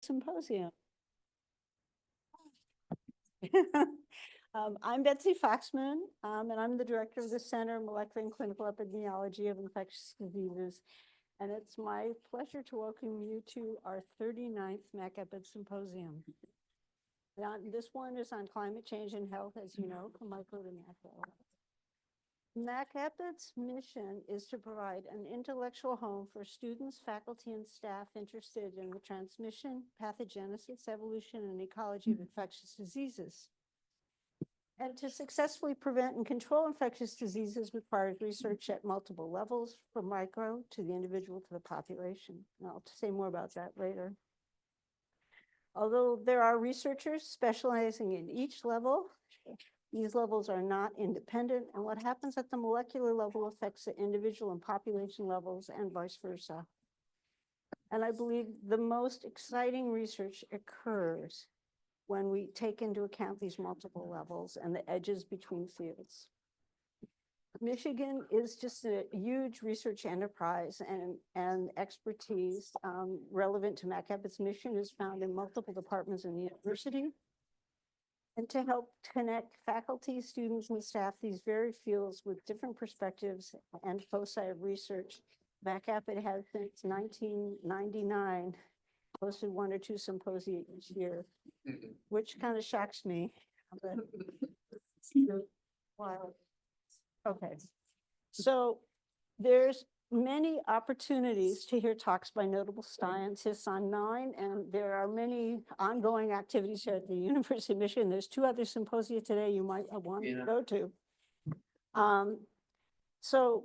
Symposium. I'm Betsy Foxman, and I'm the director of the Center of Molecular and Clinical Epidemiology of Infectious Diseases. And it's my pleasure to welcome you to our 39th MAC-EPID Symposium. Now, this one is on climate change and health, as you know, from micro to macro. MAC-EPID's mission is to provide an intellectual home for students, faculty, and staff interested in the transmission, pathogenesis, evolution, and ecology of infectious diseases. And to successfully prevent and control infectious diseases requires research at multiple levels, from micro to the individual to the population. And I'll say more about that later. Although there are researchers specializing in each level, these levels are not independent, and what happens at the molecular level affects the individual and population levels and vice versa. And I believe the most exciting research occurs when we take into account these multiple levels and the edges between fields. Michigan is just a huge research enterprise, and expertise relevant to MAC-EPID's mission is found in multiple departments in the university. And to help connect faculty, students, and staff, these varied fields with different perspectives and foci of research, MAC-EPID has since 1999 hosted 1 or 2 symposia each year, which kind of shocks me. Wow. Okay, so there's many opportunities to hear talks by notable scientists on 9, and there are many ongoing activities here at the University of Michigan. There's 2 other symposia today you might want to go to.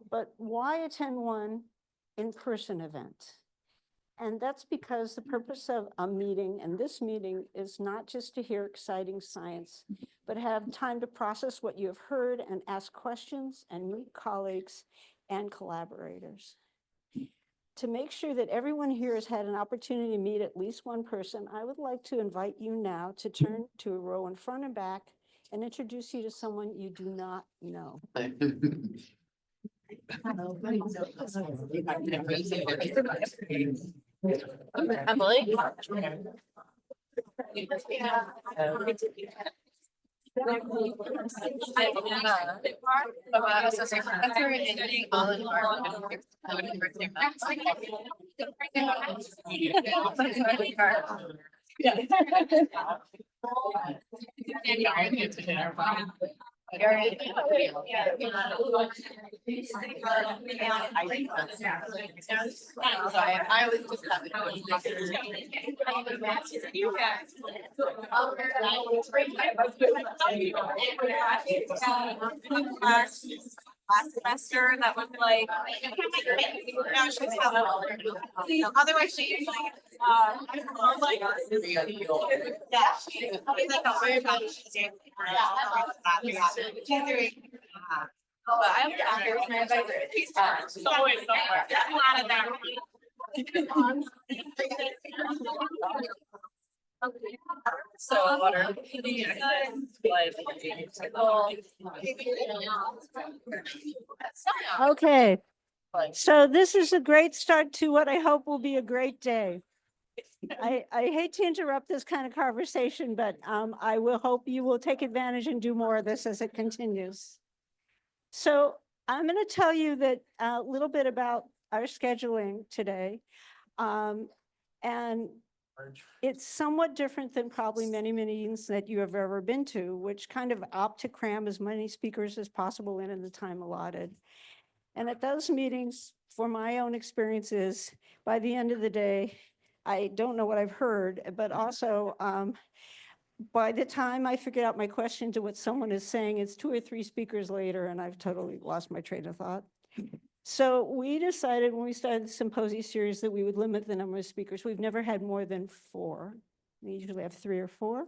But why attend one in-person event? And that's because the purpose of a meeting, and this meeting, is not just to hear exciting science, but have time to process what you have heard and ask questions and meet colleagues and collaborators. To make sure that everyone here has had an opportunity to meet at least one person, I would like to invite you now to turn to a row in front and back and introduce you to someone you do not know. Emily. I was just last semester that was like now she's otherwise she usually like yeah she's like a weird she's doing but I was after my advisor. He's always somewhere. I'm out of that. So water. Okay, so this is a great start to what I hope will be a great day. I hate to interrupt this kind of conversation, but I will hope you will take advantage and do more of this as it continues. So I'm going to tell you that a little bit about our scheduling today. And it's somewhat different than probably many meetings that you have ever been to, which kind of opt to cram as many speakers as possible in the time allotted. And at those meetings, for my own experiences, by the end of the day, I don't know what I've heard, but also by the time I figure out my question to what someone is saying, it's 2 or 3 speakers later, and I've totally lost my train of thought. So we decided when we started the symposium series that we would limit the number of speakers. We've never had more than 4. We usually have 3 or 4.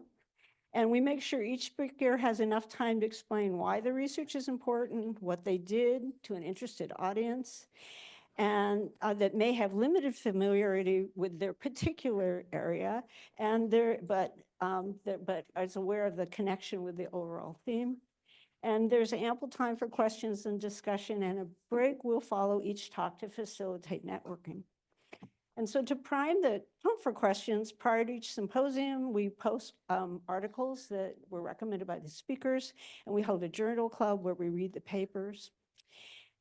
And we make sure each speaker has enough time to explain why the research is important, what they did to an interested audience, and that may have limited familiarity with their particular area, and but is aware of the connection with the overall theme. And there's ample time for questions and discussion, and a break will follow each talk to facilitate networking. And so to prime the pump for questions, prior to each symposium, we post articles that were recommended by the speakers, and we hold a journal club where we read the papers.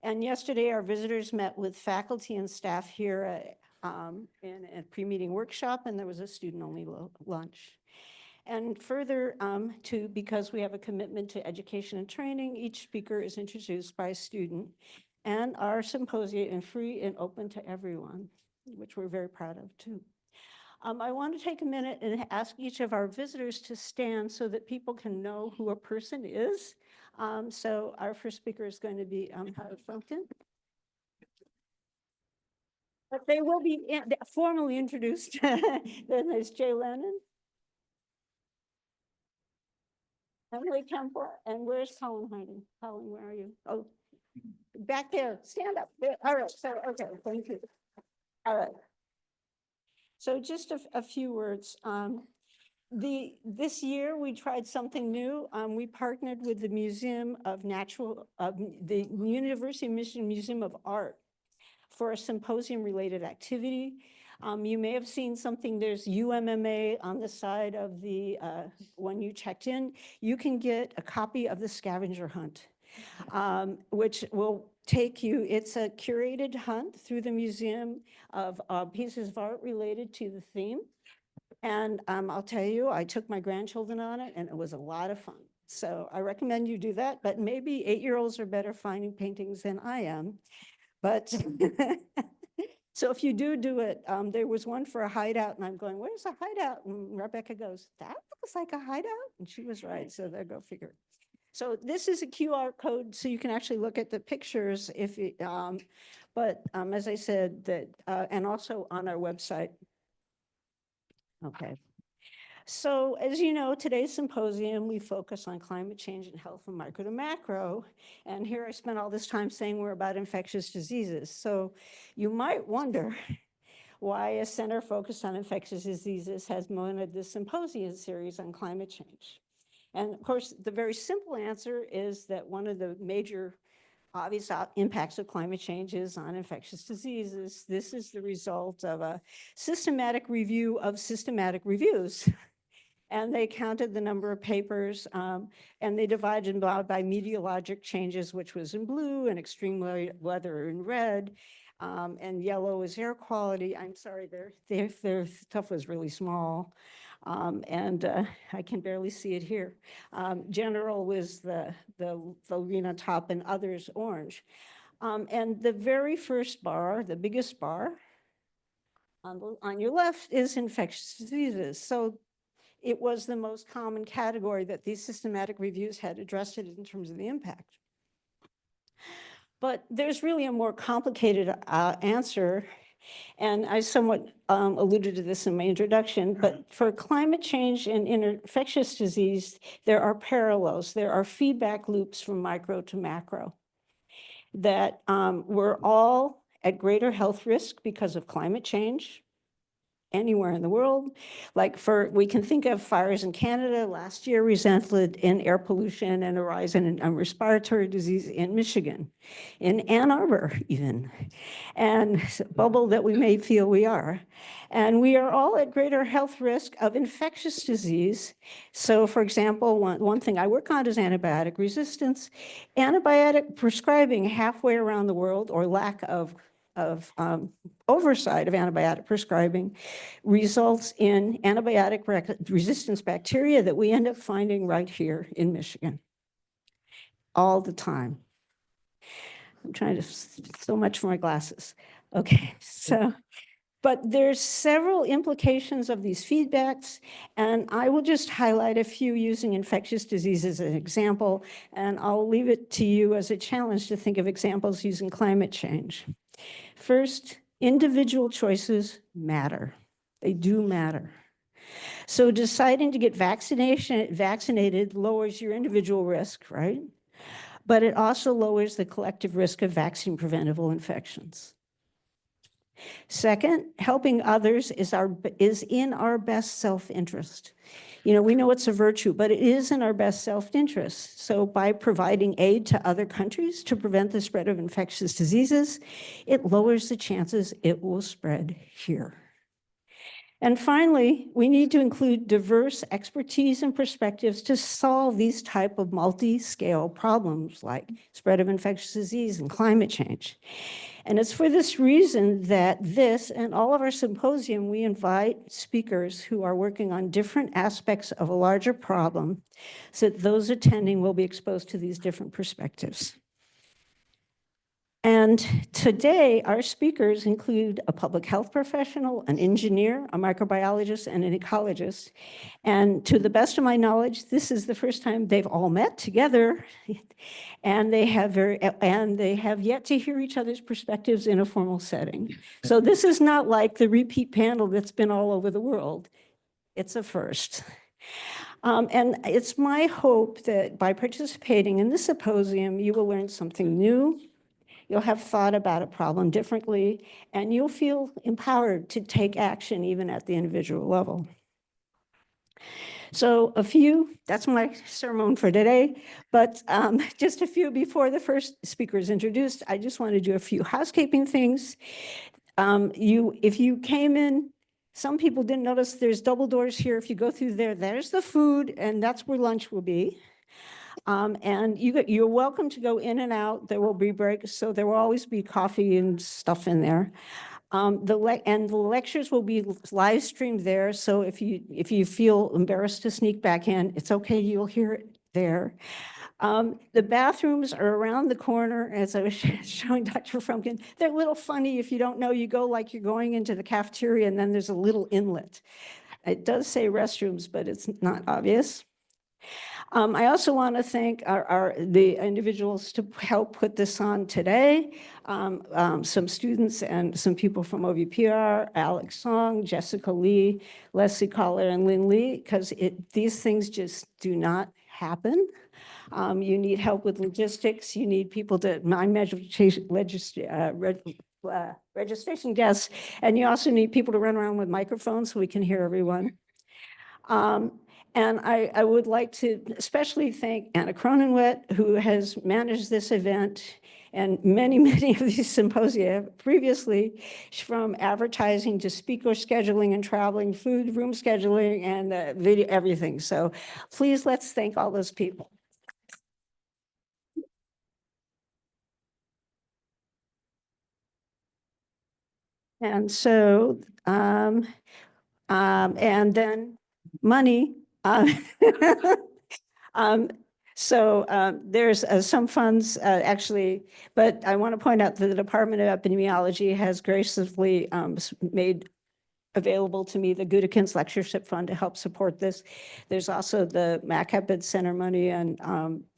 And yesterday, our visitors met with faculty and staff here in a pre-meeting workshop, and there was a student-only lunch. And further, because we have a commitment to education and training, each speaker is introduced by a student, and our symposia is free and open to everyone, which we're very proud of too. I want to take a minute and ask each of our visitors to stand so that people can know who a person is. So our first speaker is going to be Frumkin. But they will be formally introduced. Then there's Jay Lennon. Emily Kemper, and where's Colin hiding? Colin, where are you? Oh, back there, stand up. There. All right, so, okay, thank you. All right. So just a few words. This year we tried something new. We partnered with the Museum of the University of Michigan Museum of Art for a symposium-related activity. You may have seen something, there's UMMA on the side of the when you checked in. You can get a copy of the scavenger hunt, which will take you, it's a curated hunt through the museum of pieces of art related to the theme. And I'll tell you, I took my grandchildren on it and it was a lot of fun. So I recommend you do that, but maybe 8-year-olds are better finding paintings than I am. But so if you do it, there was one for a hideout and I'm going, where's a hideout? And Rebecca goes, that looks like a hideout. And she was right. So there, go figure. So this is a QR code so you can actually look at the pictures if it, as I said, that, and also on our website. Okay. So as you know, today's symposium, we focus on climate change and health from micro to macro. And here I spent all this time saying we're about infectious diseases. So you might wonder why a center focused on infectious diseases has mounted this symposium series on climate change. And of course, the very simple answer is that one of the major obvious impacts of climate change is on infectious diseases. This is the result of a systematic review of systematic reviews. And they counted the number of papers, and they divided them by meteorologic changes, which was in blue, and extreme weather in red, and yellow is air quality. I'm sorry, their stuff was really small, and I can barely see it here. General was the green on top, and others orange. And the very first bar, the biggest bar, on your left is infectious diseases. So it was the most common category that these systematic reviews had addressed it in terms of the impact. But there's really a more complicated answer, and I somewhat alluded to this in my introduction, but for climate change and infectious disease, there are parallels. There are feedback loops from micro to macro that we're all at greater health risk because of climate change anywhere in the world. Like we can think of fires in Canada last year resulted in air pollution and a rise in respiratory disease in Michigan, in Ann Arbor even, and bubble that we may feel we are. And we are all at greater health risk of infectious disease. So for example, one thing I work on is antibiotic resistance. Antibiotic prescribing halfway around the world, or lack of oversight of antibiotic prescribing, results in antibiotic resistance bacteria that we end up finding right here in Michigan all the time. I'm trying to, so much for my glasses. Okay, so, but there's several implications of these feedbacks, and I will just highlight a few using infectious diseases as an example, and I'll leave it to you as a challenge to think of examples using climate change. First, individual choices matter. They do matter. So deciding to get vaccinated lowers your individual risk, right? But it also lowers the collective risk of vaccine preventable infections. Second, helping others is in our best self-interest. We know it's a virtue, but it is in our best self-interest. So by providing aid to other countries to prevent the spread of infectious diseases, it lowers the chances it will spread here. And finally, we need to include diverse expertise and perspectives to solve these type of multi-scale problems like spread of infectious disease and climate change. And it's for this reason that this and all of our symposium, we invite speakers who are working on different aspects of a larger problem so that those attending will be exposed to these different perspectives. And today, our speakers include a public health professional, an engineer, a microbiologist, and an ecologist. And to the best of my knowledge, this is the first time they've all met together, and they have yet to hear each other's perspectives in a formal setting. So this is not like the repeat panel that's been all over the world. It's a first. And it's my hope that by participating in this symposium, you will learn something new. You'll have thought about a problem differently, and you'll feel empowered to take action even at the individual level. So that's my sermon for today, but just a few before the first speaker is introduced, I just want to do a few housekeeping things. If you came in, some people didn't notice there's double doors here. If you go through there, there's the food, and that's where lunch will be. And you're welcome to go in and out. There will be breaks, so there will always be coffee and stuff in there. The lectures will be live streamed there, so if you feel embarrassed to sneak back in, it's okay, you'll hear it there. The bathrooms are around the corner, as I was showing Dr. Frumkin. They're a little funny. If you don't know, you go like you're going into the cafeteria, and then there's a little inlet. It does say restrooms, but it's not obvious. I also want to thank the individuals to help put this on today. Some students and some people from OVPR, Alex Song, Jessica Lee, Leslie Collar, and Lynn Lee, because these things just do not happen. You need help with logistics. You need people to registration desks, and you also need people to run around with microphones so we can hear everyone. And I would like to especially thank Anna Cronenwet, who has managed this event and many, many of these symposia previously, from advertising to speaker scheduling and traveling, food, room scheduling, and video, everything. So please, let's thank all those people. And so, and then money. There's some funds actually, but I want to point out that the Department of Epidemiology has graciously made available to me the Gudikins Lectureship Fund to help support this. There's also the MAC-EPID Center money and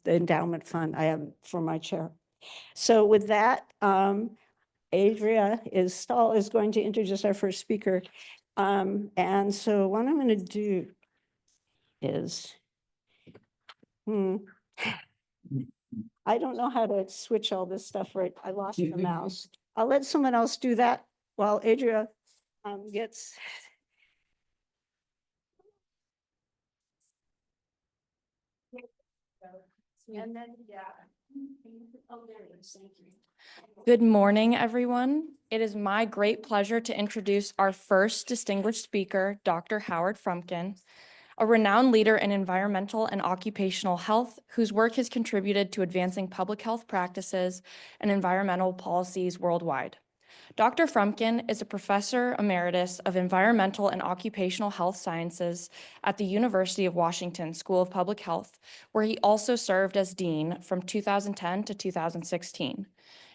the endowment fund I have for my chair. So with that, Adria Staal is going to introduce our first speaker. And so what I'm going to do is, I don't know how to switch all this stuff right. I lost the mouse. I'll let someone else do that while Adria gets. And then, yeah. Oh, there it is. Thank you. Good morning, everyone. It is my great pleasure to introduce our first distinguished speaker, Dr. Howard Frumkin, a renowned leader in environmental and occupational health whose work has contributed to advancing public health practices and environmental policies worldwide. Dr. Frumkin is a professor emeritus of environmental and occupational health sciences at the University of Washington School of Public Health, where he also served as dean from 2010 to 2016.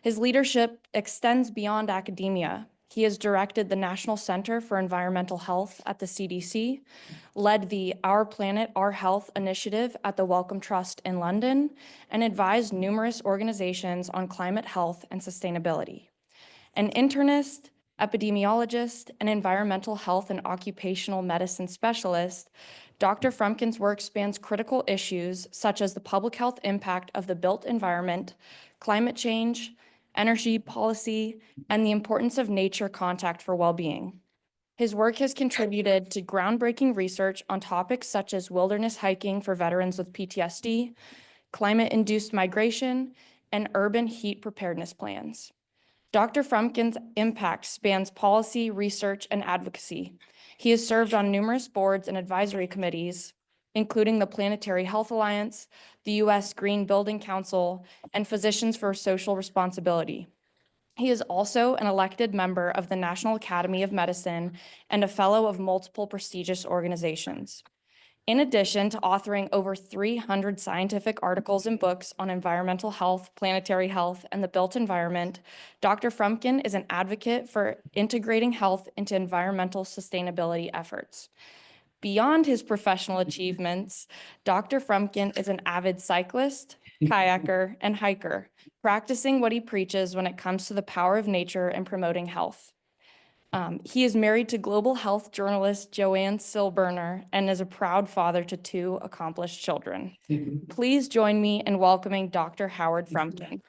His leadership extends beyond academia. He has directed the National Center for Environmental Health at the CDC, led the Our Planet, Our Health initiative at the Wellcome Trust in London, and advised numerous organizations on climate health and sustainability. An internist, epidemiologist, and environmental health and occupational medicine specialist, Dr. Frumkin's work spans critical issues such as the public health impact of the built environment, climate change, energy policy, and the importance of nature contact for well-being. His work has contributed to groundbreaking research on topics such as wilderness hiking for veterans with PTSD, climate-induced migration, and urban heat preparedness plans. Dr. Frumkin's impact spans policy, research, and advocacy. He has served on numerous boards and advisory committees, including the Planetary Health Alliance, the U.S. Green Building Council, and Physicians for Social Responsibility. He is also an elected member of the National Academy of Medicine and a fellow of multiple prestigious organizations. In addition to authoring over 300 scientific articles and books on environmental health, planetary health, and the built environment, Dr. Frumkin is an advocate for integrating health into environmental sustainability efforts. Beyond his professional achievements, Dr. Frumkin is an avid cyclist, kayaker, and hiker, practicing what he preaches when it comes to the power of nature and promoting health. He is married to global health journalist Joanne Silberner and is a proud father to 2 accomplished children. Please join me in welcoming Dr. Howard Frumkin.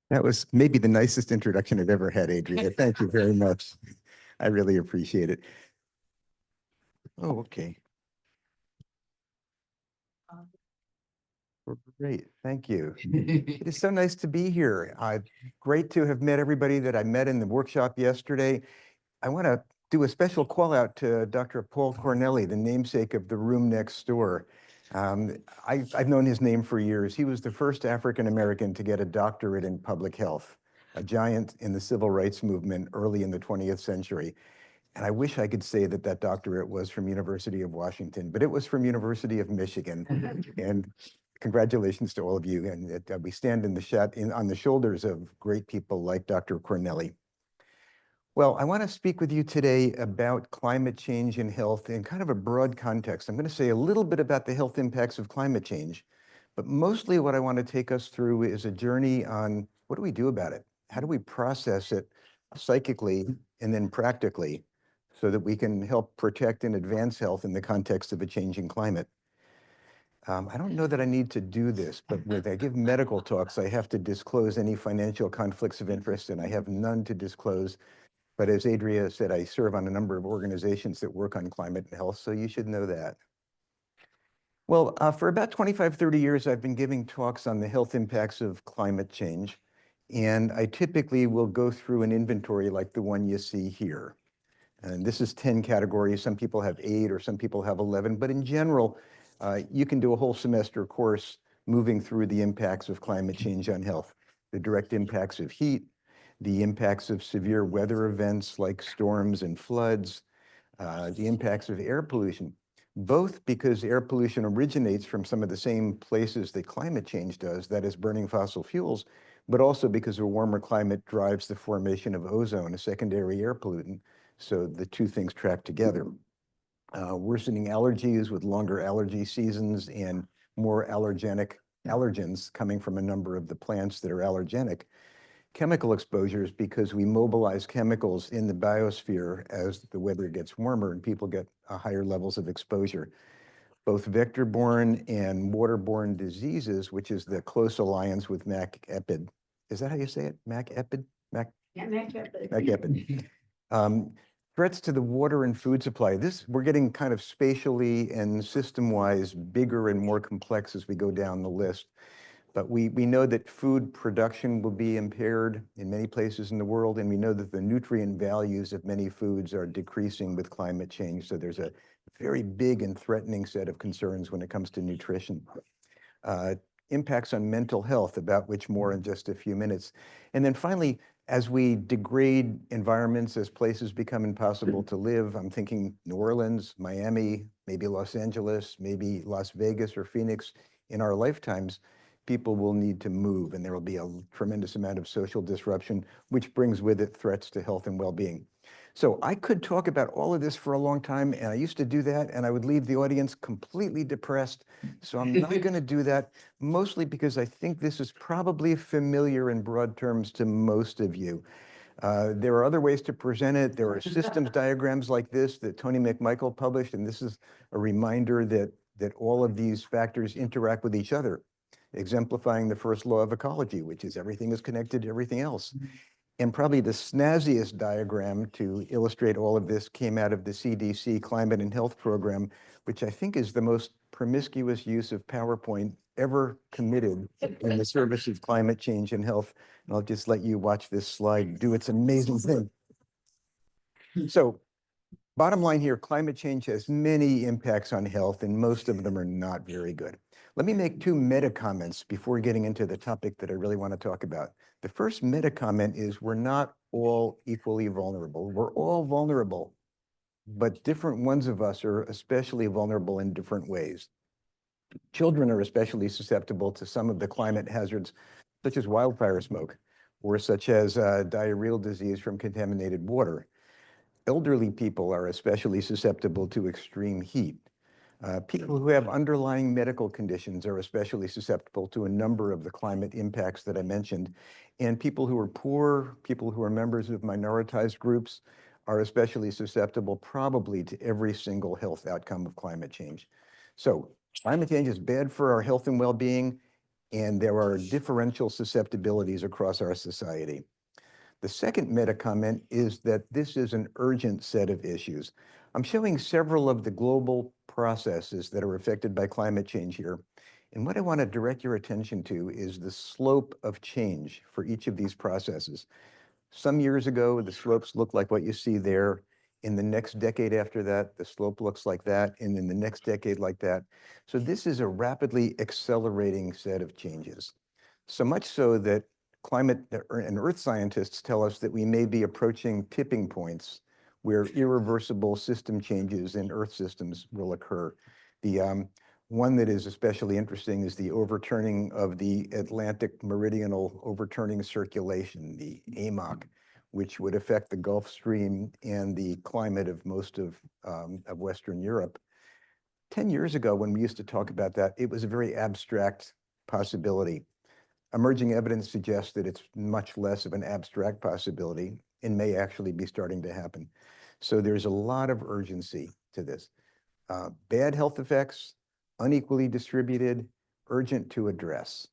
That was maybe the nicest introduction I've ever had, Adria. Thank you very much. I really appreciate it. Oh, okay. Great, thank you. It is so nice to be here. Great to have met everybody that I met in the workshop yesterday. I want to do a special call out to Dr. Paul Cornelli, the namesake of the room next door. I've known his name for years. He was the first African-American to get a doctorate in public health, a giant in the civil rights movement early in the 20th century. And I wish I could say that that doctorate was from University of Washington, but it was from University of Michigan. And congratulations to all of you. And we stand in the on the shoulders of great people like Dr. Cornelli. Well, I want to speak with you today about climate change and health in kind of a broad context. I'm going to say a little bit about the health impacts of climate change, but mostly what I want to take us through is a journey on what do we do about it? How do we process it psychically and then practically so that we can help protect and advance health in the context of a changing climate? I don't know that I need to do this, but when I give medical talks, I have to disclose any financial conflicts of interest, and I have none to disclose. But as Adria said, I serve on a number of organizations that work on climate and health, so you should know that. Well, for about 25, 30 years, I've been giving talks on the health impacts of climate change, and I typically will go through an inventory like the one you see here. And this is 10 categories. Some people have 8 or some people have 11, but in general, you can do a whole semester course moving through the impacts of climate change on health, the direct impacts of heat, the impacts of severe weather events like storms and floods, the impacts of air pollution, both because air pollution originates from some of the same places that climate change does, that is burning fossil fuels, but also because a warmer climate drives the formation of ozone, a secondary air pollutant. So the two things track together. Worsening allergies with longer allergy seasons and more allergenic allergens coming from a number of the plants that are allergenic. Chemical exposures because we mobilize chemicals in the biosphere as the weather gets warmer and people get higher levels of exposure. Both vector-borne and waterborne diseases, which is the close alliance with MAC-EPID. Is that how you say it? MAC-EPID? Yeah, MAC-EPID. MAC-EPID. Threats to the water and food supply. We're getting kind of spatially and system-wise bigger and more complex as we go down the list. But we know that food production will be impaired in many places in the world, and we know that the nutrient values of many foods are decreasing with climate change. So there's a very big and threatening set of concerns when it comes to nutrition. Impacts on mental health, about which more in just a few minutes. And then finally, as we degrade environments, as places become impossible to live, I'm thinking New Orleans, Miami, maybe Los Angeles, maybe Las Vegas or Phoenix, in our lifetimes, people will need to move, and there will be a tremendous amount of social disruption, which brings with it threats to health and well-being. So I could talk about all of this for a long time, and I used to do that, and I would leave the audience completely depressed. So I'm not going to do that, mostly because I think this is probably familiar in broad terms to most of you. There are other ways to present it. There are systems diagrams like this that Tony McMichael published, and this is a reminder that all of these factors interact with each other, exemplifying the first law of ecology, which is everything is connected to everything else. And probably the snazziest diagram to illustrate all of this came out of the CDC Climate and Health Program, which I think is the most promiscuous use of PowerPoint ever committed in the service of climate change and health. And I'll just let you watch this slide do its amazing thing. So bottom line here, climate change has many impacts on health, and most of them are not very good. Let me make two meta comments before getting into the topic that I really want to talk about. The first meta comment is we're not all equally vulnerable. We're all vulnerable, but different ones of us are especially vulnerable in different ways. Children are especially susceptible to some of the climate hazards, such as wildfire smoke, or such as diarrheal disease from contaminated water. Elderly people are especially susceptible to extreme heat. People who have underlying medical conditions are especially susceptible to a number of the climate impacts that I mentioned. And people who are poor, people who are members of minoritized groups are especially susceptible probably to every single health outcome of climate change. So climate change is bad for our health and well-being, and there are differential susceptibilities across our society. The second meta comment is that this is an urgent set of issues. I'm showing several of the global processes that are affected by climate change here. And what I want to direct your attention to is the slope of change for each of these processes. Some years ago, the slopes look like what you see there. In the next decade after that, the slope looks like that, and in the next decade like that. So this is a rapidly accelerating set of changes. So much so that climate and earth scientists tell us that we may be approaching tipping points where irreversible system changes in earth systems will occur. The one that is especially interesting is the overturning of the Atlantic Meridional Overturning Circulation, the AMOC, which would affect the Gulf Stream and the climate of most of Western Europe. 10 years ago, when we used to talk about that, it was a very abstract possibility. Emerging evidence suggests that it's much less of an abstract possibility and may actually be starting to happen. So there's a lot of urgency to this. Bad health effects, unequally distributed, urgent to address.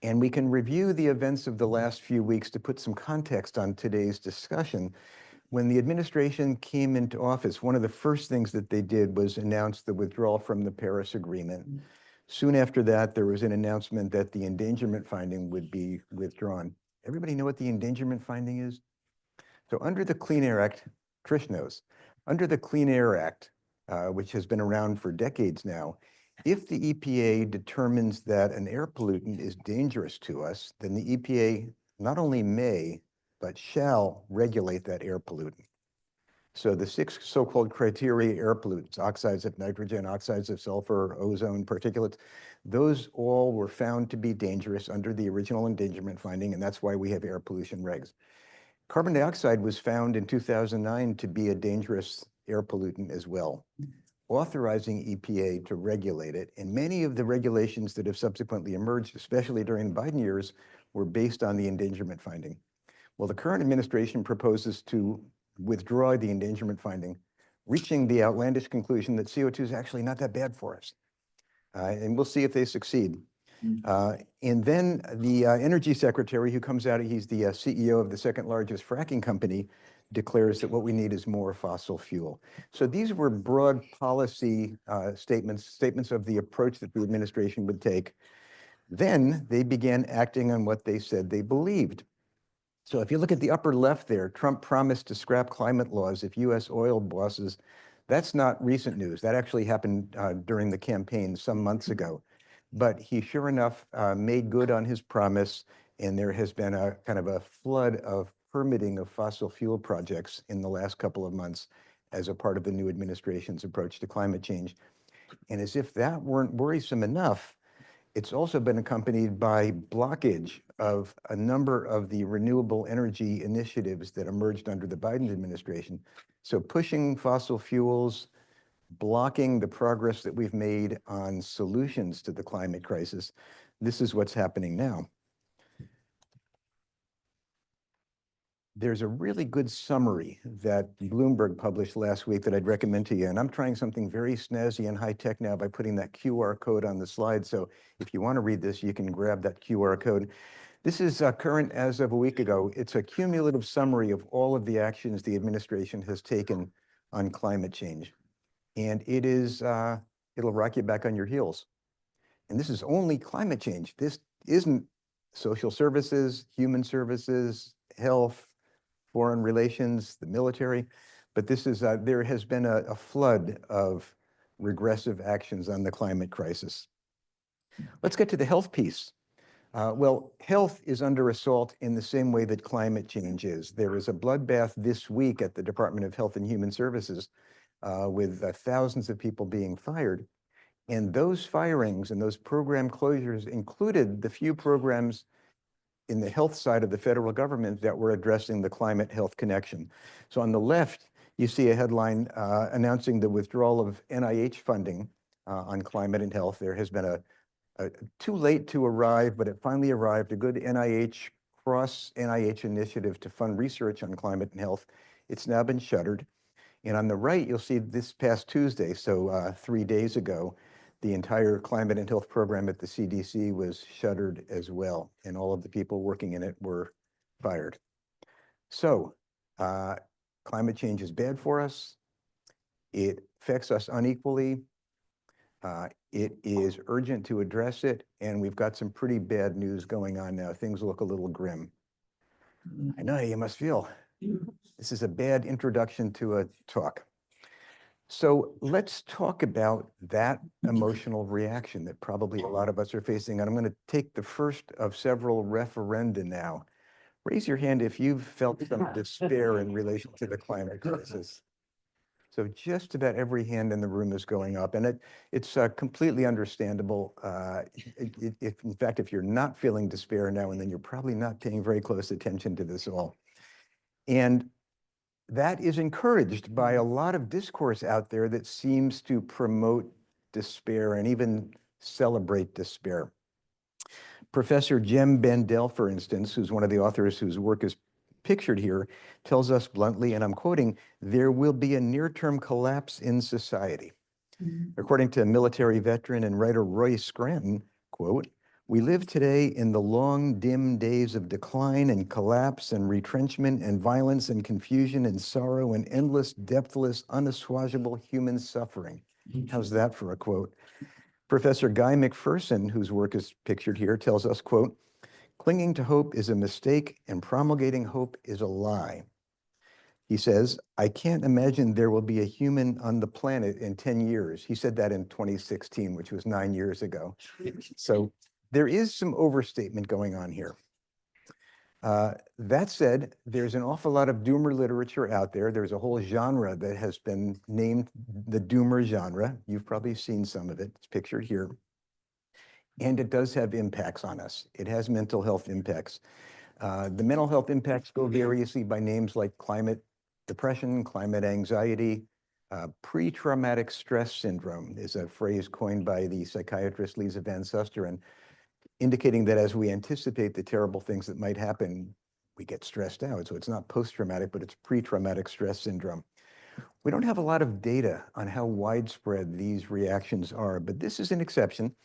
And we can review the events of the last few weeks to put some context on today's discussion. When the administration came into office, one of the first things that they did was announce the withdrawal from the Paris Agreement. Soon after that, there was an announcement that the endangerment finding would be withdrawn. Everybody know what the endangerment finding is? So under the Clean Air Act, Trish knows, under the Clean Air Act, which has been around for decades now, if the EPA determines that an air pollutant is dangerous to us, then the EPA not only may, but shall regulate that air pollutant. So the 6 so-called criteria air pollutants, oxides of nitrogen, oxides of sulfur, ozone, particulates, those all were found to be dangerous under the original endangerment finding, and that's why we have air pollution regs. Carbon dioxide was found in 2009 to be a dangerous air pollutant as well, authorizing EPA to regulate it. And many of the regulations that have subsequently emerged, especially during the Biden years, were based on the endangerment finding. Well, the current administration proposes to withdraw the endangerment finding, reaching the outlandish conclusion that CO2 is actually not that bad for us. And we'll see if they succeed. And then the energy secretary who comes out, he's the CEO of the second largest fracking company, declares that what we need is more fossil fuel. So these were broad policy statements of the approach that the administration would take. Then they began acting on what they said they believed. So if you look at the upper left there, Trump promised to scrap climate laws if US oil bosses. That's not recent news. That actually happened during the campaign some months ago. But he sure enough made good on his promise, and there has been a kind of a flood of permitting of fossil fuel projects in the last couple of months as a part of the new administration's approach to climate change. And as if that weren't worrisome enough, it's also been accompanied by blockage of a number of the renewable energy initiatives that emerged under the Biden administration. So pushing fossil fuels, blocking the progress that we've made on solutions to the climate crisis. This is what's happening now. there's a really good summary that Bloomberg published last week that I'd recommend to you. And I'm trying something very snazzy and high tech now by putting that QR code on the slide. So if you want to read this, you can grab that QR code. This is current as of a week ago. It's a cumulative summary of all of the actions the administration has taken on climate change. And it is, it'll rock you back on your heels. And this is only climate change. This isn't social services, human services, health, foreign relations, the military, but this is, there has been a flood of regressive actions on the climate crisis. Let's get to the health piece. Well, health is under assault in the same way that climate change is. There is a bloodbath this week at the Department of Health and Human Services with thousands of people being fired. And those firings and those program closures included the few programs in the health side of the federal government that were addressing the climate health connection. So on the left, you see a headline announcing the withdrawal of NIH funding on climate and health. There has been a too late to arrive, but it finally arrived, a good NIH, cross-NIH initiative to fund research on climate and health. It's now been shuttered. And on the right, you'll see this past Tuesday, so 3 days ago, the entire climate and health program at the CDC was shuttered as well, and all of the people working in it were fired. So climate change is bad for us. It affects us unequally. It is urgent to address it, and we've got some pretty bad news going on now. Things look a little grim. I know you must feel. This is a bad introduction to a talk. So let's talk about that emotional reaction that probably a lot of us are facing. And I'm going to take the first of several referenda now. Raise your hand if you've felt some despair in relation to the climate crisis. So just about every hand in the room is going up, and it's completely understandable. If, in fact, if you're not feeling despair now and then, you're probably not paying very close attention to this all. And that is encouraged by a lot of discourse out there that seems to promote despair and even celebrate despair. Professor Jem Bendell, for instance, who's one of the authors whose work is pictured here, tells us bluntly, and I'm quoting, "There will be a near-term collapse in society." According to military veteran and writer Roy Scranton, quote, "We live today in the long, dim days of decline and collapse and retrenchment and violence and confusion and sorrow and endless, depthless, unassuageable human suffering." How's that for a quote? Professor Guy McPherson, whose work is pictured here, tells us, quote, "Clinging to hope is a mistake and promulgating hope is a lie." He says, "I can't imagine there will be a human on the planet in 10 years. He said that in 2016, which was 9 years ago. So there is some overstatement going on here. That said, there's an awful lot of doomer literature out there. There's a whole genre that has been named the doomer genre. You've probably seen some of it. It's pictured here. And it does have impacts on us. It has mental health impacts. The mental health impacts go variously by names like climate depression, climate anxiety. Pre-traumatic stress syndrome is a phrase coined by the psychiatrist Lisa Van Susteren, indicating that as we anticipate the terrible things that might happen, we get stressed out. So it's not post-traumatic, but it's pre-traumatic stress syndrome. We don't have a lot of data on how widespread these reactions are, but this is an exception.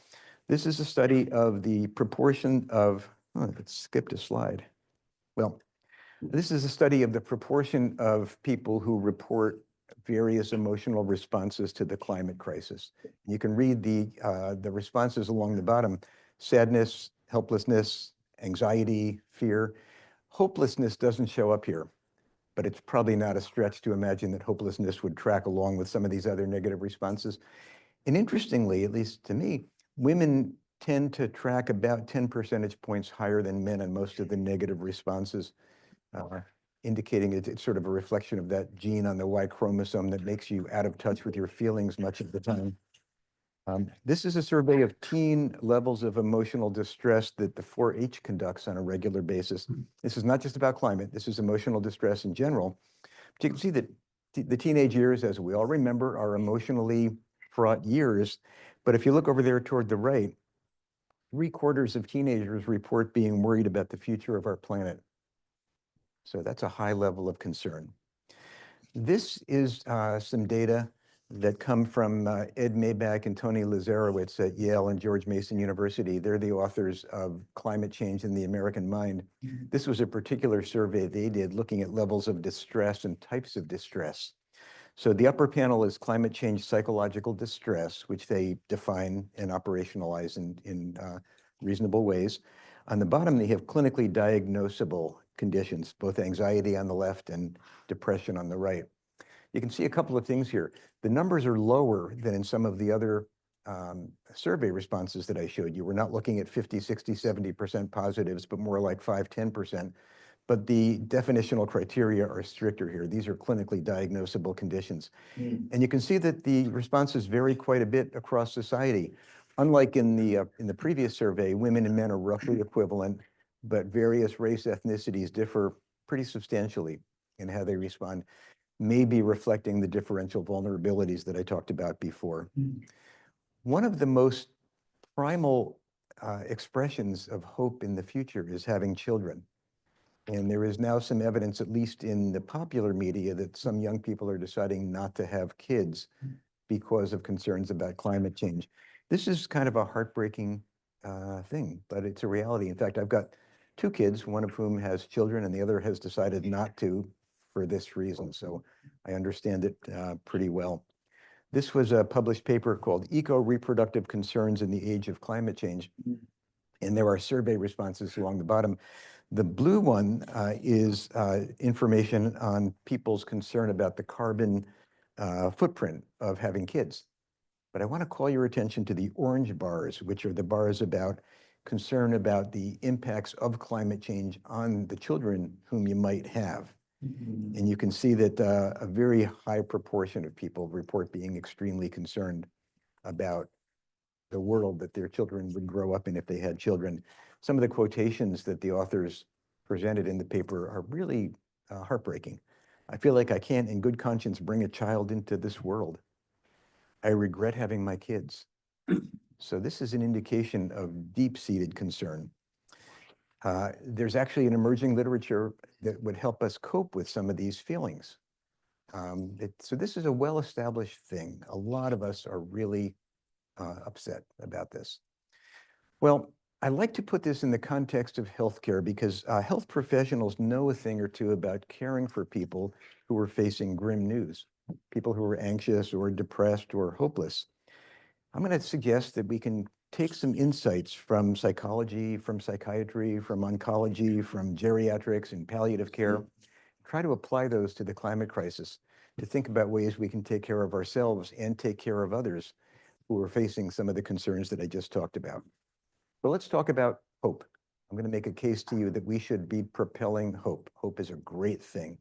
This is a study of the proportion of, oh, it skipped a slide. Well, this is a study of the proportion of people who report various emotional responses to the climate crisis. You can read the responses along the bottom: sadness, helplessness, anxiety, fear. Hopelessness doesn't show up here, but it's probably not a stretch to imagine that hopelessness would track along with some of these other negative responses. And interestingly, at least to me, women tend to track about 10 percentage points higher than men on most of the negative responses, indicating it's sort of a reflection of that gene on the Y chromosome that makes you out of touch with your feelings much of the time. This is a survey of teen levels of emotional distress that the 4-H conducts on a regular basis. This is not just about climate. This is emotional distress in general. But you can see that the teenage years, as we all remember, are emotionally fraught years. But if you look over there toward the right, 3/4 of teenagers report being worried about the future of our planet. So that's a high level of concern. This is some data that come from Ed Maybach and Tony Lazarowitz at Yale and George Mason University. They're the authors of Climate Change in the American Mind. This was a particular survey they did looking at levels of distress and types of distress. So the upper panel is climate change psychological distress, which they define and operationalize in reasonable ways. On the bottom, they have clinically diagnosable conditions, both anxiety on the left and depression on the right. You can see a couple of things here. The numbers are lower than in some of the other survey responses that I showed you. We're not looking at 50, 60, 70% positives, but more like 5, 10%. But the definitional criteria are stricter here. These are clinically diagnosable conditions. And you can see that the responses vary quite a bit across society. Unlike in the previous survey, women and men are roughly equivalent, but various race ethnicities differ pretty substantially in how they respond, maybe reflecting the differential vulnerabilities that I talked about before. One of the most primal expressions of hope in the future is having children. And there is now some evidence, at least in the popular media, that some young people are deciding not to have kids because of concerns about climate change. This is kind of a heartbreaking thing, but it's a reality. In fact, I've got 2 kids, one of whom has children and the other has decided not to for this reason. So I understand it pretty well. This was a published paper called Eco-Reproductive Concerns in the Age of Climate Change. And there are survey responses along the bottom. The blue one is information on people's concern about the carbon footprint of having kids. But I want to call your attention to the orange bars, which are the bars about concern about the impacts of climate change on the children whom you might have. And you can see that a very high proportion of people report being extremely concerned about the world that their children would grow up in if they had children. Some of the quotations that the authors presented in the paper are really heartbreaking. I feel like I can't in good conscience bring a child into this world. I regret having my kids. So this is an indication of deep-seated concern. There's actually an emerging literature that would help us cope with some of these feelings. So this is a well-established thing. A lot of us are really upset about this. Well, I like to put this in the context of healthcare because health professionals know a thing or two about caring for people who are facing grim news, people who are anxious or depressed or hopeless. I'm going to suggest that we can take some insights from psychology, from psychiatry, from oncology, from geriatrics and palliative care, try to apply those to the climate crisis to think about ways we can take care of ourselves and take care of others who are facing some of the concerns that I just talked about. So let's talk about hope. I'm going to make a case to you that we should be propelling hope. Hope is a great thing.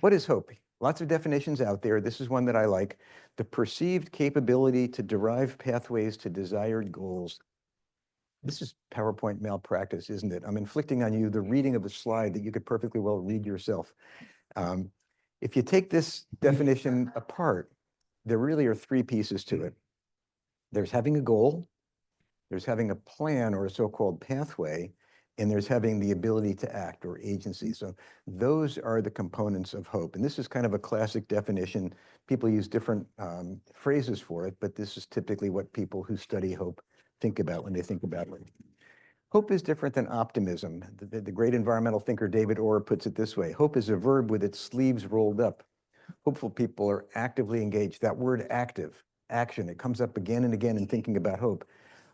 What is hope? Lots of definitions out there. This is one that I like. The perceived capability to derive pathways to desired goals. This is PowerPoint malpractice, isn't it? I'm inflicting on you the reading of a slide that you could perfectly well read yourself. If you take this definition apart, there really are 3 pieces to it. There's having a goal, there's having a plan or a so-called pathway, and there's having the ability to act or agency. So those are the components of hope. And this is kind of a classic definition. People use different phrases for it, but this is typically what people who study hope think about when they think about it. Hope is different than optimism. The great environmental thinker David Orr puts it this way: hope is a verb with its sleeves rolled up. Hopeful people are actively engaged. That word active, action, it comes up again and again in thinking about hope.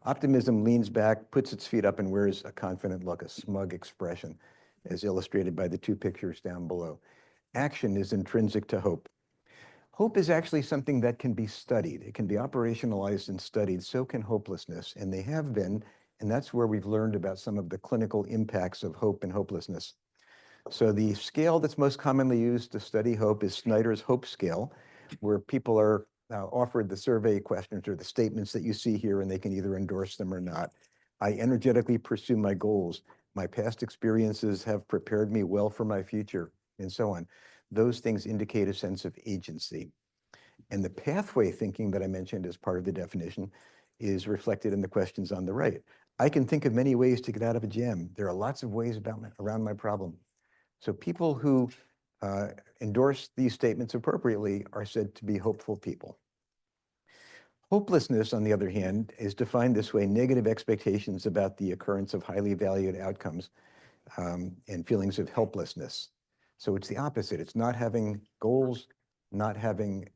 Optimism leans back, puts its feet up, and wears a confident look, a smug expression, as illustrated by the 2 pictures down below. Action is intrinsic to hope. Hope is actually something that can be studied. It can be operationalized and studied. So can hopelessness, and they have been, and that's where we've learned about some of the clinical impacts of hope and hopelessness. So the scale that's most commonly used to study hope is Snyder's Hope Scale, where people are offered the survey questions or the statements that you see here, and they can either endorse them or not. I energetically pursue my goals. My past experiences have prepared me well for my future, and so on. Those things indicate a sense of agency. And the pathway thinking that I mentioned as part of the definition is reflected in the questions on the right. I can think of many ways to get out of a jam. There are lots of ways around my problem. So people who endorse these statements appropriately are said to be hopeful people. Hopelessness, on the other hand, is defined this way: negative expectations about the occurrence of highly valued outcomes and feelings of helplessness. So it's the opposite. It's not having goals, not having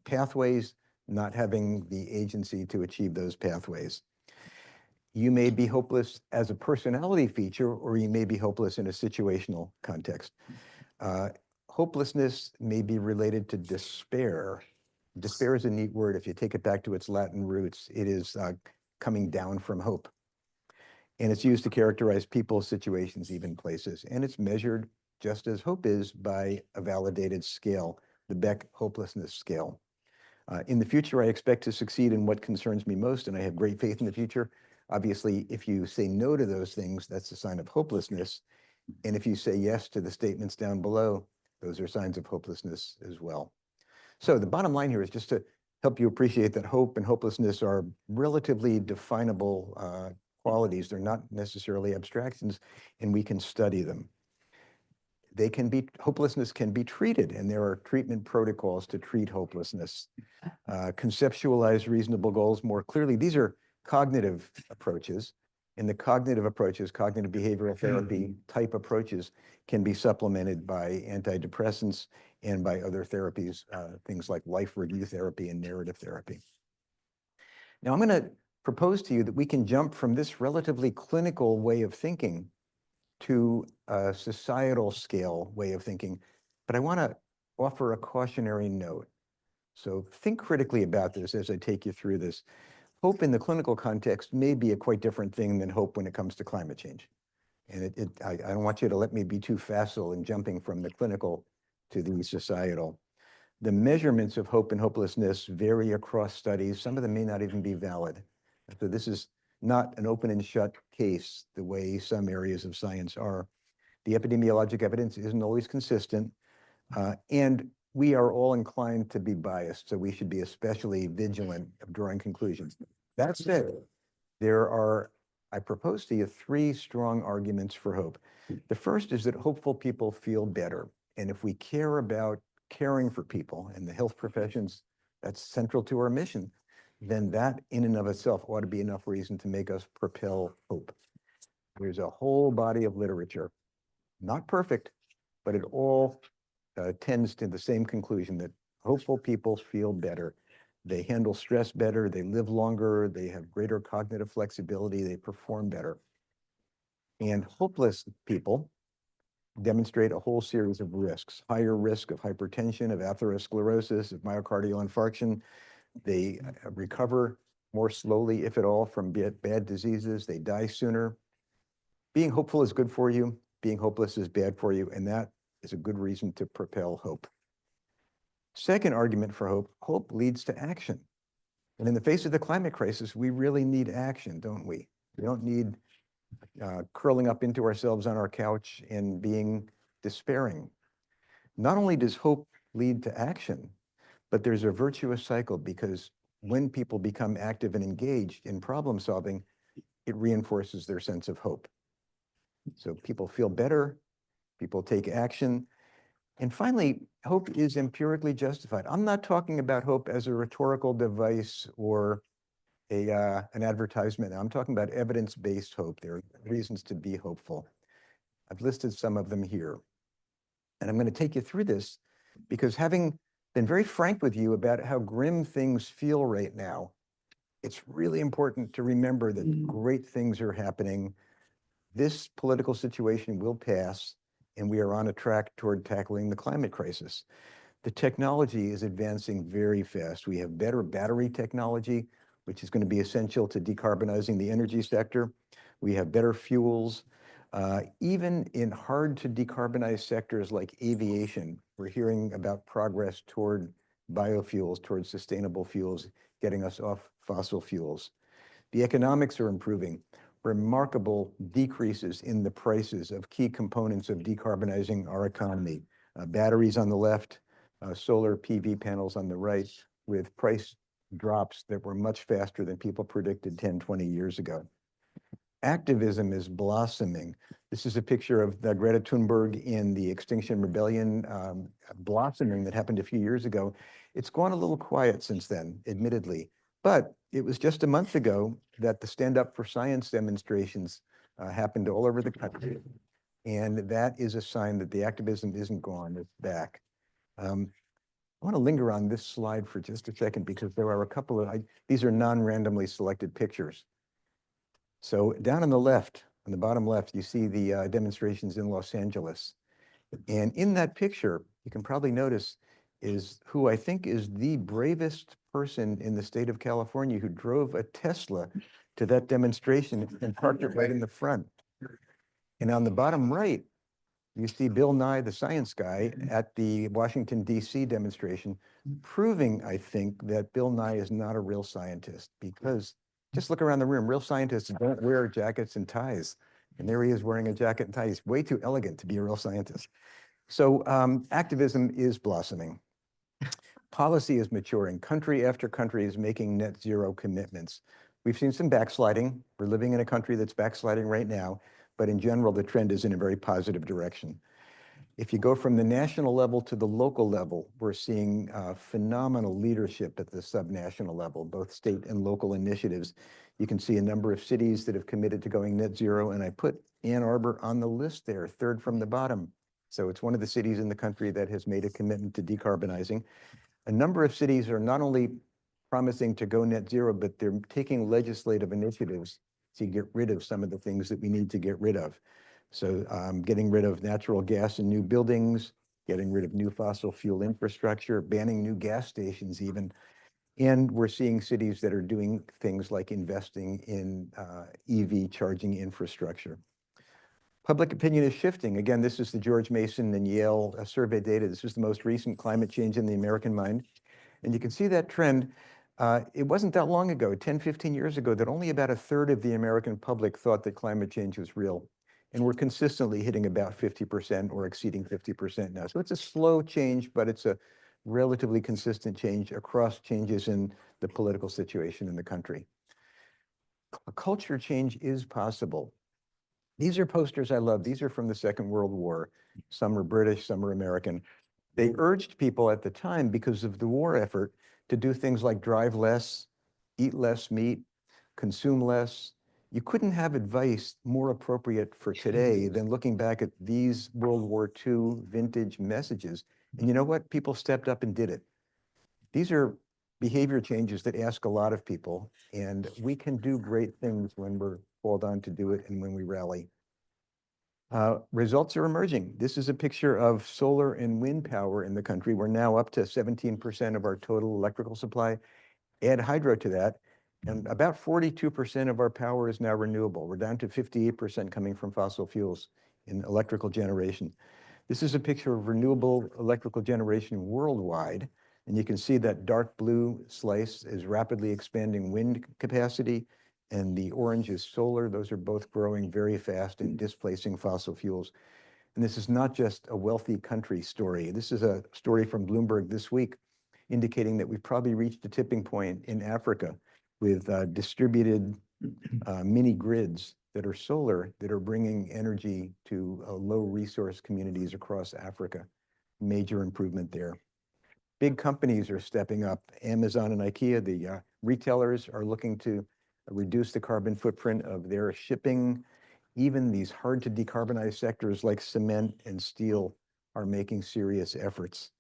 pathways, not having the agency to achieve those pathways. You may be hopeless as a personality feature, or you may be hopeless in a situational context. Hopelessness may be related to despair. Despair is a neat word. If you take it back to its Latin roots, it is coming down from hope. And it's used to characterize people, situations, even places. And it's measured, just as hope is, by a validated scale, the Beck hopelessness scale. In the future, I expect to succeed in what concerns me most, and I have great faith in the future. Obviously, if you say no to those things, that's a sign of hopelessness. And if you say yes to the statements down below, those are signs of hopelessness as well. So the bottom line here is just to help you appreciate that hope and hopelessness are relatively definable qualities. They're not necessarily abstractions, and we can study them. Hopelessness can be treated, and there are treatment protocols to treat hopelessness. Conceptualize reasonable goals more clearly. These are cognitive approaches. And the cognitive approaches, cognitive behavioral therapy type approaches, can be supplemented by antidepressants and by other therapies, things like life review therapy and narrative therapy. Now, I'm going to propose to you that we can jump from this relatively clinical way of thinking to a societal scale way of thinking, but I want to offer a cautionary note. So think critically about this as I take you through this. Hope in the clinical context may be a quite different thing than hope when it comes to climate change. And I don't want you to let me be too facile in jumping from the clinical to the societal. The measurements of hope and hopelessness vary across studies. Some of them may not even be valid. So this is not an open and shut case the way some areas of science are. The epidemiologic evidence isn't always consistent. And we are all inclined to be biased, so we should be especially vigilant of drawing conclusions. That said, I propose to you 3 strong arguments for hope. The first is that hopeful people feel better. And if we care about caring for people and the health professions, that's central to our mission, then that in and of itself ought to be enough reason to make us propel hope. There's a whole body of literature, not perfect, but it all tends to the same conclusion that hopeful people feel better. They handle stress better, they live longer, they have greater cognitive flexibility, they perform better. And hopeless people demonstrate a whole series of risks: higher risk of hypertension, of atherosclerosis, of myocardial infarction. They recover more slowly, if at all, from bad diseases. They die sooner. Being hopeful is good for you. Being hopeless is bad for you, and that is a good reason to propel hope. Second argument for hope: hope leads to action. And in the face of the climate crisis, we really need action, don't we? We don't need curling up into ourselves on our couch and being despairing. Not only does hope lead to action, but there's a virtuous cycle, because when people become active and engaged in problem solving, it reinforces their sense of hope. So people feel better, people take action. And finally, hope is empirically justified. I'm not talking about hope as a rhetorical device or an advertisement. I'm talking about evidence-based hope. There are reasons to be hopeful. I've listed some of them here. And I'm going to take you through this because, having been very frank with you about how grim things feel right now, it's really important to remember that great things are happening. This political situation will pass, and we are on a track toward tackling the climate crisis. The technology is advancing very fast. We have better battery technology, which is going to be essential to decarbonizing the energy sector. We have better fuels. Even in hard to decarbonize sectors like aviation, we're hearing about progress toward biofuels, toward sustainable fuels, getting us off fossil fuels. The economics are improving. Remarkable decreases in the prices of key components of decarbonizing our economy. Batteries on the left, solar PV panels on the right, with price drops that were much faster than people predicted 10, 20 years ago. Activism is blossoming. This is a picture of the Greta Thunberg in the Extinction Rebellion blossoming that happened a few years ago. It's gone a little quiet since then, admittedly, but it was just a month ago that the Stand Up for Science demonstrations happened all over the country. And that is a sign that the activism isn't gone, it's back. I want to linger on this slide for just a second because there are a couple of, these are non-randomly selected pictures. So down on the left, on the bottom left, you see the demonstrations in Los Angeles. And in that picture, you can probably notice is who I think is the bravest person in the state of California who drove a Tesla to that demonstration and parked it right in the front. And on the bottom right, you see Bill Nye, the science guy, at the Washington, D.C. demonstration, proving, I think, that Bill Nye is not a real scientist because just look around the room. Real scientists don't wear jackets and ties. And there he is wearing a jacket and tie. He's way too elegant to be a real scientist. So activism is blossoming. Policy is maturing. Country after country is making net zero commitments. We've seen some backsliding. We're living in a country that's backsliding right now. But in general, the trend is in a very positive direction. If you go from the national level to the local level, we're seeing phenomenal leadership at the subnational level, both state and local initiatives. You can see a number of cities that have committed to going net zero, and I put Ann Arbor on the list there, third from the bottom. So it's one of the cities in the country that has made a commitment to decarbonizing. A number of cities are not only promising to go net zero, but they're taking legislative initiatives to get rid of some of the things that we need to get rid of. So getting rid of natural gas in new buildings, getting rid of new fossil fuel infrastructure, banning new gas stations even. And we're seeing cities that are doing things like investing in EV charging infrastructure. Public opinion is shifting. Again, this is the George Mason and Yale survey data. This is the most recent climate change in the American mind. And you can see that trend. It wasn't that long ago, 10, 15 years ago, that only about a third of the American public thought that climate change was real. And we're consistently hitting about 50% or exceeding 50% now. So it's a slow change, but it's a relatively consistent change across changes in the political situation in the country. A culture change is possible. These are posters I love. These are from the Second World War. Some are British, some are American. They urged people at the time, because of the war effort, to do things like drive less, eat less meat, consume less. You couldn't have advice more appropriate for today than looking back at these World War II vintage messages. And you know what? People stepped up and did it. These are behavior changes that ask a lot of people, and we can do great things when we're called on to do it and when we rally. Results are emerging. This is a picture of solar and wind power in the country. We're now up to 17% of our total electrical supply. Add hydro to that, and about 42% of our power is now renewable. We're down to 58% coming from fossil fuels in electrical generation. This is a picture of renewable electrical generation worldwide. And you can see that dark blue slice is rapidly expanding wind capacity, and the orange is solar. Those are both growing very fast and displacing fossil fuels. And this is not just a wealthy country story. This is a story from Bloomberg this week indicating that we've probably reached a tipping point in Africa with distributed mini grids that are solar that are bringing energy to low resource communities across Africa. Major improvement there. Big companies are stepping up. Amazon and IKEA, the retailers, are looking to reduce the carbon footprint of their shipping. Even these hard to decarbonize sectors like cement and steel are making serious efforts.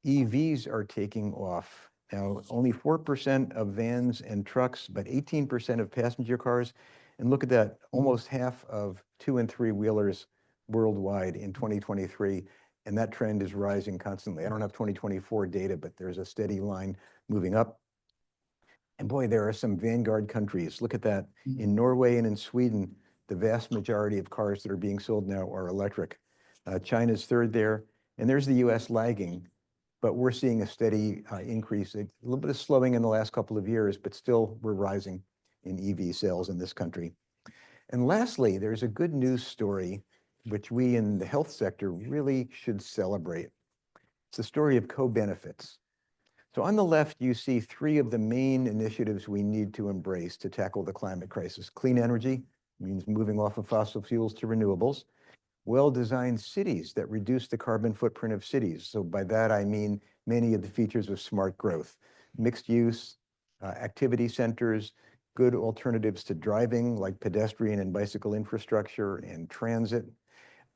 EVs are taking off. Now, only 4% of vans and trucks, but 18% of passenger cars. And look at that, almost half of 2- and 3-wheelers worldwide in 2023. And that trend is rising constantly. I don't have 2024 data, but there's a steady line moving up. And boy, there are some vanguard countries. Look at that. In Norway and in Sweden, the vast majority of cars that are being sold now are electric. China's third there. And there's the US lagging. But we're seeing a steady increase, a little bit of slowing in the last couple of years, but still we're rising in EV sales in this country. And lastly, there's a good news story which we in the health sector really should celebrate. It's the story of co-benefits. So on the left, you see 3 of the main initiatives we need to embrace to tackle the climate crisis: clean energy, means moving off of fossil fuels to renewables. Well-designed cities that reduce the carbon footprint of cities. So by that, I mean many of the features of smart growth, mixed use, activity centers, good alternatives to driving like pedestrian and bicycle infrastructure and transit,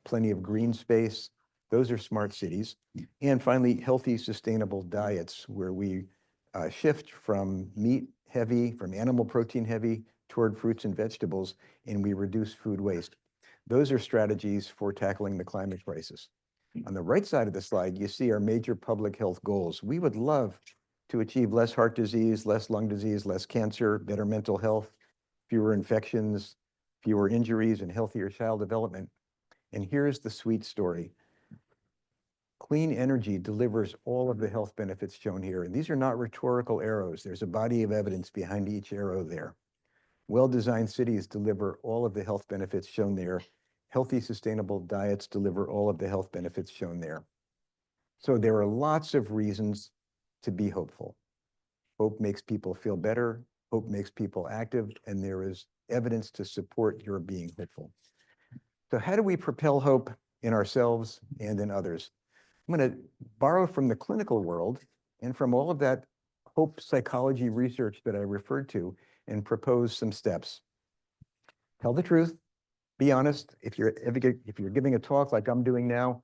plenty of green space. Those are smart cities. And finally, healthy, sustainable diets where we shift from meat heavy, from animal protein heavy toward fruits and vegetables, and we reduce food waste. Those are strategies for tackling the climate crisis. On the right side of the slide, you see our major public health goals. We would love to achieve less heart disease, less lung disease, less cancer, better mental health, fewer infections, fewer injuries, and healthier child development. And here's the sweet story. Clean energy delivers all of the health benefits shown here. And these are not rhetorical arrows. There's a body of evidence behind each arrow there. Well-designed cities deliver all of the health benefits shown there. Healthy, sustainable diets deliver all of the health benefits shown there. So there are lots of reasons to be hopeful. Hope makes people feel better. Hope makes people active. And there is evidence to support your being hopeful. So how do we propel hope in ourselves and in others? I'm going to borrow from the clinical world and from all of that hope psychology research that I referred to and propose some steps. Tell the truth, be honest. If you're giving a talk like I'm doing now,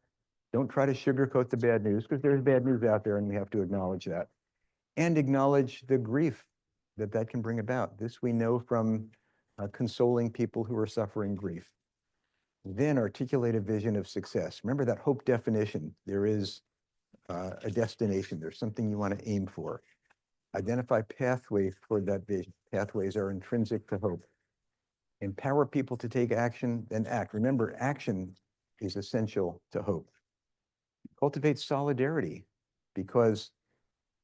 don't try to sugarcoat the bad news because there's bad news out there and we have to acknowledge that. And acknowledge the grief that that can bring about. This we know from consoling people who are suffering grief. Then articulate a vision of success. Remember that hope definition. There is a destination. There's something you want to aim for. Identify pathways toward that vision. Pathways are intrinsic to hope. Empower people to take action, then act. Remember, action is essential to hope. Cultivate solidarity, because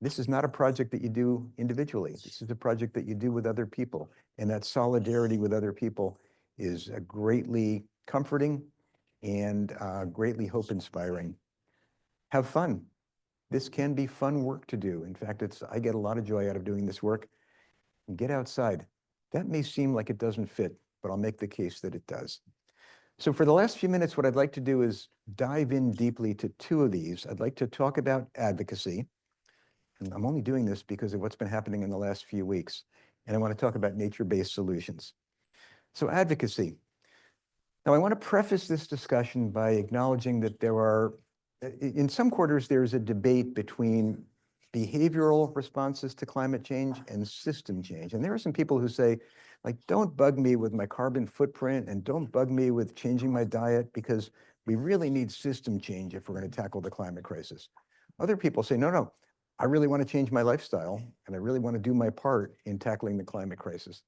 this is not a project that you do individually. This is a project that you do with other people. And that solidarity with other people is greatly comforting and greatly hope-inspiring. Have fun. This can be fun work to do. In fact, I get a lot of joy out of doing this work. And get outside. That may seem like it doesn't fit, but I'll make the case that it does. So for the last few minutes, what I'd like to do is dive in deeply to two of these. I'd like to talk about advocacy. And I'm only doing this because of what's been happening in the last few weeks. And I want to talk about nature-based solutions. So advocacy. Now, I want to preface this discussion by acknowledging that in some quarters, there's a debate between behavioral responses to climate change and system change. And there are some people who say, like, don't bug me with my carbon footprint and don't bug me with changing my diet because we really need system change if we're going to tackle the climate crisis. Other people say, no, I really want to change my lifestyle and I really want to do my part in tackling the climate crisis.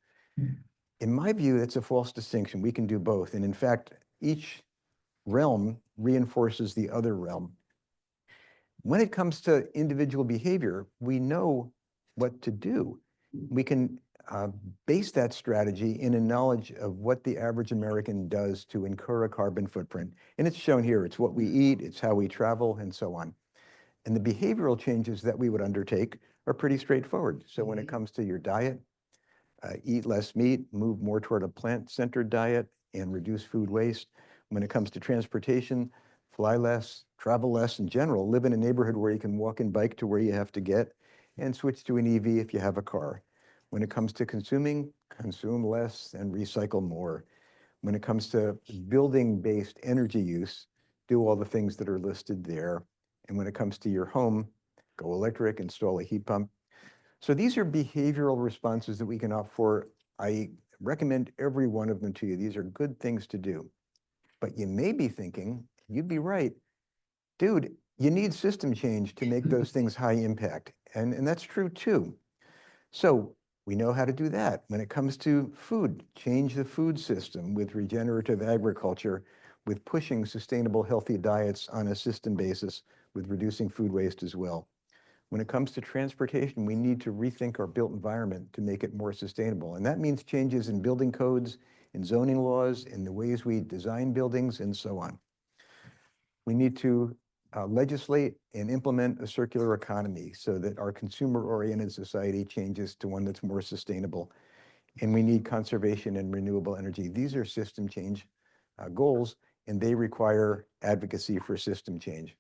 In my view, that's a false distinction. We can do both. And in fact, each realm reinforces the other realm. When it comes to individual behavior, we know what to do. We can base that strategy in a knowledge of what the average American does to incur a carbon footprint. And it's shown here. It's what we eat, it's how we travel, and so on. And the behavioral changes that we would undertake are pretty straightforward. So when it comes to your diet, eat less meat, move more toward a plant-centered diet, and reduce food waste. When it comes to transportation, fly less, travel less in general, live in a neighborhood where you can walk and bike to where you have to get, and switch to an EV if you have a car. When it comes to consuming, consume less and recycle more. When it comes to building-based energy use, do all the things that are listed there. And when it comes to your home, go electric, install a heat pump. So these are behavioral responses that we can opt for. I recommend every one of them to you. These are good things to do. But you may be thinking, you'd be right, dude, you need system change to make those things high impact. And that's true too. So we know how to do that. When it comes to food, change the food system with regenerative agriculture, with pushing sustainable, healthy diets on a system basis, with reducing food waste as well. When it comes to transportation, we need to rethink our built environment to make it more sustainable. And that means changes in building codes, in zoning laws, in the ways we design buildings, and so on. We need to legislate and implement a circular economy so that our consumer-oriented society changes to one that's more sustainable. and we need conservation and renewable energy. These are system change goals, and they require advocacy for system change.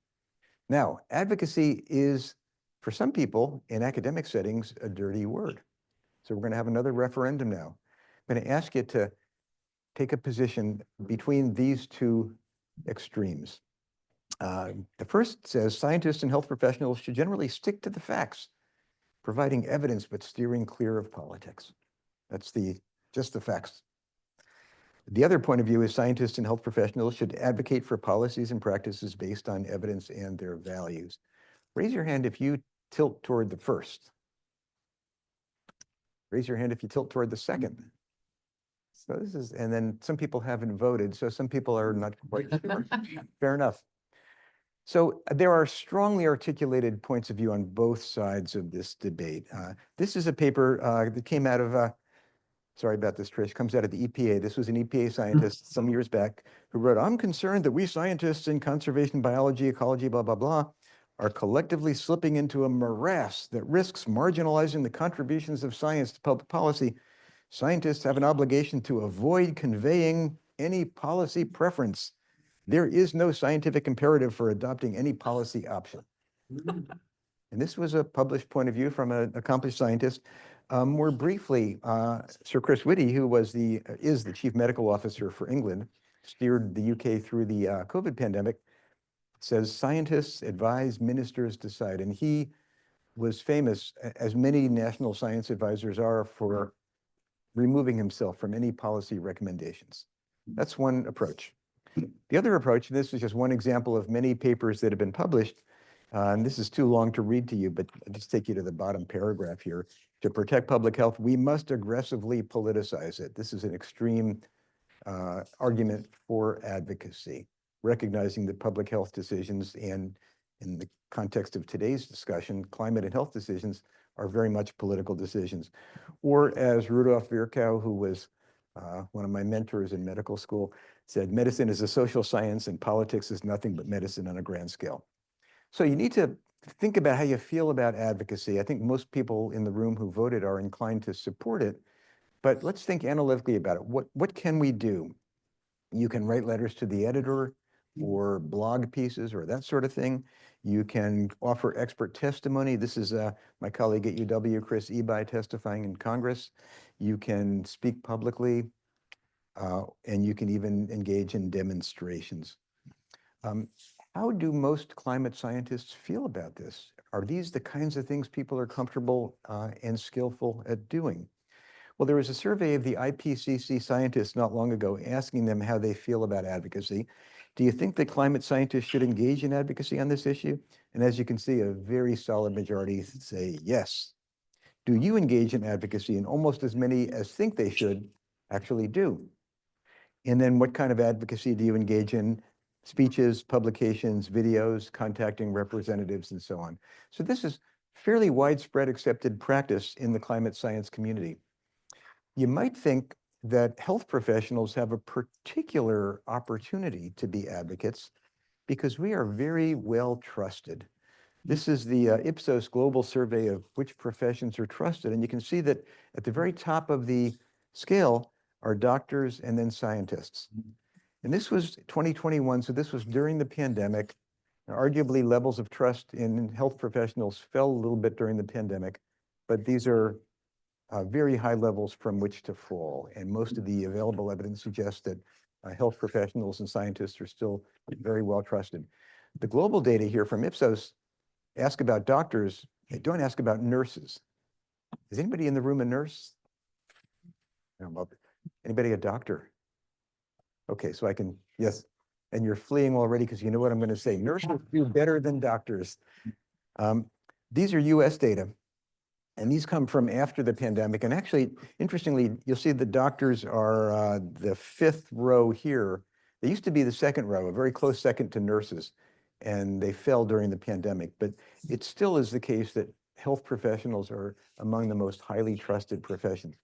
Now, advocacy is, for some people in academic settings, a dirty word. So we're going to have another referendum now. I'm going to ask you to take a position between these two extremes. The first says scientists and health professionals should generally stick to the facts, providing evidence but steering clear of politics. That's just the facts. The other point of view is scientists and health professionals should advocate for policies and practices based on evidence and their values. Raise your hand if you tilt toward the first. Raise your hand if you tilt toward the second. So this is, and then some people haven't voted, so some people are not quite sure. Fair enough. So there are strongly articulated points of view on both sides of this debate. This is a paper that came out of, sorry about this, Trish, comes out of the EPA. This was an EPA scientist some years back who wrote, "I'm concerned that we scientists in conservation, biology, ecology, blah, blah, blah, are collectively slipping into a morass that risks marginalizing the contributions of science to public policy. Scientists have an obligation to avoid conveying any policy preference. There is no scientific imperative for adopting any policy option." And this was a published point of view from an accomplished scientist. More briefly, Sir Chris Whitty, who is the chief medical officer for England, steered the UK through the COVID pandemic, says scientists advise, ministers decide. And he was famous, as many national science advisors are, for removing himself from any policy recommendations. That's one approach. The other approach, and this is just one example of many papers that have been published, and this is too long to read to you, but I'll just take you to the bottom paragraph here. To protect public health, we must aggressively politicize it. This is an extreme argument for advocacy, recognizing that public health decisions, and in the context of today's discussion, climate and health decisions are very much political decisions. Or as Rudolf Virchow, who was one of my mentors in medical school, said, medicine is a social science and politics is nothing but medicine on a grand scale. So you need to think about how you feel about advocacy. I think most people in the room who voted are inclined to support it, but let's think analytically about it. What can we do? You can write letters to the editor or blog pieces or that sort of thing. You can offer expert testimony. This is my colleague at UW, Chris Ebi, testifying in Congress. You can speak publicly, and you can even engage in demonstrations. How do most climate scientists feel about this? Are these the kinds of things people are comfortable and skillful at doing? Well, there was a survey of the IPCC scientists not long ago asking them how they feel about advocacy. Do you think that climate scientists should engage in advocacy on this issue? And as you can see, a very solid majority say yes. Do you engage in advocacy? And almost as many as think they should actually do. And then what kind of advocacy do you engage in? Speeches, publications, videos, contacting representatives, and so on. So this is fairly widespread accepted practice in the climate science community. You might think that health professionals have a particular opportunity to be advocates because we are very well trusted. This is the Ipsos global survey of which professions are trusted. And you can see that at the very top of the scale are doctors and then scientists. And this was 2021, so this was during the pandemic. Arguably, levels of trust in health professionals fell a little bit during the pandemic, but these are very high levels from which to fall. And most of the available evidence suggests that health professionals and scientists are still very well trusted. The global data here from Ipsos ask about doctors, they don't ask about nurses. Is anybody in the room a nurse? No, anybody a doctor? Okay, so I can, yes, and you're fleeing already because you know what I'm going to say. Nurses do better than doctors. These are US data, and these come from after the pandemic. And actually, interestingly, you'll see the doctors are the fifth row here. They used to be the second row, a very close second to nurses, and they fell during the pandemic. But it still is the case that health professionals are among the most highly trusted professions.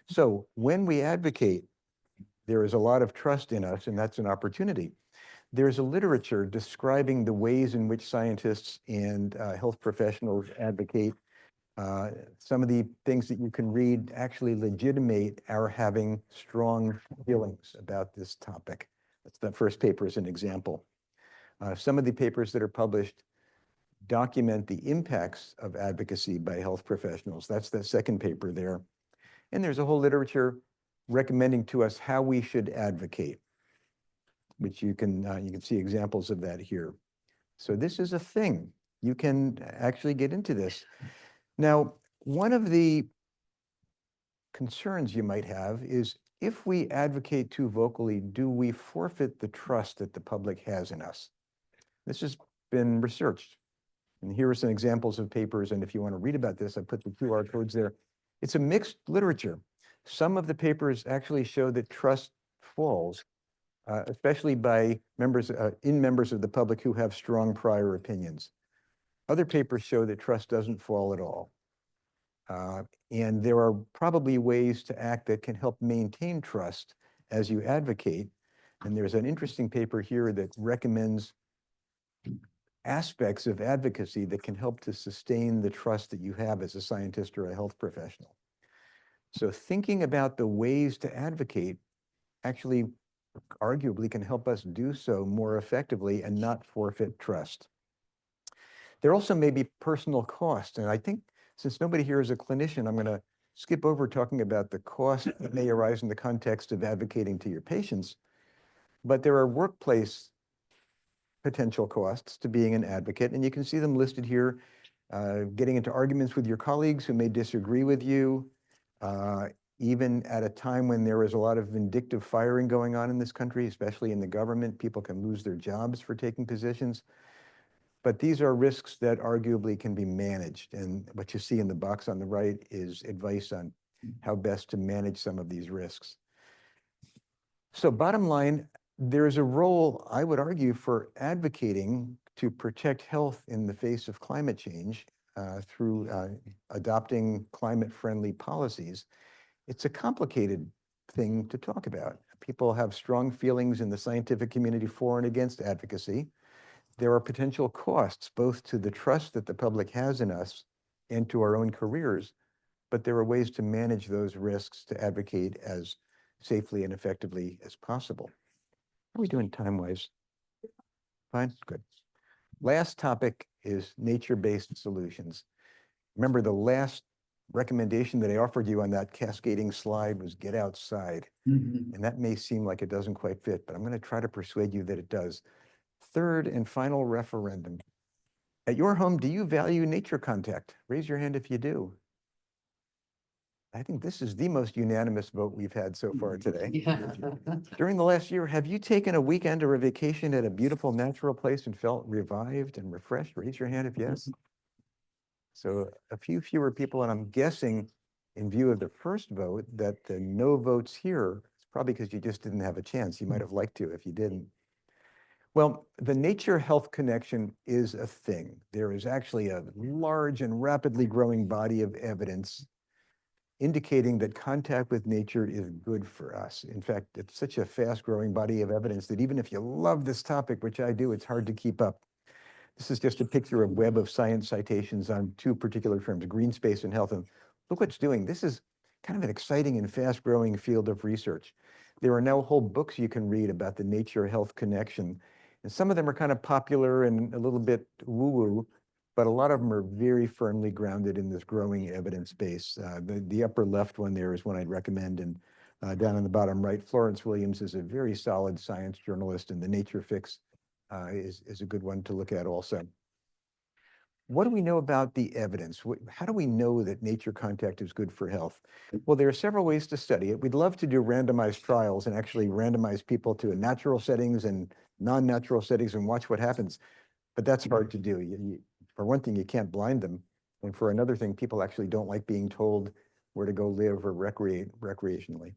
So when we advocate, there is a lot of trust in us, and that's an opportunity. There's a literature describing the ways in which scientists and health professionals advocate Some of the things that you can read actually legitimate our having strong feelings about this topic. That's the first paper as an example. Some of the papers that are published document the impacts of advocacy by health professionals. That's the second paper there. And there's a whole literature recommending to us how we should advocate, which you can see examples of that here. So this is a thing. You can actually get into this. Now, one of the concerns you might have is if we advocate too vocally, do we forfeit the trust that the public has in us? This has been researched. And here are some examples of papers. And if you want to read about this, I put the QR codes there. It's a mixed literature. Some of the papers actually show that trust falls, especially by members of the public who have strong prior opinions. Other papers show that trust doesn't fall at all. And there are probably ways to act that can help maintain trust as you advocate. And there's an interesting paper here that recommends aspects of advocacy that can help to sustain the trust that you have as a scientist or a health professional. So thinking about the ways to advocate actually arguably can help us do so more effectively and not forfeit trust. There also may be personal costs, and I think since nobody here is a clinician, I'm going to skip over talking about the cost that may arise in the context of advocating to your patients, but there are workplace potential costs to being an advocate, and you can see them listed here. Getting into arguments with your colleagues who may disagree with you, even at a time when there is a lot of vindictive firing going on in this country, especially in the government. People can lose their jobs for taking positions. But these are risks that arguably can be managed. And what you see in the box on the right is advice on how best to manage some of these risks. So bottom line, there is a role, I would argue, for advocating to protect health in the face of climate change through adopting climate-friendly policies. It's a complicated thing to talk about. People have strong feelings in the scientific community for and against advocacy. There are potential costs both to the trust that the public has in us and to our own careers, but there are ways to manage those risks to advocate as safely and effectively as possible. How are we doing time-wise? Fine, good. Last topic is nature-based solutions. Remember, the last recommendation that I offered you on that cascading slide was get outside. And that may seem like it doesn't quite fit, but I'm going to try to persuade you that it does. Third and final referendum. At your home, do you value nature contact? Raise your hand if you do. I think this is the most unanimous vote we've had so far today. Yeah. During the last year, have you taken a weekend or a vacation at a beautiful natural place and felt revived and refreshed? Raise your hand if yes. So a few fewer people, and I'm guessing in view of the first vote that the no votes here, it's probably because you just didn't have a chance. You might have liked to if you didn't. Well, the nature-health connection is a thing. There is actually a large and rapidly growing body of evidence indicating that contact with nature is good for us. In fact, it's such a fast-growing body of evidence that even if you love this topic, which I do, it's hard to keep up. This is just a picture of Web of Science citations on two particular terms, green space and health. And look what it's doing. This is kind of an exciting and fast-growing field of research. There are now whole books you can read about the nature-health connection. And some of them are kind of popular and a little bit woo-woo, but a lot of them are very firmly grounded in this growing evidence base. The upper left one there is one I'd recommend, and down on the bottom right, Florence Williams is a very solid science journalist, and the Nature Fix is a good one to look at also. What do we know about the evidence? How do we know that nature contact is good for health? Well, there are several ways to study it. We'd love to do randomized trials and actually randomize people to natural settings and non-natural settings and watch what happens. But that's hard to do. For one thing, you can't blind them. And for another thing, people actually don't like being told where to go live or recreate recreationally.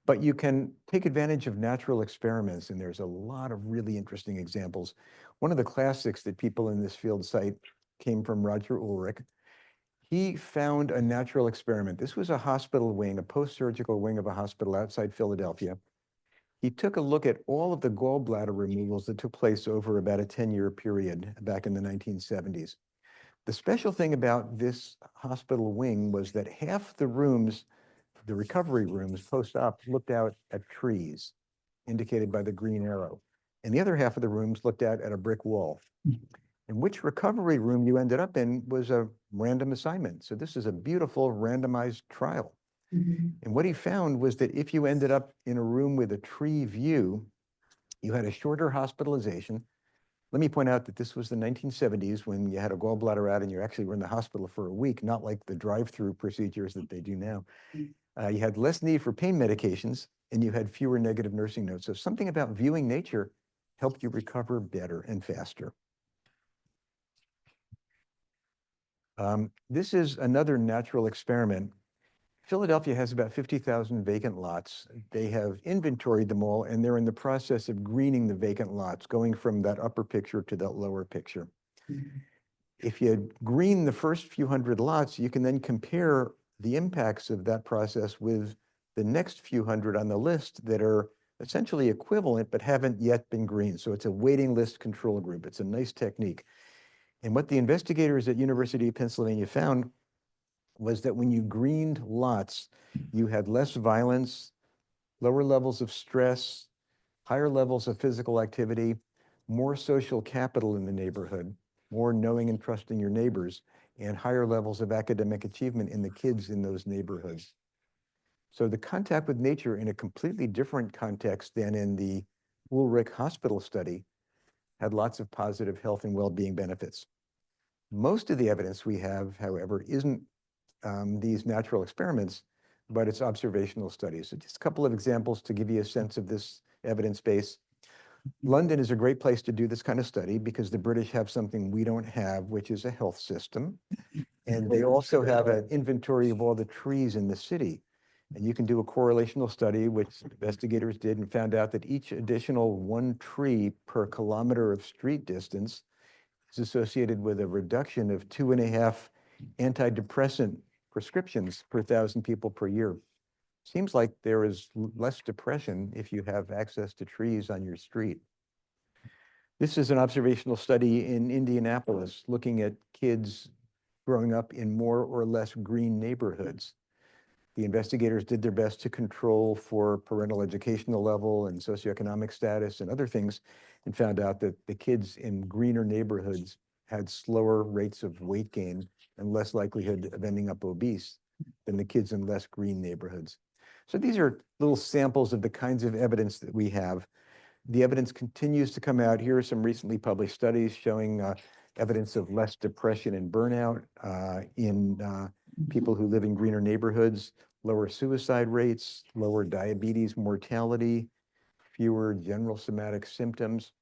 But you can take advantage of natural experiments, and there's a lot of really interesting examples. One of the classics that people in this field cite came from Roger Ulrich. He found a natural experiment. This was a hospital wing, a post-surgical wing of a hospital outside Philadelphia. He took a look at all of the gallbladder removals that took place over about a 10-year period back in the 1970s. The special thing about this hospital wing was that half the rooms, the recovery rooms post-op, looked out at trees, indicated by the green arrow. And the other half of the rooms looked out at a brick wall. And which recovery room you ended up in was a random assignment. So this is a beautiful randomized trial. And what he found was that if you ended up in a room with a tree view, you had a shorter hospitalization. Let me point out that this was the 1970s when you had a gallbladder out and you actually were in the hospital for a week, not like the drive-through procedures that they do now. You had less need for pain medications and you had fewer negative nursing notes. So something about viewing nature helped you recover better and faster. This is another natural experiment. Philadelphia has about 50,000 vacant lots. They have inventoried them all, and they're in the process of greening the vacant lots, going from that upper picture to that lower picture. If you green the first few hundred lots, you can then compare the impacts of that process with the next few hundred on the list that are essentially equivalent but haven't yet been greened. So it's a waiting list control group. It's a nice technique. And what the investigators at University of Pennsylvania found was that when you greened lots, you had less violence, lower levels of stress, higher levels of physical activity, more social capital in the neighborhood, more knowing and trusting your neighbors, and higher levels of academic achievement in the kids in those neighborhoods. So the contact with nature in a completely different context than in the Ulrich Hospital study had lots of positive health and well-being benefits. Most of the evidence we have, however, isn't these natural experiments, but it's observational studies. So just a couple of examples to give you a sense of this evidence base. London is a great place to do this kind of study because the British have something we don't have, which is a health system. And they also have an inventory of all the trees in the city. And you can do a correlational study, which investigators did, and found out that each additional one tree per kilometer of street distance is associated with a reduction of 2.5 antidepressant prescriptions per 1,000 people per year. Seems like there is less depression if you have access to trees on your street. This is an observational study in Indianapolis looking at kids growing up in more or less green neighborhoods. The investigators did their best to control for parental educational level and socioeconomic status and other things, and found out that the kids in greener neighborhoods had slower rates of weight gain and less likelihood of ending up obese than the kids in less green neighborhoods. So these are little samples of the kinds of evidence that we have. The evidence continues to come out. Here are some recently published studies showing evidence of less depression and burnout in people who live in greener neighborhoods, lower suicide rates, lower diabetes mortality, fewer general somatic symptoms.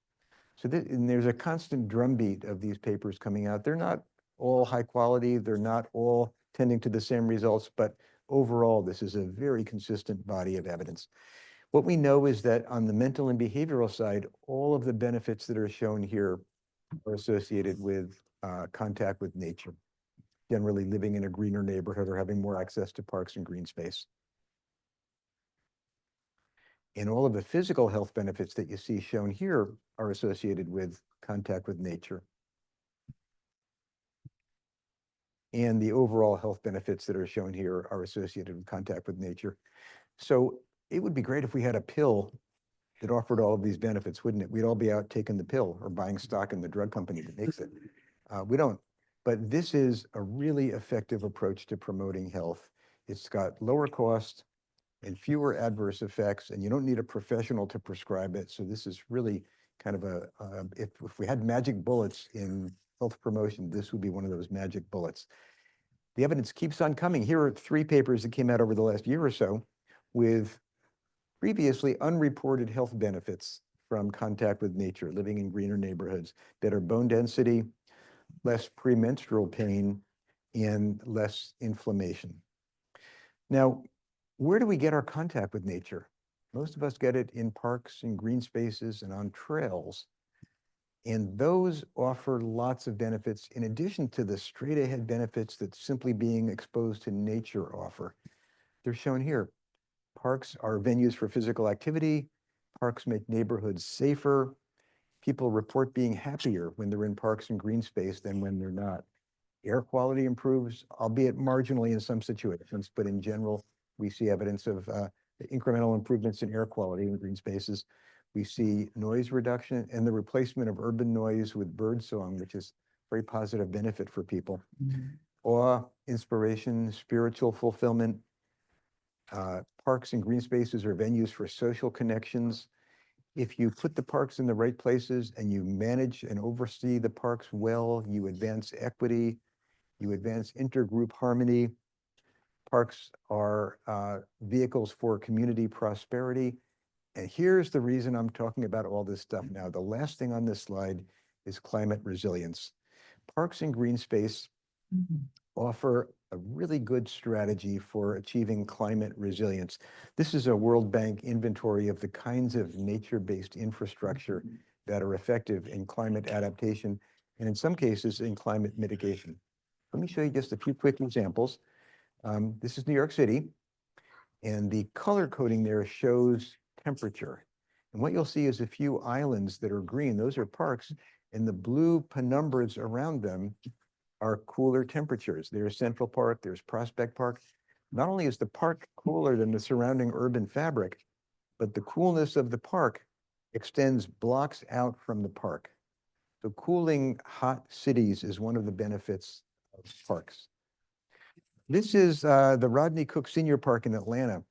So and there's a constant drumbeat of these papers coming out. They're not all high quality. They're not all tending to the same results, but overall, this is a very consistent body of evidence. What we know is that on the mental and behavioral side, all of the benefits that are shown here are associated with contact with nature, generally living in a greener neighborhood or having more access to parks and green space. And all of the physical health benefits that you see shown here are associated with contact with nature. And the overall health benefits that are shown here are associated with contact with nature. So it would be great if we had a pill that offered all of these benefits, wouldn't it? We'd all be out taking the pill or buying stock in the drug company that makes it. We don't. But this is a really effective approach to promoting health. It's got lower cost and fewer adverse effects, and you don't need a professional to prescribe it. So this is really kind of if we had magic bullets in health promotion, this would be one of those magic bullets. The evidence keeps on coming. Here are 3 papers that came out over the last year or so with previously unreported health benefits from contact with nature, living in greener neighborhoods, better bone density, less premenstrual pain, and less inflammation. Now, where do we get our contact with nature? Most of us get it in parks and green spaces and on trails. And those offer lots of benefits in addition to the straight ahead benefits that simply being exposed to nature offer. They're shown here. Parks are venues for physical activity. Parks make neighborhoods safer. People report being happier when they're in parks and green space than when they're not. Air quality improves, albeit marginally in some situations, but in general, we see evidence of incremental improvements in air quality in green spaces. We see noise reduction and the replacement of urban noise with birdsong, which is very positive benefit for people. Awe, inspiration, spiritual fulfillment. Parks and green spaces are venues for social connections. If you put the parks in the right places and you manage and oversee the parks well, you advance equity, you advance intergroup harmony. Parks are vehicles for community prosperity. And here's the reason I'm talking about all this stuff now. The last thing on this slide is climate resilience. Parks and green space offer a really good strategy for achieving climate resilience. This is a World Bank inventory of the kinds of nature-based infrastructure that are effective in climate adaptation and in some cases in climate mitigation. Let me show you just a few quick examples. This is New York City, and the color coding there shows temperature. And what you'll see is a few islands that are green. Those are parks, and the blue penumbras around them are cooler temperatures. There's Central Park, there's Prospect Park. Not only is the park cooler than the surrounding urban fabric, but the coolness of the park extends blocks out from the park. So cooling hot cities is one of the benefits of parks. This is the Rodney Cook Senior Park in Atlanta.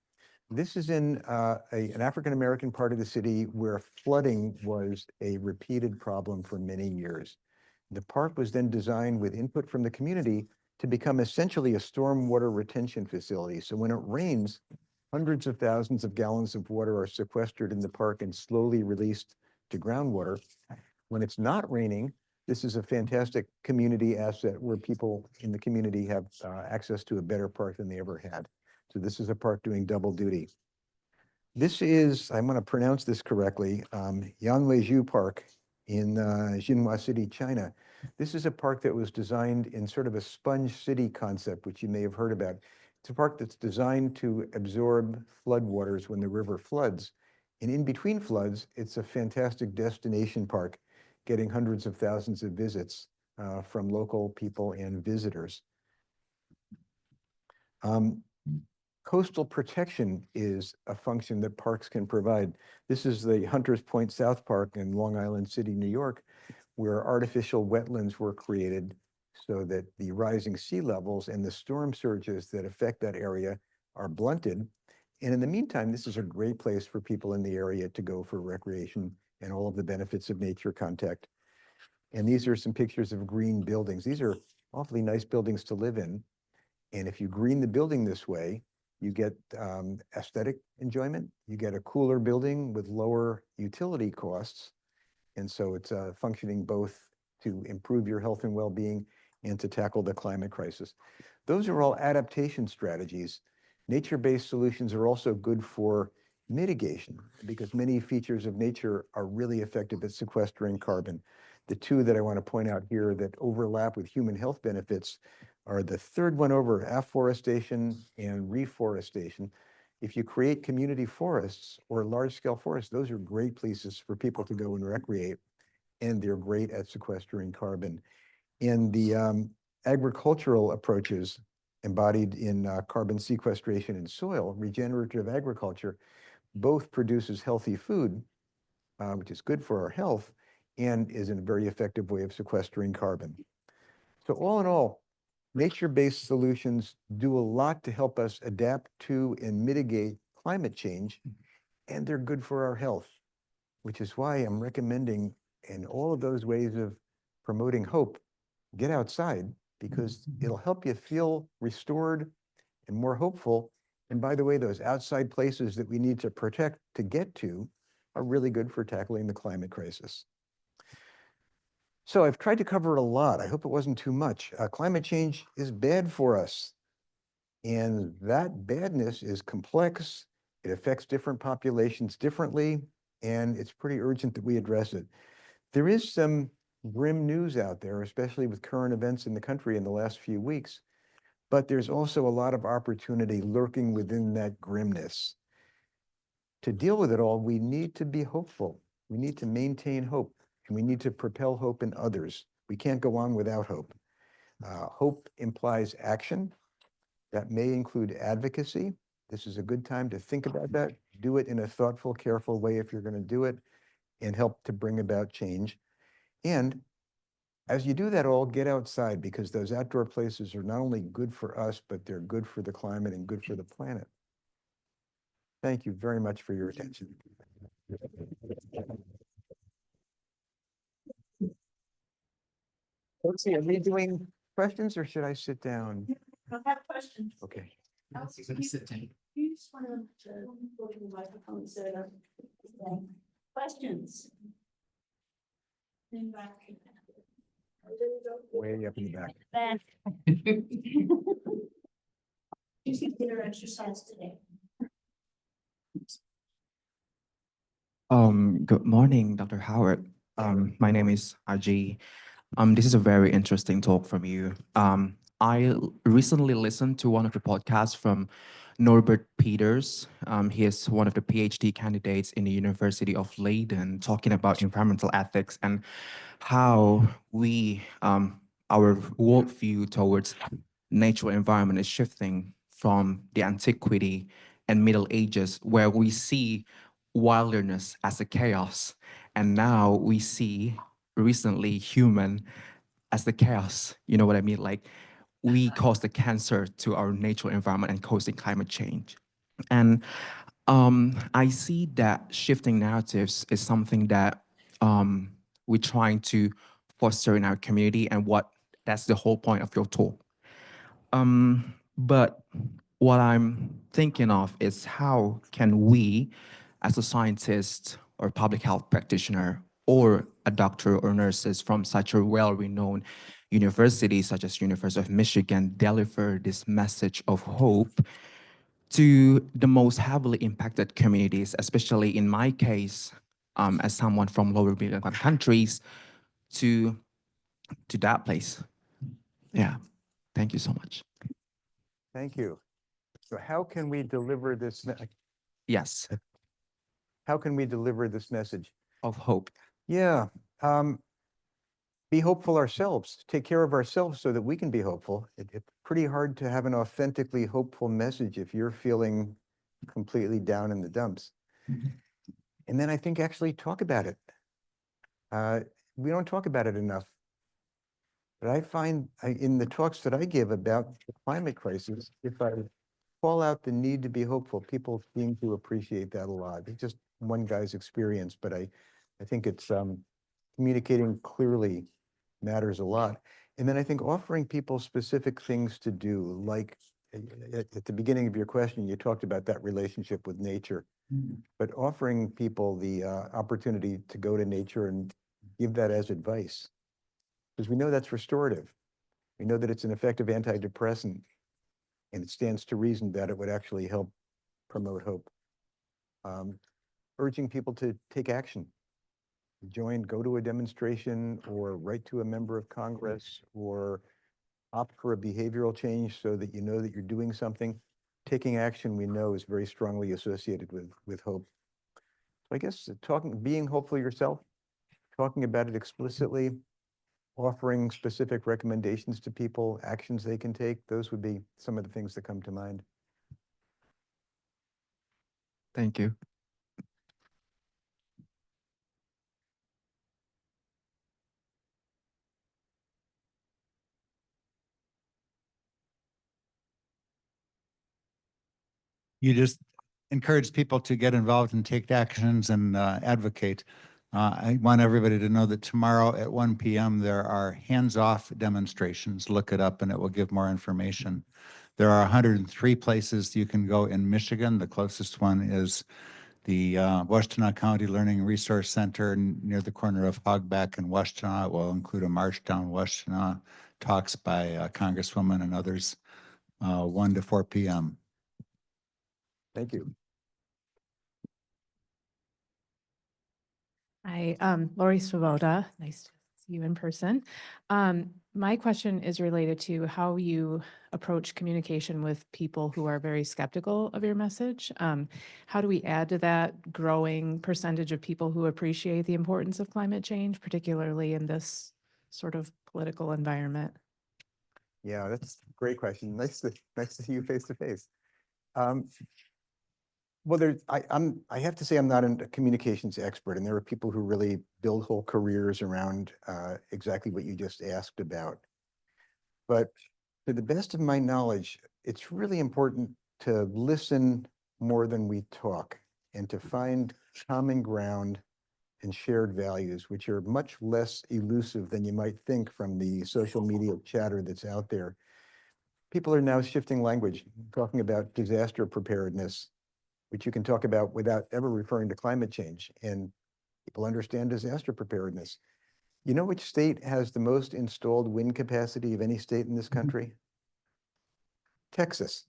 This is in an African-American part of the city where flooding was a repeated problem for many years. The park was then designed with input from the community to become essentially a stormwater retention facility. So when it rains, hundreds of thousands of gallons of water are sequestered in the park and slowly released to groundwater. When it's not raining, this is a fantastic community asset where people in the community have access to a better park than they ever had. So this is a park doing double duty. This is, I'm going to pronounce this correctly, Yanweizhou Park in Jinhua City, China. This is a park that was designed in sort of a sponge city concept, which you may have heard about. It's a park that's designed to absorb floodwaters when the river floods. And in between floods, it's a fantastic destination park, getting hundreds of thousands of visits from local people and visitors. Coastal protection is a function that parks can provide. This is the Hunters Point South Park in Long Island City, New York, where artificial wetlands were created so that the rising sea levels and the storm surges that affect that area are blunted. And in the meantime, this is a great place for people in the area to go for recreation and all of the benefits of nature contact. And these are some pictures of green buildings. These are awfully nice buildings to live in. And if you green the building this way, you get aesthetic enjoyment, you get a cooler building with lower utility costs. And so it's functioning both to improve your health and well-being and to tackle the climate crisis. Those are all adaptation strategies. Nature-based solutions are also good for mitigation because many features of nature are really effective at sequestering carbon. The two that I want to point out here that overlap with human health benefits are the third one over, afforestation and reforestation. If you create community forests or large-scale forests, those are great places for people to go and recreate, and they're great at sequestering carbon. And the agricultural approaches embodied in carbon sequestration in soil, regenerative agriculture, both produces healthy food, which is good for our health, and is a very effective way of sequestering carbon. So all in all, nature-based solutions do a lot to help us adapt to and mitigate climate change, and they're good for our health, which is why I'm recommending in all of those ways of promoting hope, get outside because it'll help you feel restored and more hopeful. And by the way, those outside places that we need to protect to get to are really good for tackling the climate crisis. So I've tried to cover a lot. I hope it wasn't too much. Climate change is bad for us. And that badness is complex. It affects different populations differently. And it's pretty urgent that we address it. There is some grim news out there, especially with current events in the country in the last few weeks. But there's also a lot of opportunity lurking within that grimness. To deal with it all, we need to be hopeful. We need to maintain hope. And we need to propel hope in others. We can't go on without hope. Hope implies action. That may include advocacy. This is a good time to think about that. Do it in a thoughtful, careful way if you're going to do it, and help to bring about change. And as you do that all, get outside, because those outdoor places are not only good for us, but they're good for the climate and good for the planet. Thank you very much for your attention. Betsy, are we doing questions or should I sit down? I have questions. Okay. You just want to go to the microphone and say, questions? In back. Way up in the back. Back. You should get your exercise today. Good morning, Dr. Howard. My name is Ajay. This is a very interesting talk from you. I recently listened to one of the podcasts from Norbert Peters. He is one of the PhD candidates in the University of Leiden, talking about environmental ethics and how we, our worldview towards natural environment is shifting from the antiquity and Middle Ages, where we see wilderness as a chaos, and now we see recently human as the chaos. You know what I mean? Like, we cause the cancer to our natural environment and causing climate change. And I see that shifting narratives is something that we're trying to foster in our community, and that's the whole point of your talk. But what I'm thinking of is, how can we, as a scientist or public health practitioner or a doctor or nurses from such a well-renowned university such as University of Michigan, deliver this message of hope to the most heavily impacted communities, especially in my case, as someone from lower middle income countries, to that place. Yeah, thank you so much. Thank you. So how can we deliver this? Yes, How can we deliver this message? of hope. Yeah. Be hopeful ourselves. Take care of ourselves so that we can be hopeful. It's pretty hard to have an authentically hopeful message if you're feeling completely down in the dumps. And then I think actually talk about it. We don't talk about it enough. But I find in the talks that I give about the climate crisis, if I call out the need to be hopeful, people seem to appreciate that a lot. It's just one guy's experience, but I think it's communicating clearly matters a lot. And then I think offering people specific things to do, like at the beginning of your question, you talked about that relationship with nature, but offering people the opportunity to go to nature and give that as advice, because we know that's restorative. We know that it's an effective antidepressant, and it stands to reason that it would actually help promote hope. Urging people to take action. Go to a demonstration, or write to a member of Congress, or opt for a behavioral change so that you know that you're doing something. Taking action, we know, is very strongly associated with hope. So I guess being hopeful yourself, talking about it explicitly, offering specific recommendations to people, actions they can take, those would be some of the things that come to mind. Thank you. You just encourage people to get involved and take actions and advocate. I want everybody to know that tomorrow at 1 p.m. there are hands-off demonstrations. Look it up and it will give more information. There are 103 places you can go in Michigan. The closest one is the Washtenaw County Learning Resource Center near the corner of Hogback and Washtenaw. It will include a march down Washtenaw, talks by Congresswoman and others, 1 to 4 p.m. Thank you. Hi, Lori Svoboda. Nice to see you in person. My question is related to how you approach communication with people who are very skeptical of your message. How do we add to that growing percentage of people who appreciate the importance of climate change, particularly in this sort of political environment? Yeah, that's a great question. Nice to see you face to face. Well, I have to say I'm not a communications expert, and there are people who really build whole careers around exactly what you just asked about. But to the best of my knowledge, it's really important to listen more than we talk and to find common ground and shared values, which are much less elusive than you might think from the social media chatter that's out there. People are now shifting language, talking about disaster preparedness, which you can talk about without ever referring to climate change. And people understand disaster preparedness. You know which state has the most installed wind capacity of any state in this country? Texas.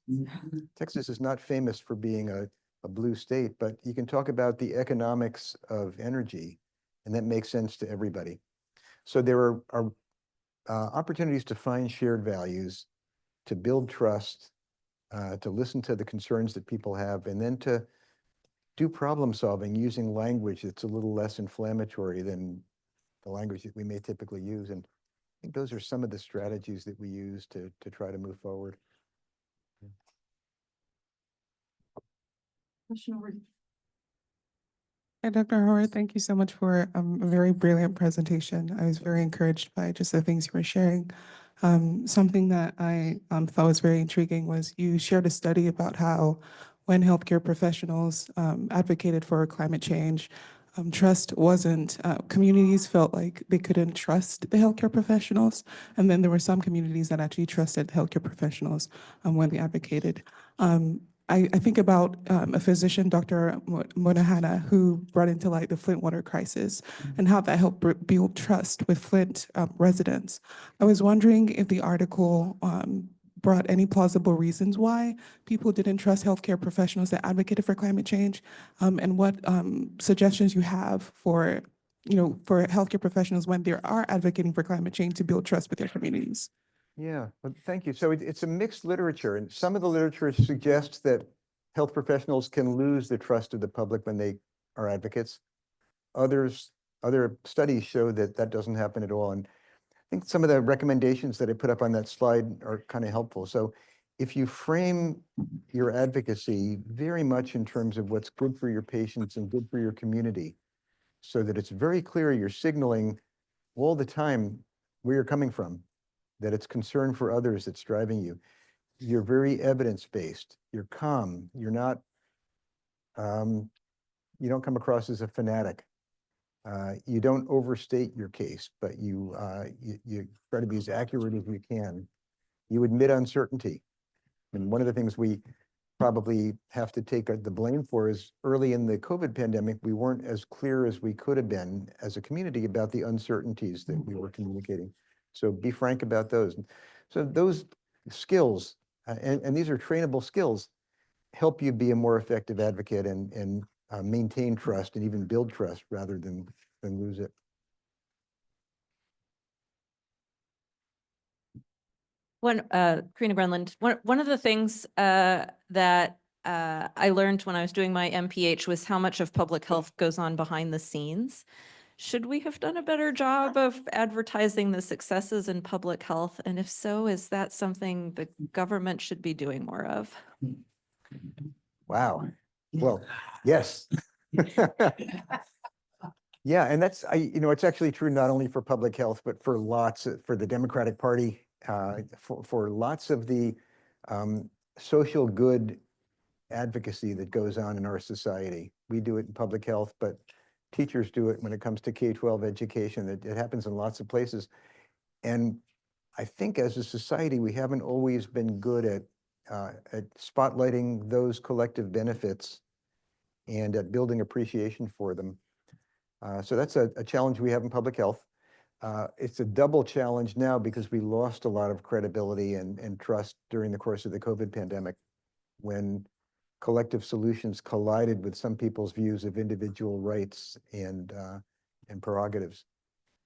Texas is not famous for being a blue state, but you can talk about the economics of energy, and that makes sense to everybody. So there are opportunities to find shared values, to build trust, to listen to the concerns that people have, and then to do problem solving using language that's a little less inflammatory than the language that we may typically use. And I think those are some of the strategies that we use to try to move forward. Hi, Dr. Howard. Thank you so much for a very brilliant presentation. I was very encouraged by just the things you were sharing. Something that I thought was very intriguing was you shared a study about how when healthcare professionals advocated for climate change, trust wasn't, communities felt like they couldn't trust the healthcare professionals. And then there were some communities that actually trusted healthcare professionals when they advocated. I think about a physician, Dr. Monahana, who brought into light the Flint water crisis and how that helped build trust with Flint residents. I was wondering if the article brought any plausible reasons why people didn't trust healthcare professionals that advocated for climate change, and what suggestions you have for, for healthcare professionals when they are advocating for climate change to build trust with their communities. Yeah, well, thank you. So it's a mixed literature, and some of the literature suggests that health professionals can lose the trust of the public when they are advocates. Other studies show that that doesn't happen at all. And I think some of the recommendations that I put up on that slide are kind of helpful. So if you frame your advocacy very much in terms of what's good for your patients and good for your community, so that it's very clear you're signaling all the time where you're coming from, that it's concern for others that's driving you. You're very evidence-based. You're calm. You're not, you don't come across as a fanatic. You don't overstate your case, but you try to be as accurate as you can. You admit uncertainty. And one of the things we probably have to take the blame for is early in the COVID pandemic, we weren't as clear as we could have been as a community about the uncertainties that we were communicating. So be frank about those. So those skills, and these are trainable skills, help you be a more effective advocate and maintain trust and even build trust rather than lose it. Karina Grenland, one of the things that I learned when I was doing my MPH was how much of public health goes on behind the scenes. Should we have done a better job of advertising the successes in public health? And if so, is that something the government should be doing more of? Wow. Well, yes. Yeah, and that's, it's actually true not only for public health, but for for the Democratic Party, for lots of the social good advocacy that goes on in our society. We do it in public health, but teachers do it when it comes to K-12 education. It happens in lots of places. And I think as a society, we haven't always been good at spotlighting those collective benefits and at building appreciation for them. So that's a challenge we have in public health. It's a double challenge now because we lost a lot of credibility and trust during the course of the COVID pandemic when collective solutions collided with some people's views of individual rights and prerogatives.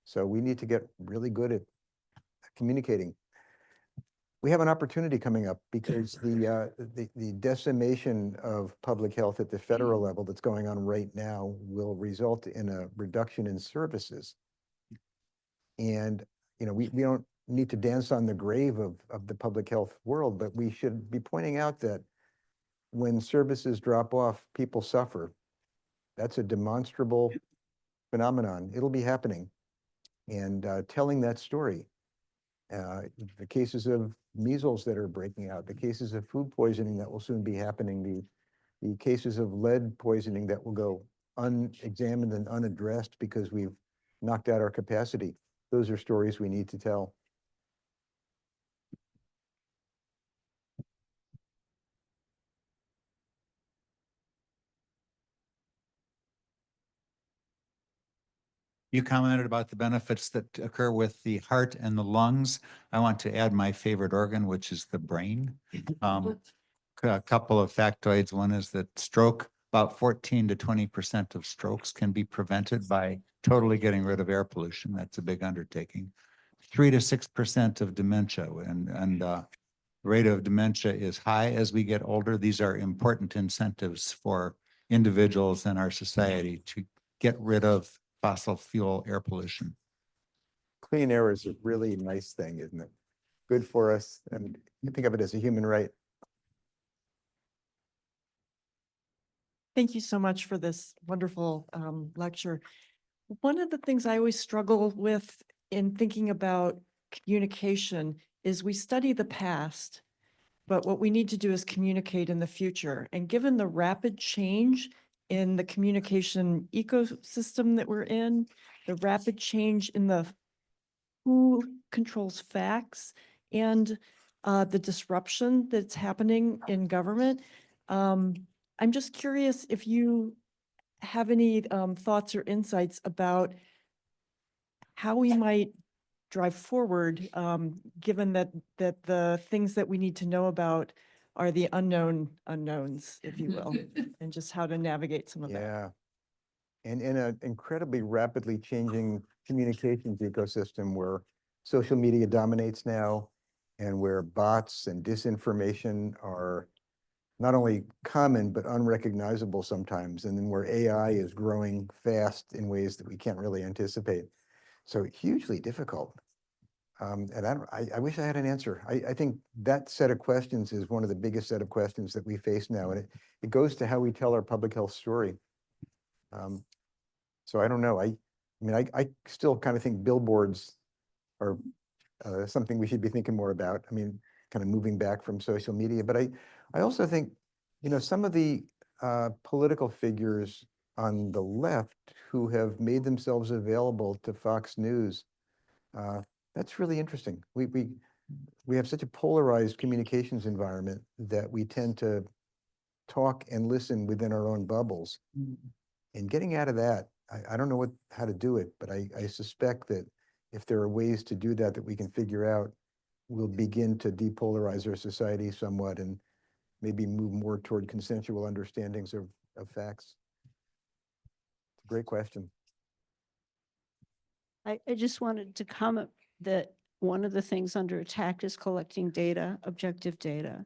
So we need to get really good at communicating. We have an opportunity coming up because the decimation of public health at the federal level that's going on right now will result in a reduction in services. And we don't need to dance on the grave of the public health world, but we should be pointing out that when services drop off, people suffer. That's a demonstrable phenomenon. It'll be happening. And telling that story, the cases of measles that are breaking out, the cases of food poisoning that will soon be happening, the cases of lead poisoning that will go unexamined and unaddressed because we've knocked out our capacity. Those are stories we need to tell. You commented about the benefits that occur with the heart and the lungs. I want to add my favorite organ, which is the brain. A couple of factoids. One is that stroke, about 14 to 20% of strokes can be prevented by totally getting rid of air pollution. That's a big undertaking. 3 to 6% of dementia, and rate of dementia is high as we get older. These are important incentives for individuals in our society to get rid of fossil fuel air pollution. Clean air is a really nice thing, isn't it? Good for us, and you think of it as a human right. Thank you so much for this wonderful lecture. One of the things I always struggle with in thinking about communication is we study the past, but what we need to do is communicate in the future. And given the rapid change in the communication ecosystem that we're in, the rapid change in the who controls facts and the disruption that's happening in government, I'm just curious if you have any thoughts or insights about how we might drive forward, given that the things that we need to know about are the unknown unknowns, if you will, and just how to navigate some of that. Yeah. And in an incredibly rapidly changing communications ecosystem where social media dominates now and where bots and disinformation are not only common, but unrecognizable sometimes, and then where AI is growing fast in ways that we can't really anticipate. So hugely difficult. And I wish I had an answer. I think that set of questions is one of the biggest set of questions that we face now. And it goes to how we tell our public health story. So I don't know. I mean, I still kind of think billboards are something we should be thinking more about. I mean, kind of moving back from social media. But I also think, you know, some of the political figures on the left who have made themselves available to Fox News, that's really interesting. We have such a polarized communications environment that we tend to talk and listen within our own bubbles. And getting out of that, I don't know how to do it, but I suspect that if there are ways to do that we can figure out, we'll begin to depolarize our society somewhat and maybe move more toward consensual understandings of facts. It's a great question. I just wanted to comment that one of the things under attack is collecting data, objective data.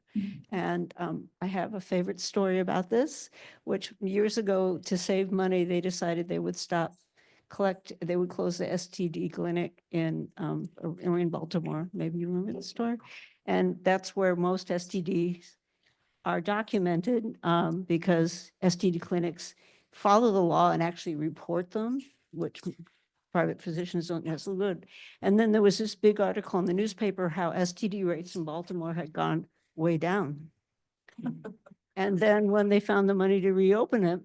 And I have a favorite story about this, which years ago, to save money, they decided they would they would close the STD clinic in Baltimore. Maybe you remember the story. And that's where most STDs are documented because STD clinics follow the law and actually report them, which private physicians don't necessarily do. And then there was this big article in the newspaper how STD rates in Baltimore had gone way down. And then when they found the money to reopen it,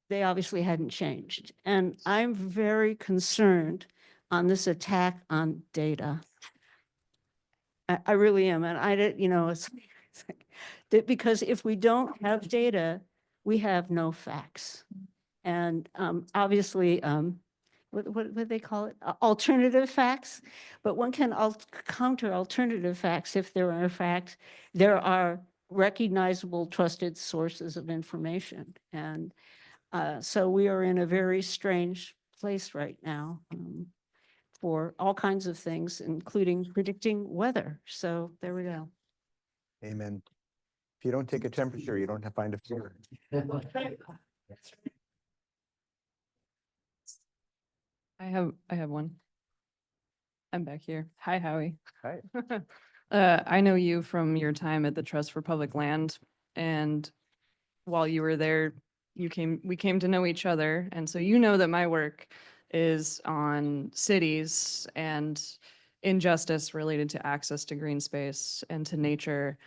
they obviously hadn't changed. And I'm very concerned on this attack on data. I really am. And I did, you know, it's like because if we don't have data, we have no facts. And obviously, what do they call it? Alternative facts, but one can counter alternative facts if there are facts, there are recognizable, trusted sources of information. And so we are in a very strange place right now for all kinds of things, including predicting weather. So there we go. Amen. If you don't take a temperature, you don't find a fever. I have one. I'm back here. Hi, Howie. Hi. I know you from your time at the Trust for Public Land, and while you were there, we came to know each other, and so you know that my work is on cities and injustice related to access to green space and to nature.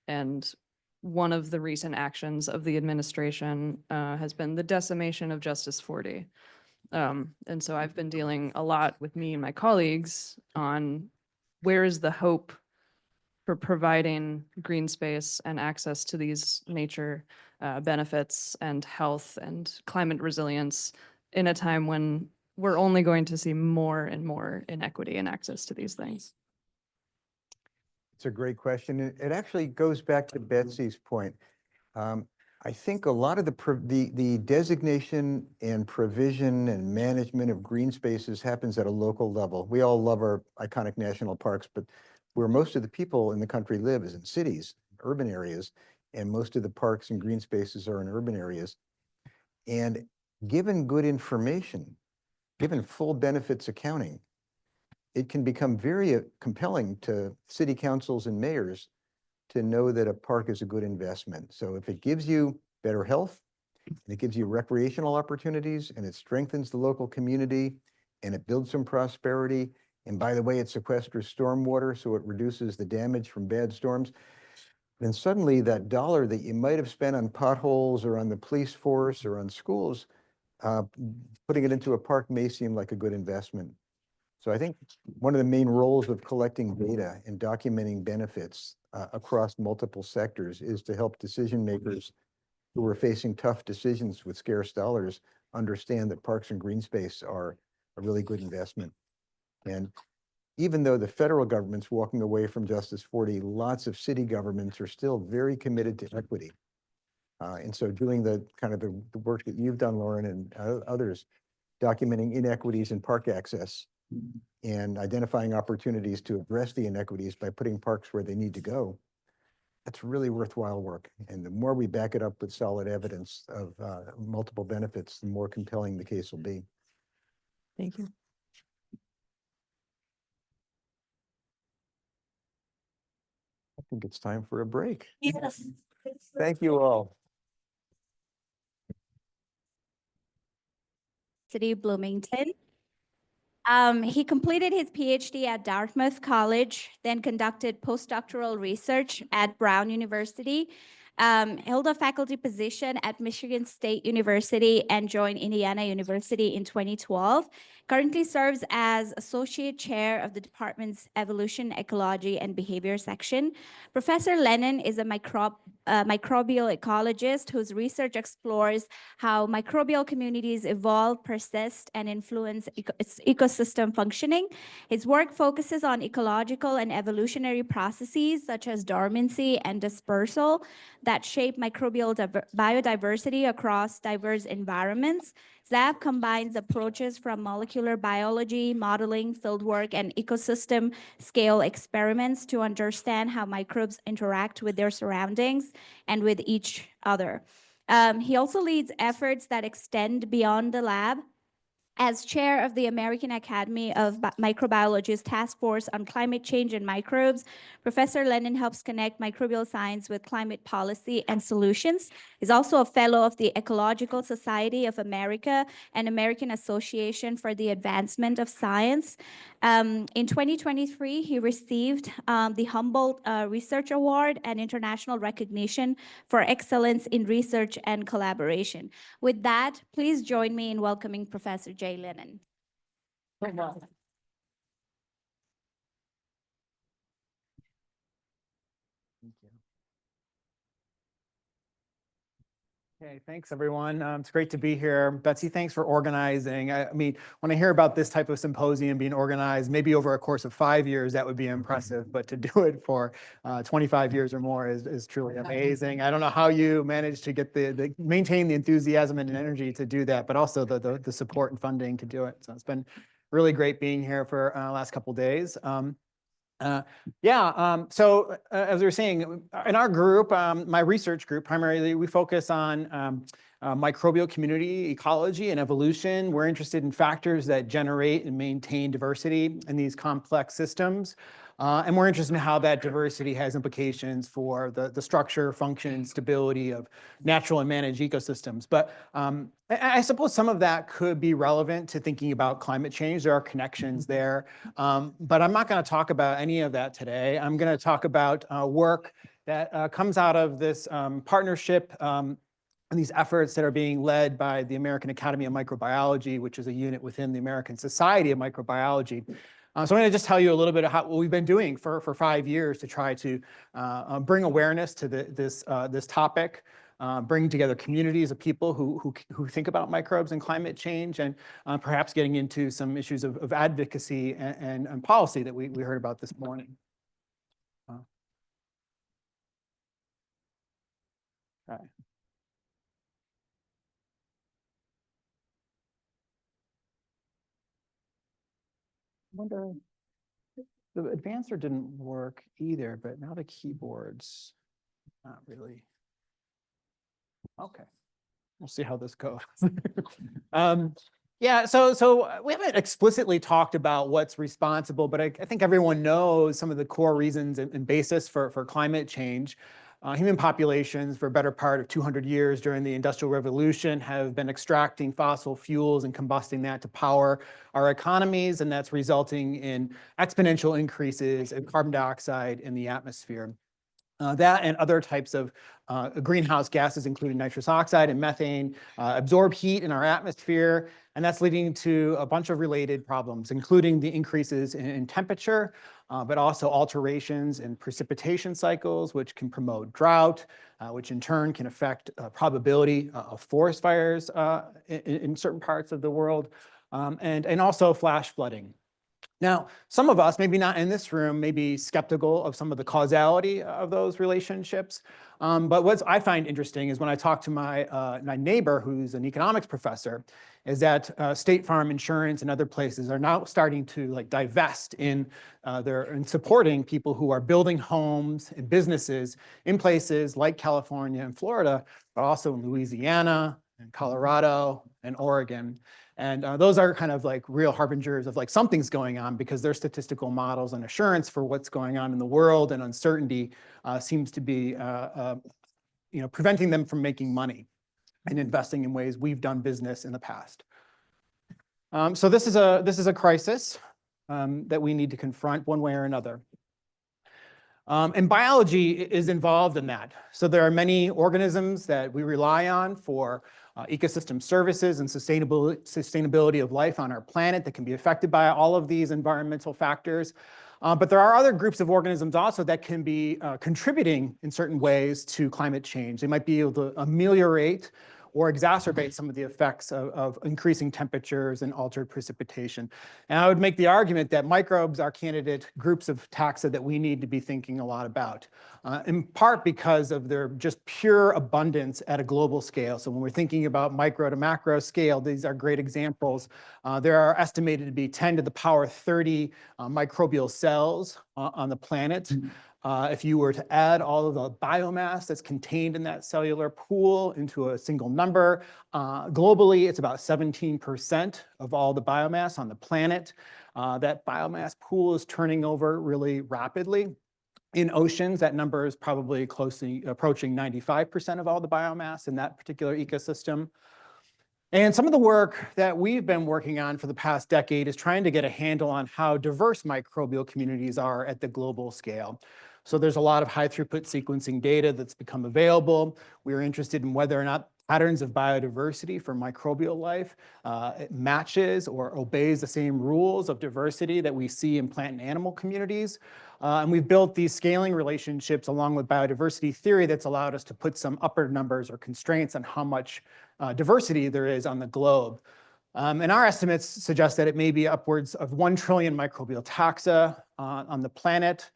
And one of the recent actions of the administration has been the decimation of Justice 40. And so I've been dealing a lot with me and my colleagues on where is the hope for providing green space and access to these nature benefits and health and climate resilience in a time when we're only going to see more and more inequity in access to these things. It's a great question. It actually goes back to Betsy's point. I think a lot of the designation and provision and management of green spaces happens at a local level. We all love our iconic national parks, but where most of the people in the country live is in cities, urban areas, and most of the parks and green spaces are in urban areas. And given good information, given full benefits accounting, it can become very compelling to city councils and mayors to know that a park is a good investment. So if it gives you better health, and it gives you recreational opportunities, and it strengthens the local community, and it builds some prosperity, and by the way, it sequesters stormwater, so it reduces the damage from bad storms, then suddenly that dollar that you might have spent on potholes or on the police force or on schools, putting it into a park may seem like a good investment. So I think one of the main roles of collecting data and documenting benefits across multiple sectors is to help decision makers who are facing tough decisions with scarce dollars understand that parks and green space are a really good investment. And even though the federal government's walking away from Justice 40, lots of city governments are still very committed to equity. And so doing the kind of the work that you've done, Lauren, and others, documenting inequities in park access and identifying opportunities to address the inequities by putting parks where they need to go, that's really worthwhile work. And the more we back it up with solid evidence of multiple benefits, the more compelling the case will be. Thank you. I think it's time for a break. Yes. Thank you all. City of Bloomington. He completed his PhD at Dartmouth College, then conducted postdoctoral research at Brown University, held a faculty position at Michigan State University, and joined Indiana University in 2012. Currently serves as Associate Chair of the department's Evolution, Ecology, and Behavior section. Professor Lennon is a microbial ecologist whose research explores how microbial communities evolve, persist, and influence its ecosystem functioning. His work focuses on ecological and evolutionary processes such as dormancy and dispersal that shape microbial biodiversity across diverse environments. ZAB combines approaches from molecular biology, modeling, fieldwork, and ecosystem scale experiments to understand how microbes interact with their surroundings and with each other. He also leads efforts that extend beyond the lab. As chair of the American Academy of Microbiology's Task Force on Climate Change and Microbes, Professor Lennon helps connect microbial science with climate policy and solutions. He's also a fellow of the Ecological Society of America and American Association for the Advancement of Science. In 2023, he received the Humboldt Research Award and international recognition for excellence in research and collaboration. With that, please join me in welcoming Professor Jay Lennon. Okay, thanks everyone. It's great to be here. Betsy, thanks for organizing. I mean, when I hear about this type of symposium being organized, maybe over a course of 5 years, that would be impressive, but to do it for 25 years or more is truly amazing. I don't know how you managed to get maintain the enthusiasm and energy to do that, but also the support and funding to do it. So it's been really great being here for the last couple of days. As we were saying, in our group, my research group, primarily, we focus on microbial community ecology and evolution. We're interested in factors that generate and maintain diversity in these complex systems. And we're interested in how that diversity has implications for the structure, function, stability of natural and managed ecosystems. But I suppose some of that could be relevant to thinking about climate change. There are connections there. But I'm not going to talk about any of that today. I'm going to talk about work that comes out of this partnership and these efforts that are being led by the American Academy of Microbiology, which is a unit within the American Society of Microbiology. So I'm going to just tell you a little bit of what we've been doing for 5 years to try to bring awareness to this topic, bring together communities of people who think about microbes and climate change, and perhaps getting into some issues of advocacy and policy that we heard about this morning. Okay. I wonder, the advancer didn't work either, but now the keyboard's not really. Okay, we'll see how this goes. Yeah, so we haven't explicitly talked about what's responsible, but I think everyone knows some of the core reasons and basis for climate change. Human populations for a better part of 200 years during the Industrial Revolution have been extracting fossil fuels and combusting that to power our economies, and that's resulting in exponential increases in carbon dioxide in the atmosphere. That and other types of greenhouse gases, including nitrous oxide and methane, absorb heat in our atmosphere, and that's leading to a bunch of related problems, including the increases in temperature, but also alterations in precipitation cycles, which can promote drought, which in turn can affect probability of forest fires in certain parts of the world, and also flash flooding. Now, some of us, maybe not in this room, may be skeptical of some of the causality of those relationships. But what I find interesting is when I talk to my neighbor, who's an economics professor, is that State Farm Insurance and other places are now starting to divest in supporting people who are building homes and businesses in places like California and Florida, but also in Louisiana and Colorado and Oregon. And those are kind of real harbingers of something's going on, because their statistical models and assurance for what's going on in the world and uncertainty seems to be preventing them from making money and investing in ways we've done business in the past. So this is a crisis that we need to confront one way or another. And biology is involved in that. So there are many organisms that we rely on for ecosystem services and sustainability of life on our planet that can be affected by all of these environmental factors. But there are other groups of organisms also that can be contributing in certain ways to climate change. They might be able to ameliorate or exacerbate some of the effects of increasing temperatures and altered precipitation. And I would make the argument that microbes are candidate groups of taxa that we need to be thinking a lot about, in part because of their just pure abundance at a global scale. So when we're thinking about micro to macro scale, these are great examples. There are estimated to be 10 to the power 30 microbial cells on the planet. If you were to add all of the biomass that's contained in that cellular pool into a single number, globally, it's about 17% of all the biomass on the planet. That biomass pool is turning over really rapidly. In oceans, that number is probably closely approaching 95% of all the biomass in that particular ecosystem. And some of the work that we've been working on for the past decade is trying to get a handle on how diverse microbial communities are at the global scale. So there's a lot of high throughput sequencing data that's become available. We are interested in whether or not patterns of biodiversity for microbial life it matches or obeys the same rules of diversity that we see in plant and animal communities. And we've built these scaling relationships along with biodiversity theory that's allowed us to put some upper numbers or constraints on how much diversity there is on the globe. And our estimates suggest that it may be upwards of 1 trillion microbial taxa on the planet.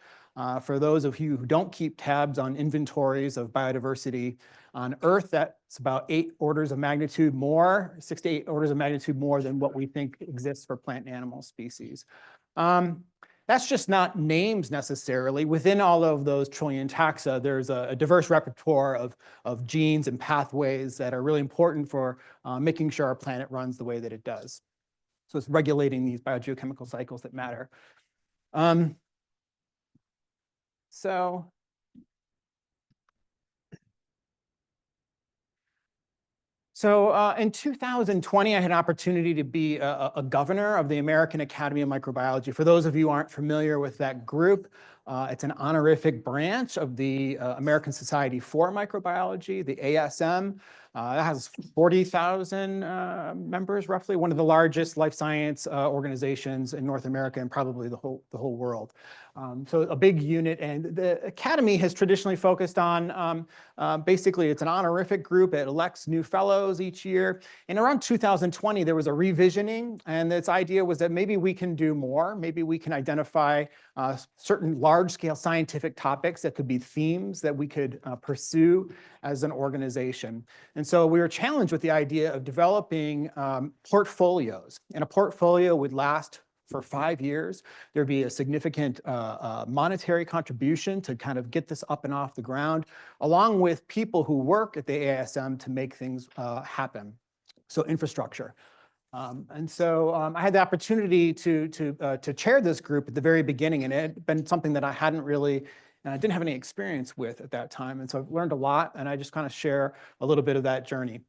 For those of you who don't keep tabs on inventories of biodiversity on Earth, that's about 8 orders of magnitude more, 6 to 8 orders of magnitude more than what we think exists for plant and animal species. that's just not names necessarily. Within all of those trillion taxa, there's a diverse repertoire of genes and pathways that are really important for making sure our planet runs the way that it does. So it's regulating these biogeochemical cycles that matter. So in 2020, I had an opportunity to be a governor of the American Academy of Microbiology. For those of you who aren't familiar with that group, it's an honorific branch of the American Society for Microbiology, the ASM. That has 40,000 members, roughly, one of the largest life science organizations in North America and probably the whole world. So a big unit, and the Academy has traditionally focused on, basically it's an honorific group. It elects new fellows each year. And around 2020, there was a revisioning, and its idea was that maybe we can do more. Maybe we can identify certain large-scale scientific topics that could be themes that we could pursue as an organization. And so we were challenged with the idea of developing portfolios, and a portfolio would last for 5 years. There'd be a significant monetary contribution to kind of get this up and off the ground, along with people who work at the ASM to make things happen. So infrastructure. And so I had the opportunity to chair this group at the very beginning, and it had been something that I hadn't really, didn't have any experience with at that time. And so I've learned a lot, and I just kind of share a little bit of that journey.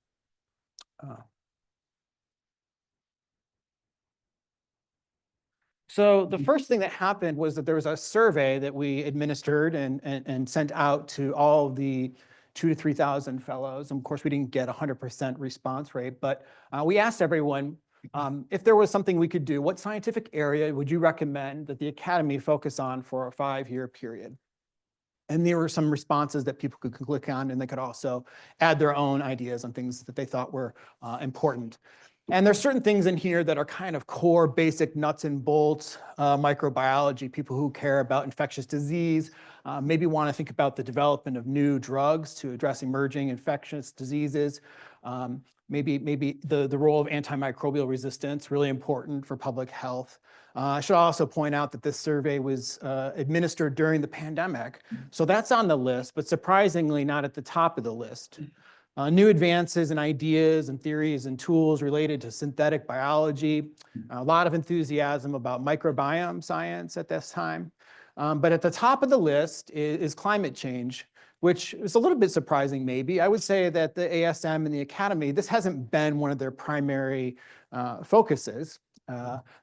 So the first thing that happened was that there was a survey that we administered and sent out to all the 2,000 to 3,000 fellows. And of course, we didn't get 100% response rate, but we asked everyone if there was something we could do, what scientific area would you recommend that the Academy focus on for a 5-year period? And there were some responses that people could click on, and they could also add their own ideas on things that they thought were important. And there's certain things in here that are kind of core, basic nuts and bolts microbiology. People who care about infectious disease maybe want to think about the development of new drugs to address emerging infectious diseases. Maybe the role of antimicrobial resistance, really important for public health. I should also point out that this survey was administered during the pandemic. So that's on the list, but surprisingly not at the top of the list. New advances and ideas and theories and tools related to synthetic biology. A lot of enthusiasm about microbiome science at this time. But at the top of the list is climate change, which is a little bit surprising maybe. I would say that the ASM and the Academy, this hasn't been one of their primary focuses.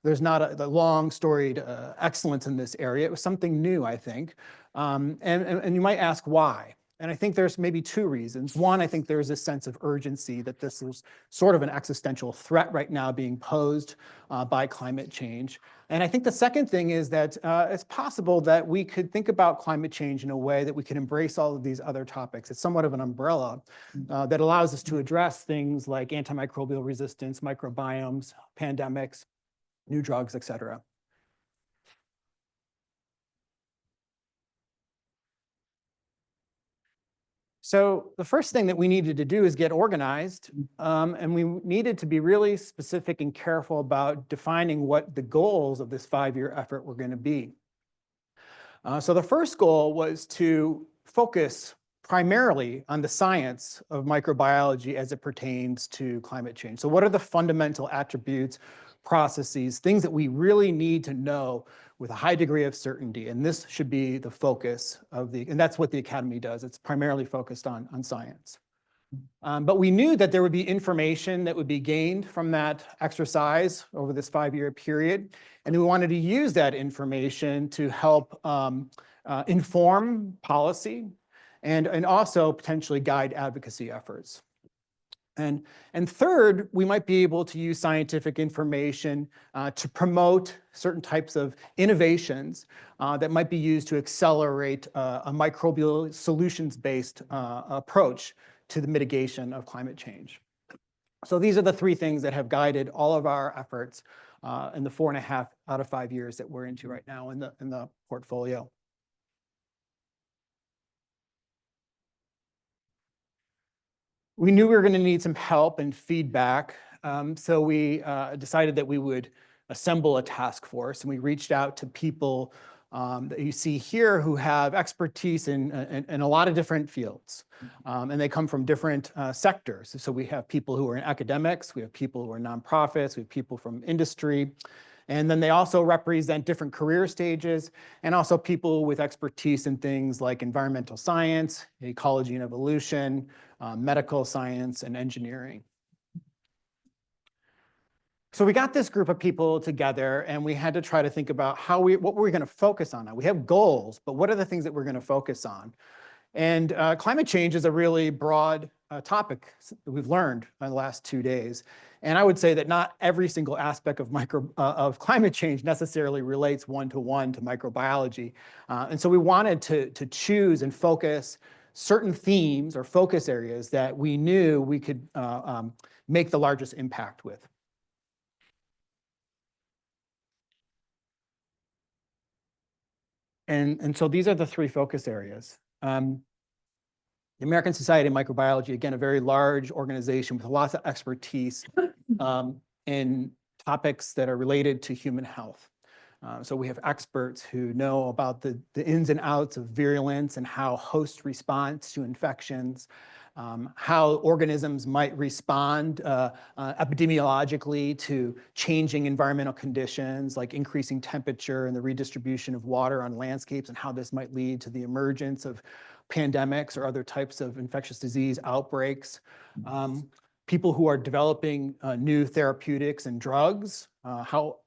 There's not a long storied excellence in this area. It was something new, I think. And you might ask why. And I think there's maybe 2 reasons. One, I think there's a sense of urgency that this is sort of an existential threat right now being posed by climate change. And I think the second thing is that it's possible that we could think about climate change in a way that we can embrace all of these other topics. It's somewhat of an umbrella that allows us to address things like antimicrobial resistance, microbiomes, pandemics, new drugs, et cetera. So the first thing that we needed to do is get organized, and we needed to be really specific and careful about defining what the goals of this 5-year effort were going to be. So the first goal was to focus primarily on the science of microbiology as it pertains to climate change. So what are the fundamental attributes, processes, things that we really need to know with a high degree of certainty? And this should be the focus of and that's what the Academy does. It's primarily focused on science. But we knew that there would be information that would be gained from that exercise over this 5-year period. And we wanted to use that information to help inform policy and also potentially guide advocacy efforts. And third, we might be able to use scientific information to promote certain types of innovations that might be used to accelerate a microbial solutions-based approach to the mitigation of climate change. So these are the 3 things that have guided all of our efforts in the 4.5 out of 5 years that we're into right now in the portfolio. We knew we were going to need some help and feedback, so we decided that we would assemble a task force. And we reached out to people that you see here who have expertise in a lot of different fields. And they come from different sectors. So we have people who are in academics, we have people who are nonprofits, we have people from industry. And then they also represent different career stages and also people with expertise in things like environmental science, ecology and evolution, medical science, and engineering. So we got this group of people together and we had to try to think about what were we going to focus on now? We have goals, but what are the things that we're going to focus on? And climate change is a really broad topic that we've learned in the last 2 days. And I would say that not every single aspect of climate change necessarily relates one-to-one to microbiology. And so we wanted to choose and focus certain themes or focus areas that we knew we could make the largest impact with. And so these are the 3 focus areas. The American Society of Microbiology, again, a very large organization with lots of expertise in topics that are related to human health. So we have experts who know about the ins and outs of virulence and how hosts respond to infections, how organisms might respond epidemiologically to changing environmental conditions like increasing temperature and the redistribution of water on landscapes and how this might lead to the emergence of pandemics or other types of infectious disease outbreaks. People who are developing new therapeutics and drugs, how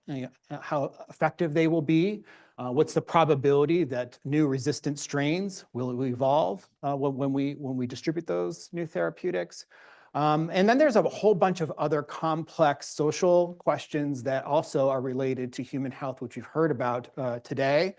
effective they will be, what's the probability that new resistant strains will evolve when we distribute those new therapeutics. And then there's a whole bunch of other complex social questions that also are related to human health, which you've heard about today.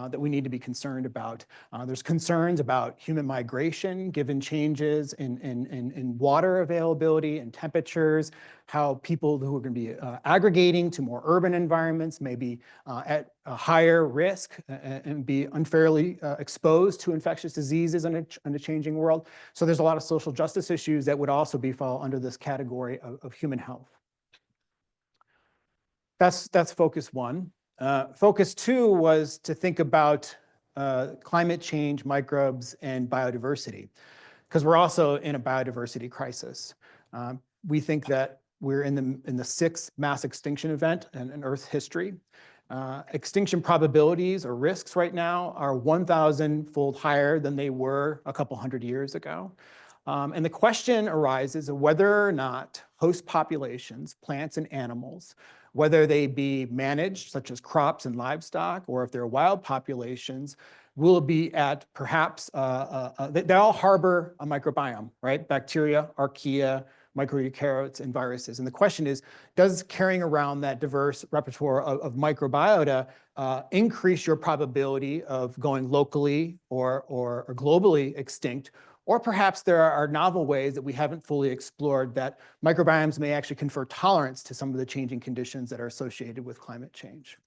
That we need to be concerned about. There's concerns about human migration, given changes in water availability and temperatures, how people who are going to be aggregating to more urban environments may be at a higher risk and be unfairly exposed to infectious diseases in a changing world. So there's a lot of social justice issues that would also fall under this category of human health. That's focus 1. Focus 2 was to think about climate change, microbes, and biodiversity, because we're also in a biodiversity crisis. We think that we're in the 6th mass extinction event in Earth's history. Extinction probabilities or risks right now are 1,000-fold higher than they were a couple hundred years ago. And the question arises of whether or not host populations, plants and animals, whether they be managed, such as crops and livestock, or if they're wild populations, will be at perhaps, they all harbor a microbiome, right? Bacteria, archaea, microeukaryotes, and viruses. And the question is, does carrying around that diverse repertoire of microbiota increase your probability of going locally or globally extinct? Or perhaps there are novel ways that we haven't fully explored that microbiomes may actually confer tolerance to some of the changing conditions that are associated with climate change.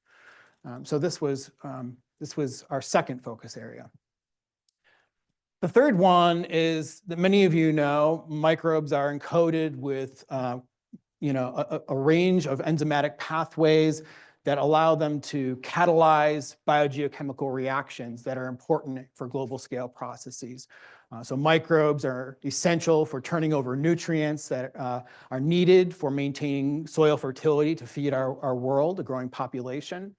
So this was our second focus area. The third one is that many of you know microbes are encoded with a range of enzymatic pathways that allow them to catalyze biogeochemical reactions that are important for global scale processes. So microbes are essential for turning over nutrients that are needed for maintaining soil fertility to feed our world, a growing population.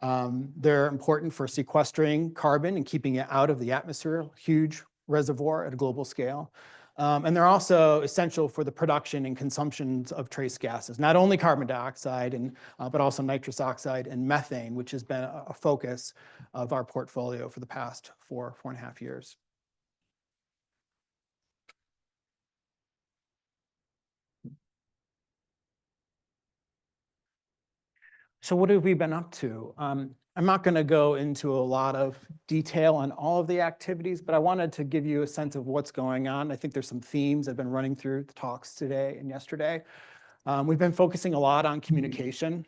They're important for sequestering carbon and keeping it out of the atmosphere, huge reservoir at a global scale. And they're also essential for the production and consumption of trace gases, not only carbon dioxide, but also nitrous oxide and methane, which has been a focus of our portfolio for the past 4.5 years. So what have we been up to? I'm not going to go into a lot of detail on all of the activities, but I wanted to give you a sense of what's going on. I think there's some themes that have been running through the talks today and yesterday. We've been focusing a lot on communication.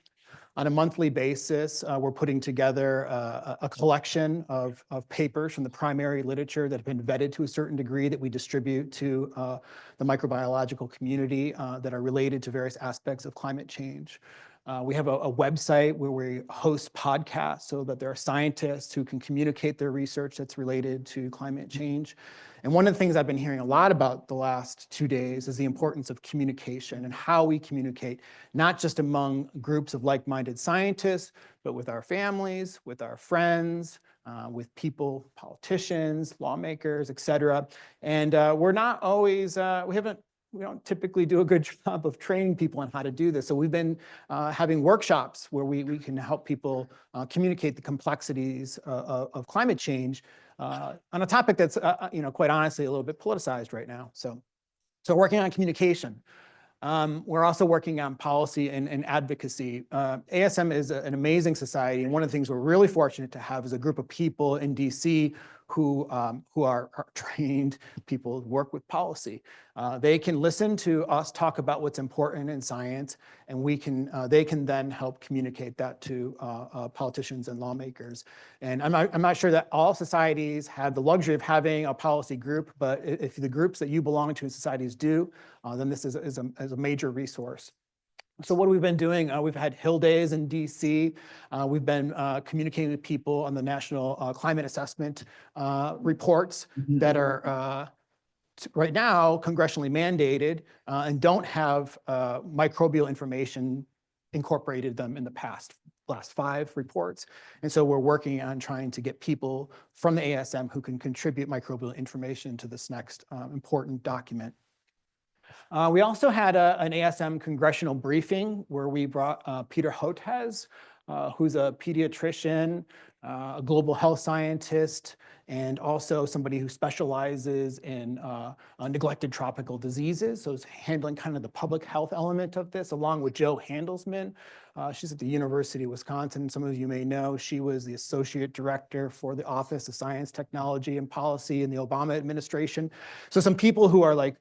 On a monthly basis, we're putting together a collection of papers from the primary literature that have been vetted to a certain degree that we distribute to the microbiological community that are related to various aspects of climate change. We have a website where we host podcasts so that there are scientists who can communicate their research that's related to climate change. And one of the things I've been hearing a lot about the last 2 days is the importance of communication and how we communicate, not just among groups of like-minded scientists, but with our families, with our friends, with people, politicians, lawmakers, et cetera. And we're not always, we don't typically do a good job of training people on how to do this. So we've been having workshops where we can help people communicate the complexities of climate change on a topic that's, quite honestly, a little bit politicized right now. So working on communication. We're also working on policy and advocacy. ASM is an amazing society, and one of the things we're really fortunate to have is a group of people in DC who are trained people who work with policy. They can listen to us talk about what's important in science, and they can then help communicate that to politicians and lawmakers. And I'm not sure that all societies have the luxury of having a policy group, but if the groups that you belong to in societies do, then this is a major resource. So what we've been doing, we've had Hill Days in DC. We've been communicating with people on the National Climate Assessment reports that are right now congressionally mandated and don't have microbial information incorporated them in the last 5 reports. And so we're working on trying to get people from the ASM who can contribute microbial information to this next important document. We also had an ASM congressional briefing where we brought Peter Hotez, who's a pediatrician, a global health scientist, and also somebody who specializes in neglected tropical diseases. So it's handling kind of the public health element of this, along with Jo Handelsman. She's at the University of Wisconsin. Some of you may know she was the associate director for the Office of Science, Technology, and Policy in the Obama administration. So some people who are like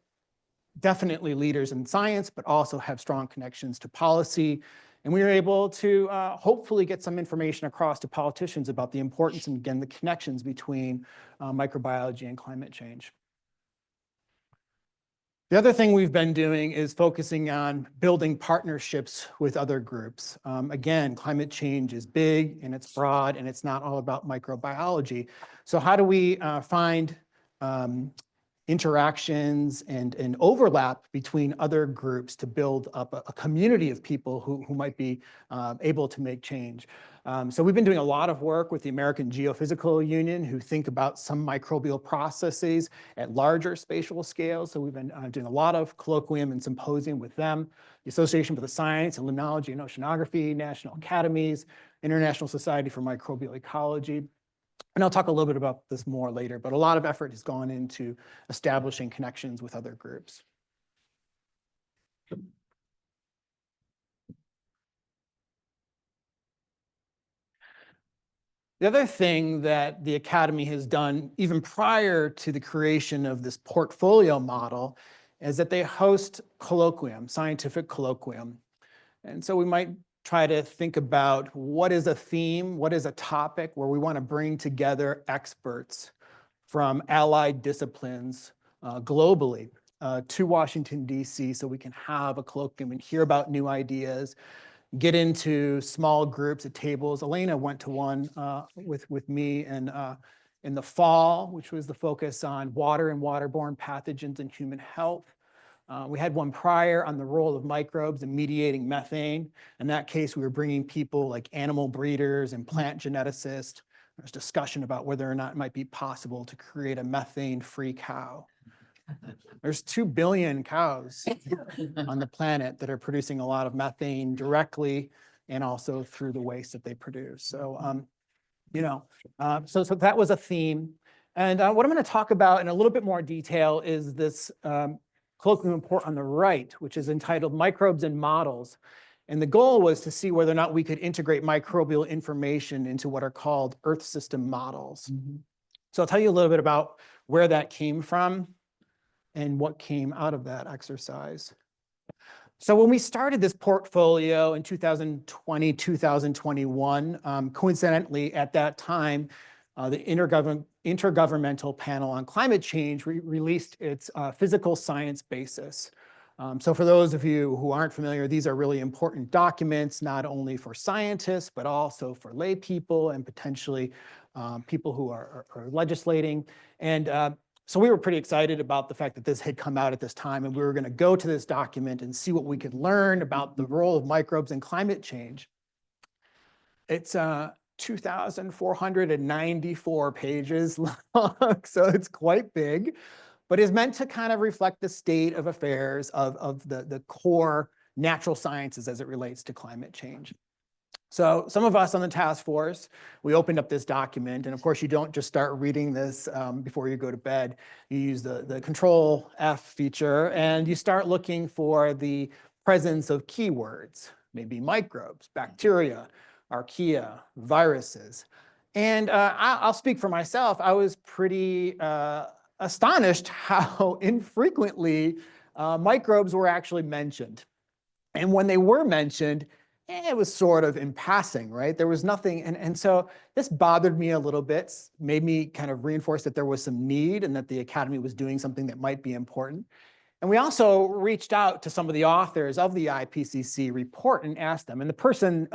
definitely leaders in science, but also have strong connections to policy. And we were able to hopefully get some information across to politicians about the importance and, again, the connections between microbiology and climate change. The other thing we've been doing is focusing on building partnerships with other groups. Again, climate change is big and it's broad and it's not all about microbiology. So how do we find interactions and overlap between other groups to build up a community of people who might be able to make change? So we've been doing a lot of work with the American Geophysical Union, who think about some microbial processes at larger spatial scales. So we've been doing a lot of colloquium and symposium with them, the Association for the Science and Limnology and Oceanography, National Academies, International Society for Microbial Ecology. And I'll talk a little bit about this more later, but a lot of effort has gone into establishing connections with other groups. The other thing that the Academy has done, even prior to the creation of this portfolio model, is that they host colloquium, scientific colloquium. And so we might try to think about what is a theme, what is a topic where we want to bring together experts from allied disciplines globally to Washington, D.C. so we can have a colloquium and hear about new ideas, get into small groups at tables. Elena went to one with me and in the fall, which was the focus on water and waterborne pathogens in human health. We had one prior on the role of microbes in mediating methane. In that case, we were bringing people like animal breeders and plant geneticists. There's discussion about whether or not it might be possible to create a methane-free cow. There's 2 billion cows on the planet that are producing a lot of methane directly and also through the waste that they produce. So, so that was a theme. And what I'm going to talk about in a little bit more detail is this colloquium report on the right, which is entitled Microbes and Models. And the goal was to see whether or not we could integrate microbial information into what are called Earth system models. So I'll tell you a little bit about where that came from and what came out of that exercise. So when we started this portfolio in 2020, 2021, coincidentally at that time, the Intergovernmental Panel on Climate Change released its physical science basis. So for those of you who aren't familiar, these are really important documents, not only for scientists, but also for lay people and potentially people who are legislating. And so we were pretty excited about the fact that this had come out at this time, and we were going to go to this document and see what we could learn about the role of microbes in climate change. It's 2,494 pages long, so it's quite big, but is meant to kind of reflect the state of affairs of the core natural sciences as it relates to climate change. So some of us on the task force, we opened up this document, and of course you don't just start reading this before you go to bed. You use the Control F feature, and you start looking for the presence of keywords, maybe microbes, bacteria, archaea, viruses. And I'll speak for myself. I was pretty astonished how infrequently microbes were actually mentioned. And when they were mentioned, it was sort of in passing, right? There was nothing, and so this bothered me a little bit, made me kind of reinforce that there was some need and that the Academy was doing something that might be important. And we also reached out to some of the authors of the IPCC report and asked them, and the person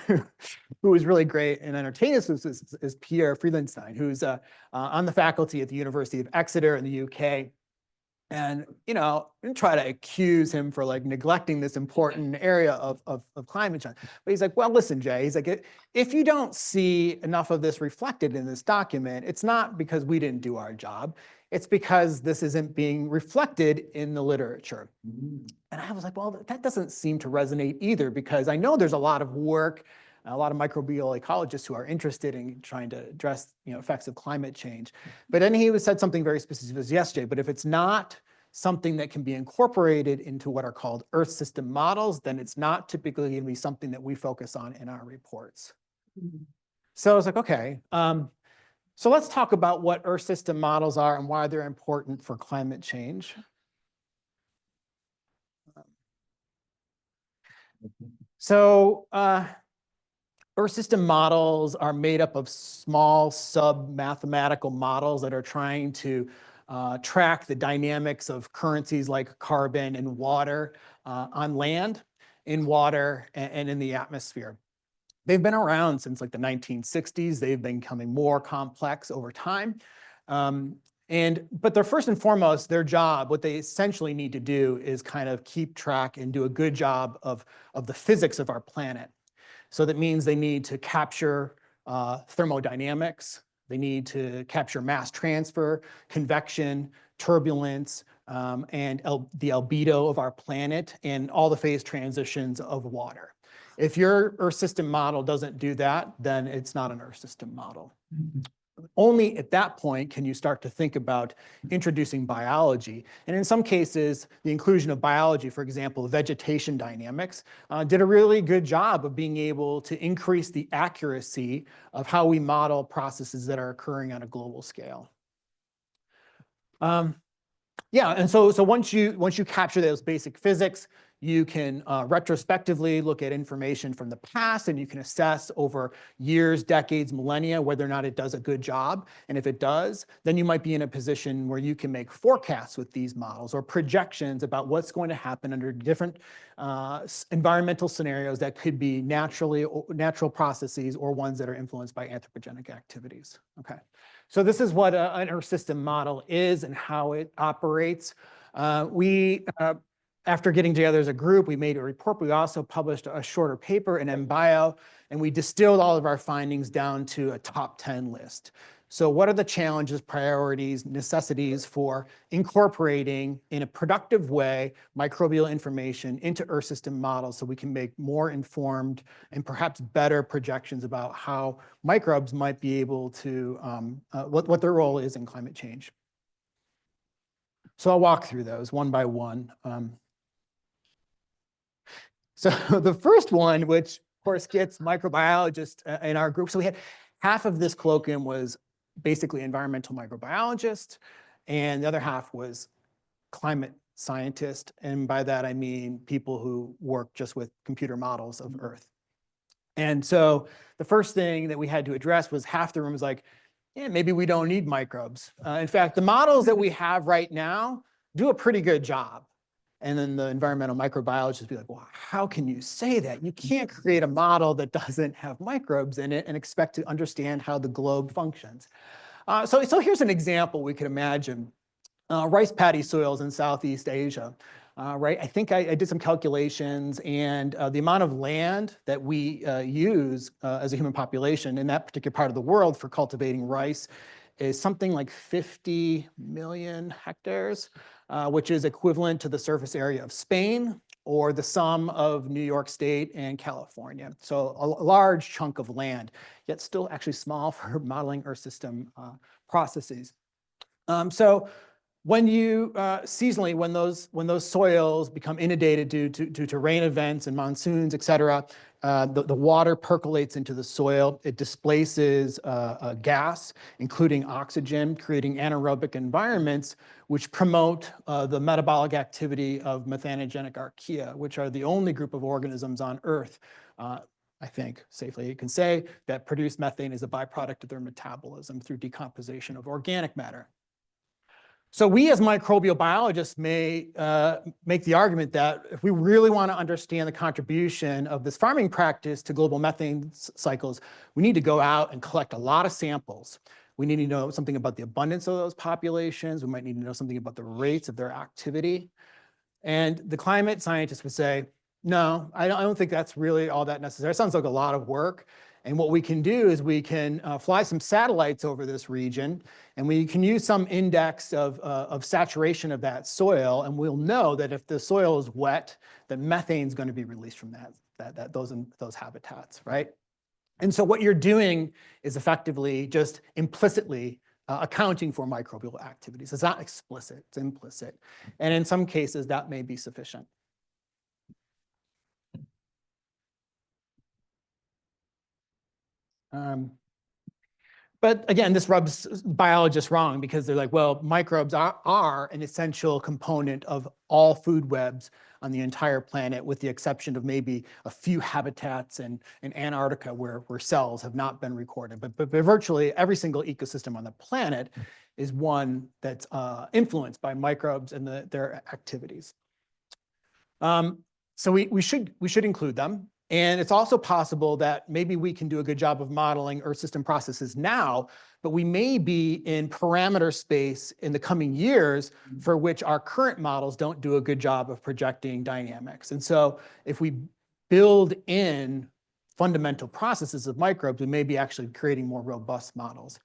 who was really great and entertaining us is Pierre Friedenstein, who's on the faculty at the University of Exeter in the UK. And, you know, didn't try to accuse him for like neglecting this important area of climate change. But he's like, well, listen, Jay, he's like, if you don't see enough of this reflected in this document, it's not because we didn't do our job. It's because this isn't being reflected in the literature. And I was like, well, that doesn't seem to resonate either, because I know there's a lot of work, a lot of microbial ecologists who are interested in trying to address, you know, effects of climate change. But then he said something very specific, as yes, Jay, but if it's not something that can be incorporated into what are called Earth system models, then it's not typically going to be something that we focus on in our reports. So I was like, okay, so let's talk about what Earth system models are and why they're important for climate change. So Earth system models are made up of small sub-mathematical models that are trying to track the dynamics of currencies like carbon and water on land, in water, and in the atmosphere. They've been around since like the 1960s. They've been becoming more complex over time. But they're first and foremost, their job, what they essentially need to do is kind of keep track and do a good job of the physics of our planet. So that means they need to capture thermodynamics. They need to capture mass transfer, convection, turbulence, and the albedo of our planet, and all the phase transitions of water. If your Earth system model doesn't do that, then it's not an Earth system model. Only at that point can you start to think about introducing biology. And in some cases, the inclusion of biology, for example, vegetation dynamics, did a really good job of being able to increase the accuracy of how we model processes that are occurring on a global scale. Yeah, and so once you capture those basic physics, you can retrospectively look at information from the past, and you can assess over years, decades, millennia, whether or not it does a good job. And if it does, then you might be in a position where you can make forecasts with these models or projections about what's going to happen under different environmental scenarios that could be natural processes or ones that are influenced by anthropogenic activities. Okay, so this is what an Earth system model is and how it operates. After getting together as a group, we made a report. We also published a shorter paper in MBio, and we distilled all of our findings down to a top 10 list. So what are the challenges, priorities, necessities for incorporating in a productive way microbial information into Earth system models so we can make more informed and perhaps better projections about how microbes might be able to, what their role is in climate change. So I'll walk through those one by one. So the first one, which of course gets microbiologists in our group. So we had half of this colloquium was basically environmental microbiologist, and the other half was climate scientist. And by that, I mean people who work just with computer models of Earth. And so the first thing that we had to address was half the room was like, yeah, maybe we don't need microbes. In fact, the models that we have right now do a pretty good job. And then the environmental microbiologists be like, well, how can you say that? You can't create a model that doesn't have microbes in it and expect to understand how the globe functions. So here's an example we could imagine. Rice paddy soils in Southeast Asia, right? I think I did some calculations, and the amount of land that we use as a human population in that particular part of the world for cultivating rice is something like 50 million hectares, which is equivalent to the surface area of Spain or the sum of New York State and California. So a large chunk of land, yet still actually small for modeling Earth system processes. So when you seasonally, when those soils become inundated due to rain events and monsoons, et cetera, the water percolates into the soil. It displaces a gas, including oxygen, creating anaerobic environments, which promote the metabolic activity of methanogenic archaea, which are the only group of organisms on Earth, I think safely you can say, that produce methane as a byproduct of their metabolism through decomposition of organic matter. So we as microbial biologists may make the argument that if we really want to understand the contribution of this farming practice to global methane cycles, we need to go out and collect a lot of samples. We need to know something about the abundance of those populations. We might need to know something about the rates of their activity. And the climate scientists would say, no, I don't think that's really all that necessary. It sounds like a lot of work. And what we can do is we can fly some satellites over this region, and we can use some index of saturation of that soil, and we'll know that if the soil is wet, that methane is going to be released from those habitats, right? And so what you're doing is effectively just implicitly accounting for microbial activities. It's not explicit, it's implicit. And in some cases, that may be sufficient. But again, this rubs biologists wrong because they're like, well, microbes are an essential component of all food webs on the entire planet, with the exception of maybe a few habitats in Antarctica where cells have not been recorded. But virtually every single ecosystem on the planet is one that's influenced by microbes and their activities. So we should include them. And it's also possible that maybe we can do a good job of modeling Earth system processes now, but we may be in parameter space in the coming years for which our current models don't do a good job of projecting dynamics. And so if we build in fundamental processes of microbes, we may be actually creating more robust models.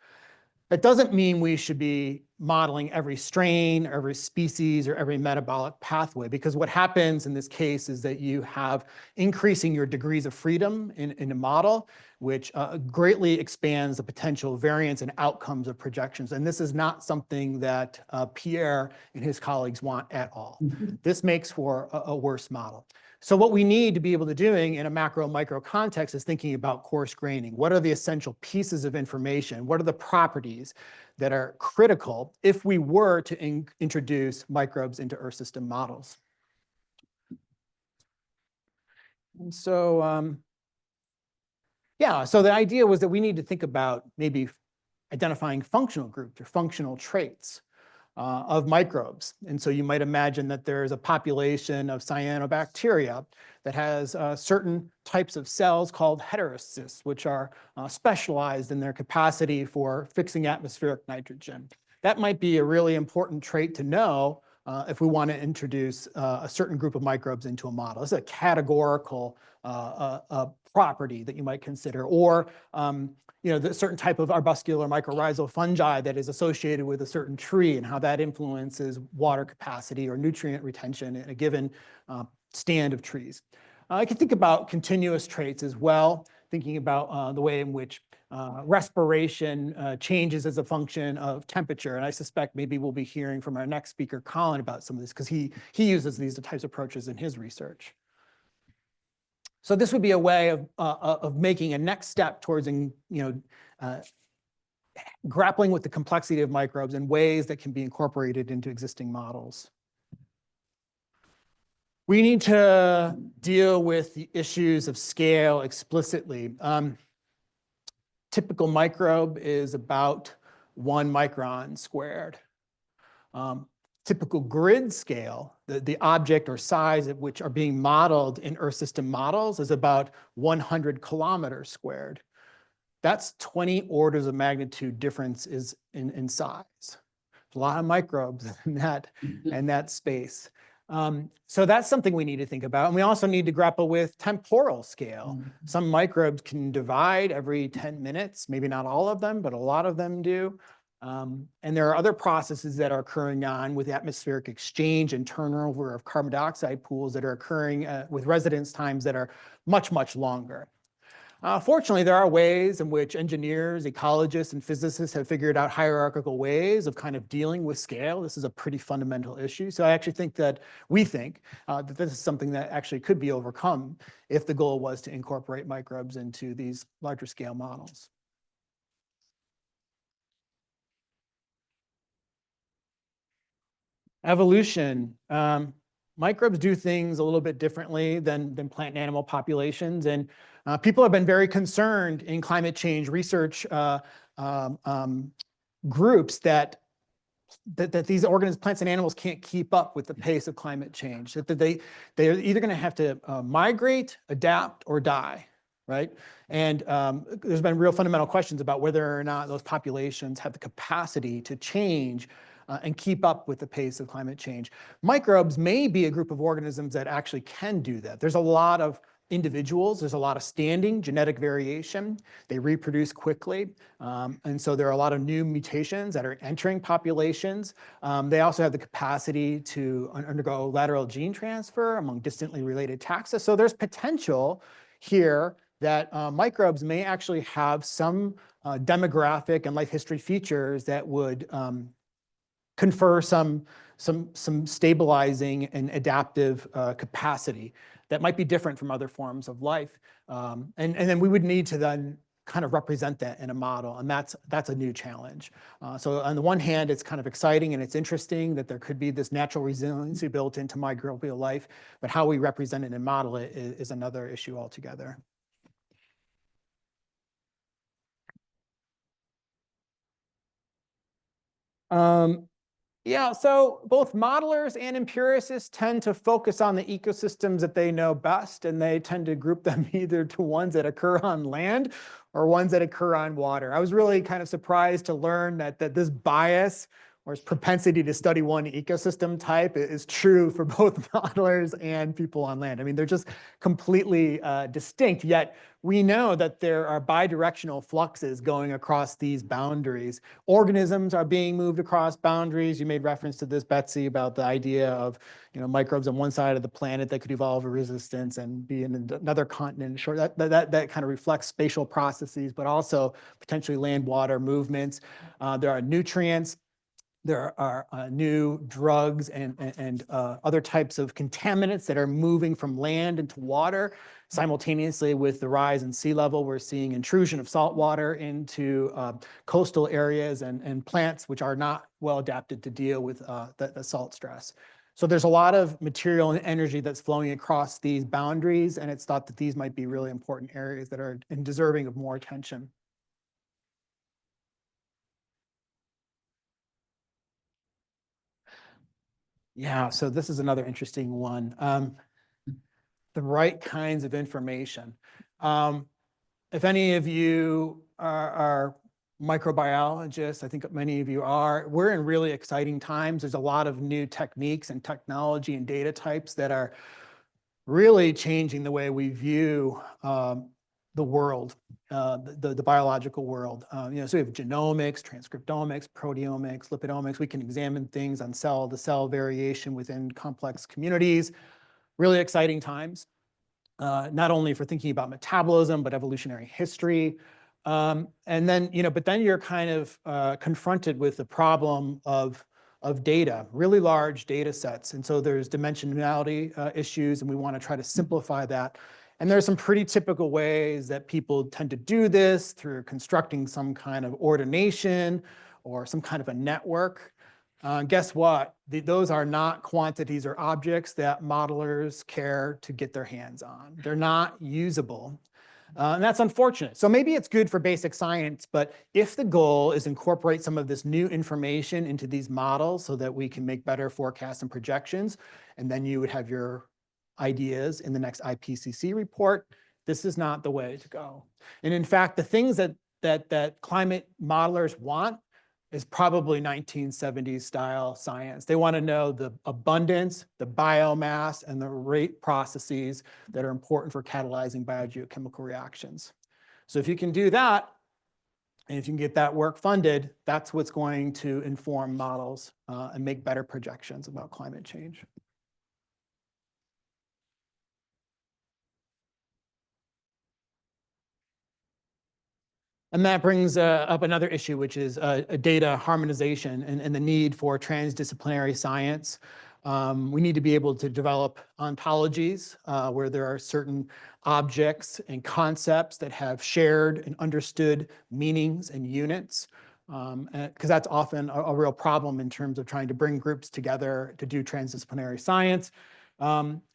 That doesn't mean we should be modeling every strain, every species, or every metabolic pathway, because what happens in this case is that you have increasing your degrees of freedom in a model, which greatly expands the potential variance and outcomes of projections. And this is not something that Pierre and his colleagues want at all. This makes for a worse model. So what we need to be able to doing in a macro-micro context is thinking about coarse graining. What are the essential pieces of information? What are the properties that are critical if we were to introduce microbes into Earth system models? And so, yeah, so the idea was that we need to think about maybe identifying functional groups or functional traits of microbes. And so you might imagine that there's a population of cyanobacteria that has certain types of cells called heterocysts, which are specialized in their capacity for fixing atmospheric nitrogen. That might be a really important trait to know if we want to introduce a certain group of microbes into a model. It's a categorical property that you might consider, or the certain type of arbuscular mycorrhizal fungi that is associated with a certain tree and how that influences water capacity or nutrient retention in a given stand of trees. I can think about continuous traits as well, thinking about the way in which respiration changes as a function of temperature. And I suspect maybe we'll be hearing from our next speaker, Colin, about some of this, because he uses these types of approaches in his research. So this would be a way of making a next step towards grappling with the complexity of microbes in ways that can be incorporated into existing models. We need to deal with the issues of scale explicitly. Typical microbe is about 1 micron squared. typical grid scale, the object or size at which are being modeled in Earth system models is about 100 kilometers squared. That's 20 orders of magnitude difference is in size. A lot of microbes in that space. So that's something we need to think about. And we also need to grapple with temporal scale. Some microbes can divide every 10 minutes, maybe not all of them, but a lot of them do. And there are other processes that are occurring on with atmospheric exchange and turnover of carbon dioxide pools that are occurring with residence times that are much, much longer. Fortunately, there are ways in which engineers, ecologists, and physicists have figured out hierarchical ways of kind of dealing with scale. This is a pretty fundamental issue. So I actually think that that this is something that actually could be overcome if the goal was to incorporate microbes into these larger scale models. Evolution. Microbes do things a little bit differently than plant and animal populations. And people have been very concerned in climate change research groups that these organisms, plants and animals, can't keep up with the pace of climate change. That they're either going to have to migrate, adapt, or die, right? And there's been real fundamental questions about whether or not those populations have the capacity to change and keep up with the pace of climate change. Microbes may be a group of organisms that actually can do that. There's a lot of individuals, there's a lot of standing genetic variation. They reproduce quickly. And so there are a lot of new mutations that are entering populations. They also have the capacity to undergo lateral gene transfer among distantly related taxa. So there's potential here that microbes may actually have some demographic and life history features that would confer some stabilizing and adaptive capacity that might be different from other forms of life. And then we would need to then kind of represent that in a model, and that's a new challenge. So on the one hand, it's kind of exciting and it's interesting that there could be this natural resiliency built into microbial life, but how we represent it and model it is another issue altogether. Yeah, so both modelers and empiricists tend to focus on the ecosystems that they know best, and they tend to group them either to ones that occur on land or ones that occur on water. I was really kind of surprised to learn that this bias or its propensity to study one ecosystem type is true for both modelers and people on land. I mean, they're just completely distinct, yet we know that there are bidirectional fluxes going across these boundaries. Organisms are being moved across boundaries. You made reference to this, Betsy, about the idea of microbes on one side of the planet that could evolve a resistance and be in another continent. Sure, that kind of reflects spatial processes, but also potentially land-water movements. There are nutrients. There are new drugs and other types of contaminants that are moving from land into water. Simultaneously with the rise in sea level, we're seeing intrusion of salt water into coastal areas and plants which are not well adapted to deal with the salt stress. So there's a lot of material and energy that's flowing across these boundaries, and it's thought that these might be really important areas that are deserving of more attention. Yeah, so this is another interesting one. The right kinds of information. If any of you are microbiologists, I think many of you are, we're in really exciting times. There's a lot of new techniques and technology and data types that are really changing the way we view the world, the biological world. So we have genomics, transcriptomics, proteomics, lipidomics. We can examine things on cell-to-cell variation within complex communities. Really exciting times, not only for thinking about metabolism, but evolutionary history. And then, but then you're kind of confronted with the problem of data, really large data sets. And so there's dimensionality issues, and we want to try to simplify that. And there's some pretty typical ways that people tend to do this through constructing some kind of ordination or some kind of a network. Guess what? Those are not quantities or objects that modelers care to get their hands on. They're not usable. And that's unfortunate. So maybe it's good for basic science, but if the goal is incorporate some of this new information into these models so that we can make better forecasts and projections, and then you would have your ideas in the next IPCC report, this is not the way to go. And in fact, the things that climate modelers want is probably 1970s style science. They want to know the abundance, the biomass, and the rate processes that are important for catalyzing biogeochemical reactions. So if you can do that, and if you can get that work funded, that's what's going to inform models and make better projections about climate change. And that brings up another issue, which is data harmonization and the need for transdisciplinary science. We need to be able to develop ontologies where there are certain objects and concepts that have shared and understood meanings and units, because that's often a real problem in terms of trying to bring groups together to do transdisciplinary science.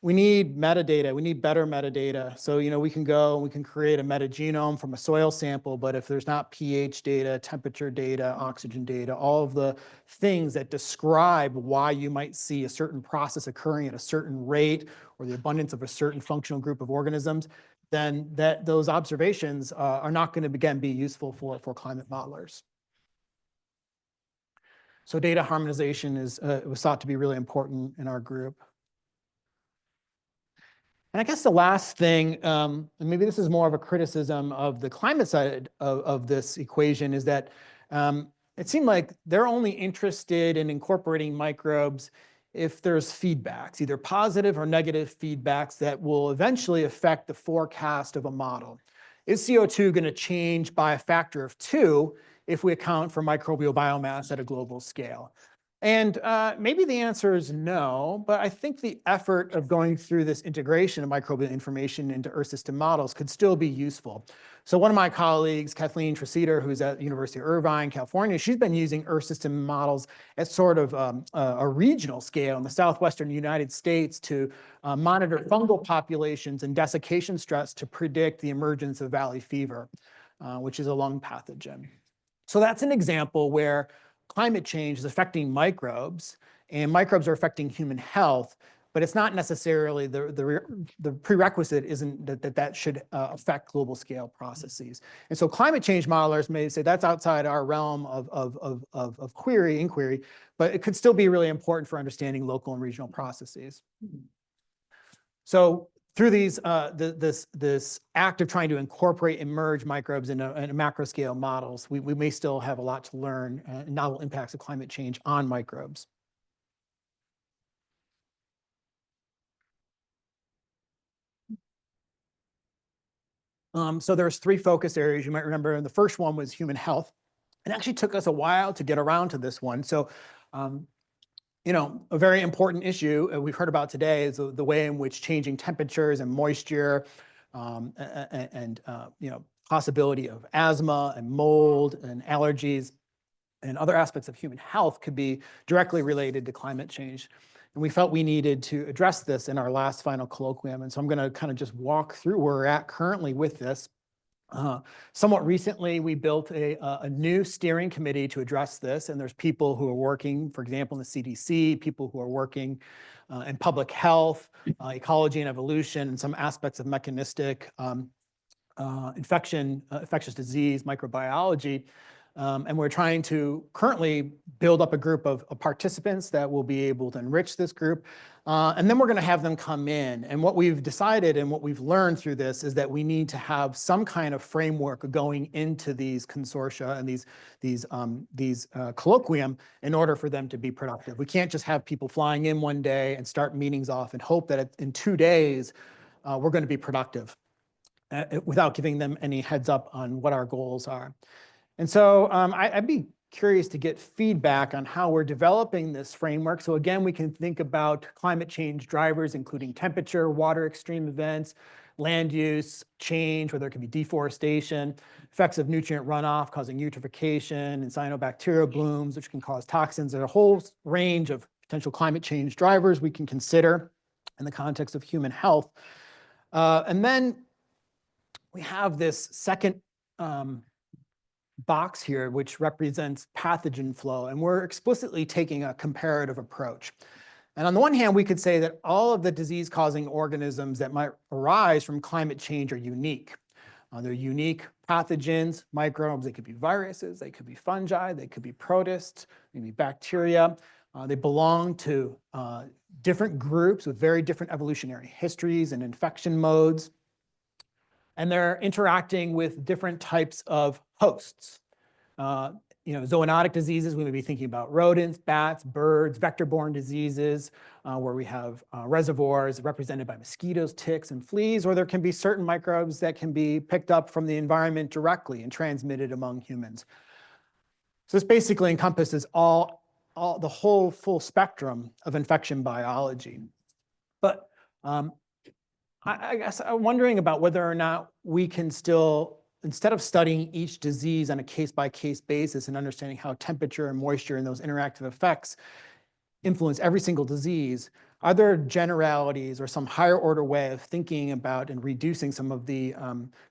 We need metadata. We need better metadata. So, we can go and we can create a metagenome from a soil sample, but if there's not pH data, temperature data, oxygen data, all of the things that describe why you might see a certain process occurring at a certain rate or the abundance of a certain functional group of organisms, then those observations are not going to, again, be useful for climate modelers. So data harmonization was thought to be really important in our group. And I guess the last thing, and maybe this is more of a criticism of the climate side of this equation, is that it seemed like they're only interested in incorporating microbes if there's feedbacks, either positive or negative feedbacks that will eventually affect the forecast of a model. Is CO2 going to change by a factor of 2 if we account for microbial biomass at a global scale? And maybe the answer is no, but I think the effort of going through this integration of microbial information into Earth system models could still be useful. So one of my colleagues, Kathleen Treseder, who's at the University of Irvine, California, she's been using Earth system models at sort of a regional scale in the southwestern United States to monitor fungal populations and desiccation stress to predict the emergence of valley fever, which is a lung pathogen. So that's an example where climate change is affecting microbes, and microbes are affecting human health, but it's not necessarily the prerequisite isn't that should affect global scale processes. And so climate change modelers may say that's outside our realm of inquiry, but it could still be really important for understanding local and regional processes. So through this act of trying to incorporate and merge microbes in a macro scale models, we may still have a lot to learn novel impacts of climate change on microbes. So there's 3 focus areas you might remember, and the first one was human health. It actually took us a while to get around to this one. So a very important issue we've heard about today is the way in which changing temperatures and moisture and possibility of asthma and mold and allergies and other aspects of human health could be directly related to climate change. And we felt we needed to address this in our last final colloquium. And so I'm going to kind of just walk through where we're at currently with this. Somewhat recently, we built a new steering committee to address this, and there's people who are working, for example, in the CDC, people who are working in public health, ecology and evolution, and some aspects of mechanistic infectious disease, microbiology. And we're trying to currently build up a group of participants that will be able to enrich this group. And then we're going to have them come in. And what we've decided and what we've learned through this is that we need to have some kind of framework going into these consortia and these colloquium in order for them to be productive. We can't just have people flying in one day and start meetings off and hope that in 2 days we're going to be productive without giving them any heads up on what our goals are. And so I'd be curious to get feedback on how we're developing this framework. So again, we can think about climate change drivers, including temperature, water extreme events, land use change, where there can be deforestation, effects of nutrient runoff causing eutrophication and cyanobacterial blooms, which can cause toxins, and a whole range of potential climate change drivers we can consider in the context of human health. And then we have this second box here, which represents pathogen flow, and we're explicitly taking a comparative approach. And on the one hand, we could say that all of the disease-causing organisms that might arise from climate change are unique. They're unique pathogens, microbes. They could be viruses, they could be fungi, they could be protists, maybe bacteria. They belong to different groups with very different evolutionary histories and infection modes. And they're interacting with different types of hosts. Zoonotic diseases, we may be thinking about rodents, bats, birds, vector-borne diseases, where we have reservoirs represented by mosquitoes, ticks, and fleas, or there can be certain microbes that can be picked up from the environment directly and transmitted among humans. So this basically encompasses the whole full spectrum of infection biology. But I guess I'm wondering about whether or not we can still, instead of studying each disease on a case-by-case basis and understanding how temperature and moisture and those interactive effects influence every single disease, are there generalities or some higher order way of thinking about and reducing some of the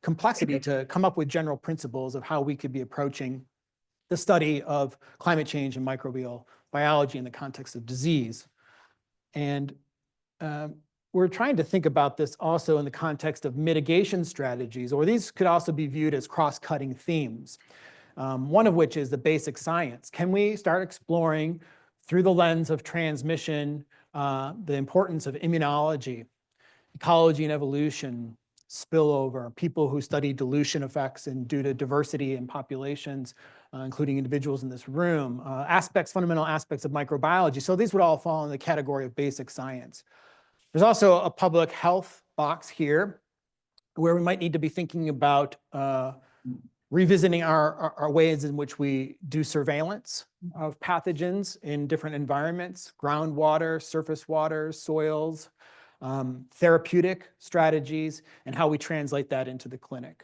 complexity to come up with general principles of how we could be approaching the study of climate change and microbial biology in the context of disease? And we're trying to think about this also in the context of mitigation strategies, or these could also be viewed as cross-cutting themes, one of which is the basic science. Can we start exploring through the lens of transmission the importance of immunology, ecology and evolution, spillover, people who study dilution effects and due to diversity in populations, including individuals in this room, fundamental aspects of microbiology. So these would all fall in the category of basic science. There's also a public health box here where we might need to be thinking about revisiting our ways in which we do surveillance of pathogens in different environments, groundwater, surface water, soils, therapeutic strategies, and how we translate that into the clinic.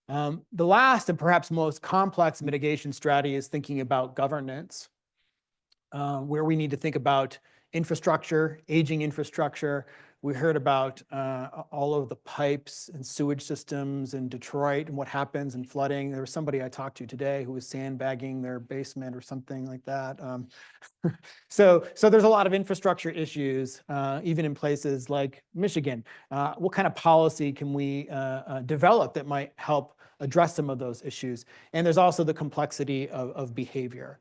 The last and perhaps most complex mitigation strategy is thinking about governance, where we need to think about infrastructure, aging infrastructure. We heard about all of the pipes and sewage systems in Detroit and what happens in flooding. There was somebody I talked to today who was sandbagging their basement or something like that. So there's a lot of infrastructure issues, even in places like Michigan. What kind of policy can we develop that might help address some of those issues? And there's also the complexity of behavior.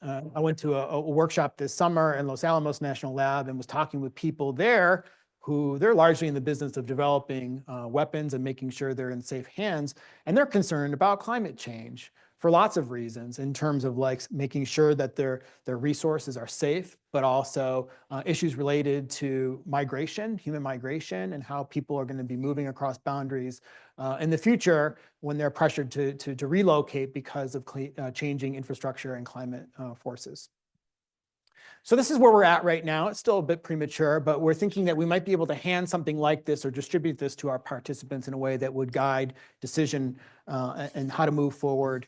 I went to a workshop this summer in Los Alamos National Lab and was talking with people there who they're largely in the business of developing weapons and making sure they're in safe hands. And they're concerned about climate change for lots of reasons in terms of like making sure that their resources are safe, but also issues related to migration, human migration, and how people are going to be moving across boundaries in the future when they're pressured to relocate because of changing infrastructure and climate forces. So this is where we're at right now. It's still a bit premature, but we're thinking that we might be able to hand something like this or distribute this to our participants in a way that would guide decision and how to move forward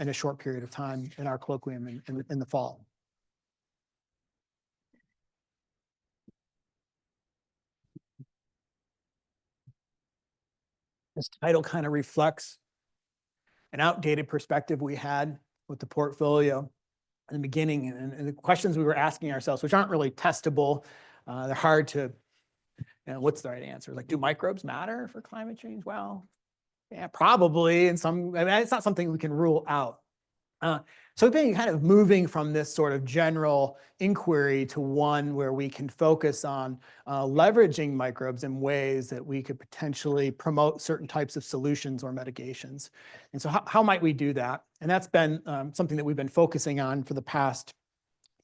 in a short period of time in our colloquium in the fall. This title kind of reflects an outdated perspective we had with the portfolio in the beginning and the questions we were asking ourselves, which aren't really testable. They're hard to, what's the right answer? Like, do microbes matter for climate change? Well, yeah, probably. It's not something we can rule out. So we've been kind of moving from this sort of general inquiry to one where we can focus on leveraging microbes in ways that we could potentially promote certain types of solutions or mitigations. And so how might we do that? And that's been something that we've been focusing on for the past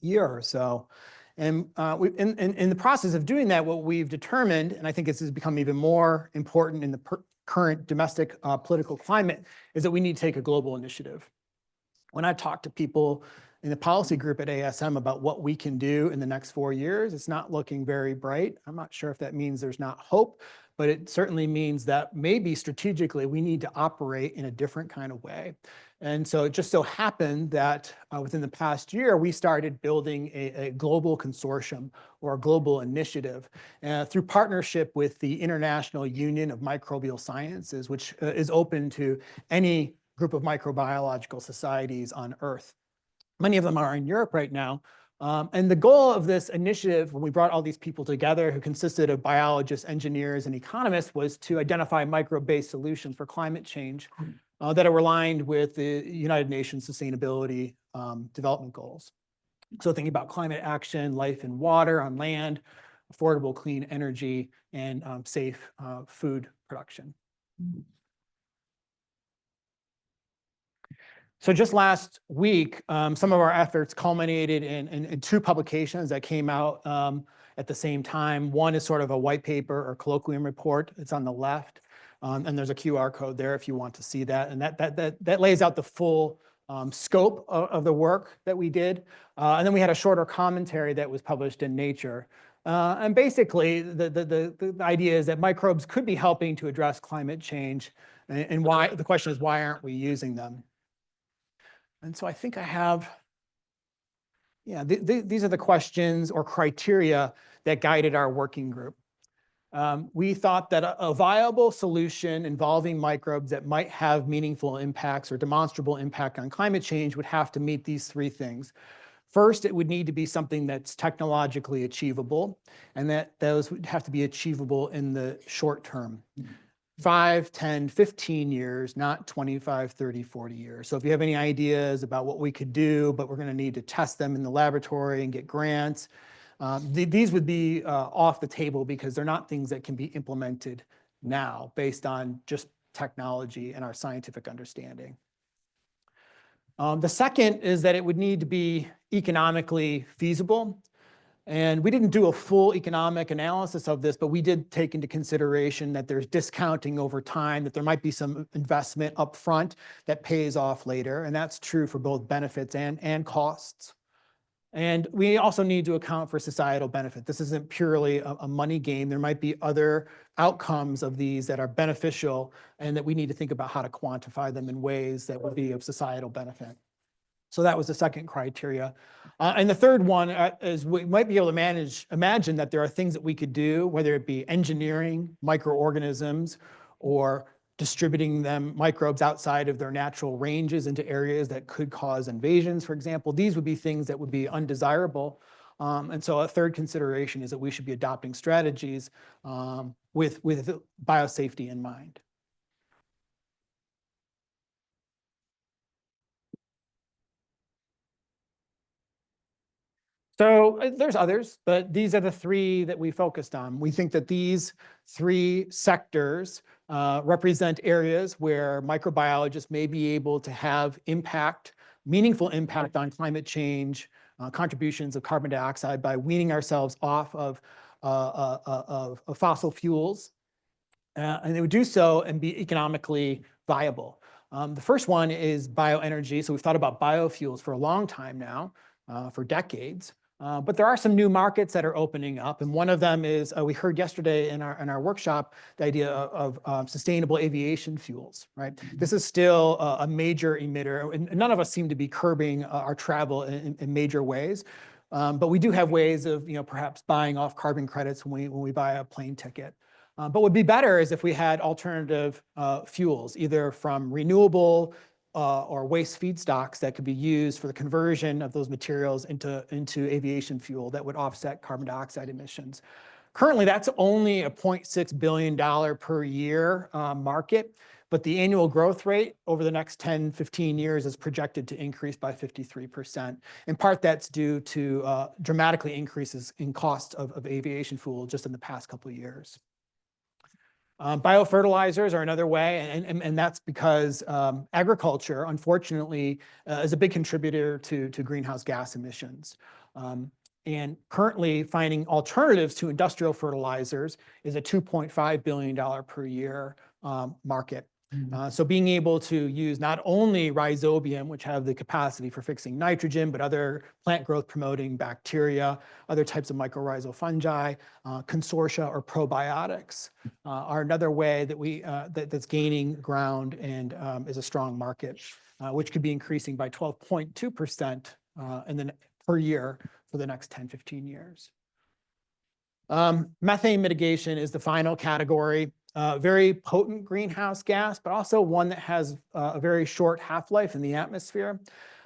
year or so. And in the process of doing that, what we've determined, and I think this has become even more important in the current domestic political climate, is that we need to take a global initiative. When I talk to people in the policy group at ASM about what we can do in the next 4 years, it's not looking very bright. I'm not sure if that means there's not hope, but it certainly means that maybe strategically we need to operate in a different kind of way. And so it just so happened that within the past year, we started building a global consortium or a global initiative through partnership with the International Union of Microbial Sciences, which is open to any group of microbiological societies on Earth. Many of them are in Europe right now. And the goal of this initiative, when we brought all these people together who consisted of biologists, engineers, and economists, was to identify microbe-based solutions for climate change that are aligned with the United Nations Sustainability Development Goals. So thinking about climate action, life in water, on land, affordable clean energy, and safe food production. So just last week, some of our efforts culminated in two publications that came out at the same time. One is sort of a white paper or colloquium report. It's on the left. And there's a QR code there if you want to see that. And that lays out the full scope of the work that we did. And then we had a shorter commentary that was published in Nature. And basically, the idea is that microbes could be helping to address climate change. And why, the question is, why aren't we using them? And so I think I have, these are the questions or criteria that guided our working group. We thought that a viable solution involving microbes that might have meaningful impacts or demonstrable impact on climate change would have to meet these three things. First, it would need to be something that's technologically achievable, and that those would have to be achievable in the short term. 5, 10, 15 years, not 25, 30, 40 years. So if you have any ideas about what we could do, but we're going to need to test them in the laboratory and get grants, these would be off the table because they're not things that can be implemented now based on just technology and our scientific understanding. The second is that it would need to be economically feasible. And we didn't do a full economic analysis of this, but we did take into consideration that there's discounting over time, that there might be some investment upfront that pays off later. And that's true for both benefits and costs. And we also need to account for societal benefit. This isn't purely a money game. There might be other outcomes of these that are beneficial and that we need to think about how to quantify them in ways that would be of societal benefit. So that was the second criteria. And the third one is we might be able to imagine that there are things that we could do, whether it be engineering microorganisms or distributing them microbes outside of their natural ranges into areas that could cause invasions, for example. These would be things that would be undesirable. And so a third consideration is that we should be adopting strategies with biosafety in mind. So there's others, but these are the three that we focused on. We think that these three sectors represent areas where microbiologists may be able to have impact, meaningful impact on climate change, contributions of carbon dioxide by weaning ourselves off of fossil fuels. And they would do so and be economically viable. The first one is bioenergy. So we've thought about biofuels for a long time now, for decades. But there are some new markets that are opening up. And one of them is, we heard yesterday in our workshop, the idea of sustainable aviation fuels, right? This is still a major emitter. And none of us seem to be curbing our travel in major ways. But we do have ways of, perhaps buying off carbon credits when we buy a plane ticket. But what would be better is if we had alternative fuels, either from renewable or waste feedstocks that could be used for the conversion of those materials into aviation fuel that would offset carbon dioxide emissions. Currently, that's only a $0.6 billion per year market, but the annual growth rate over the next 10, 15 years is projected to increase by 53%. In part, that's due to dramatically increases in cost of aviation fuel just in the past couple of years. Biofertilizers are another way, and that's because agriculture, unfortunately, is a big contributor to greenhouse gas emissions. And currently, finding alternatives to industrial fertilizers is a $2.5 billion per year market. So being able to use not only rhizobium, which have the capacity for fixing nitrogen, but other plant growth promoting bacteria, other types of mycorrhizal fungi, consortia or probiotics are another way that that's gaining ground and is a strong market, which could be increasing by 12.2% per year for the next 10, 15 years. Methane mitigation is the final category. Very potent greenhouse gas, but also one that has a very short half-life in the atmosphere.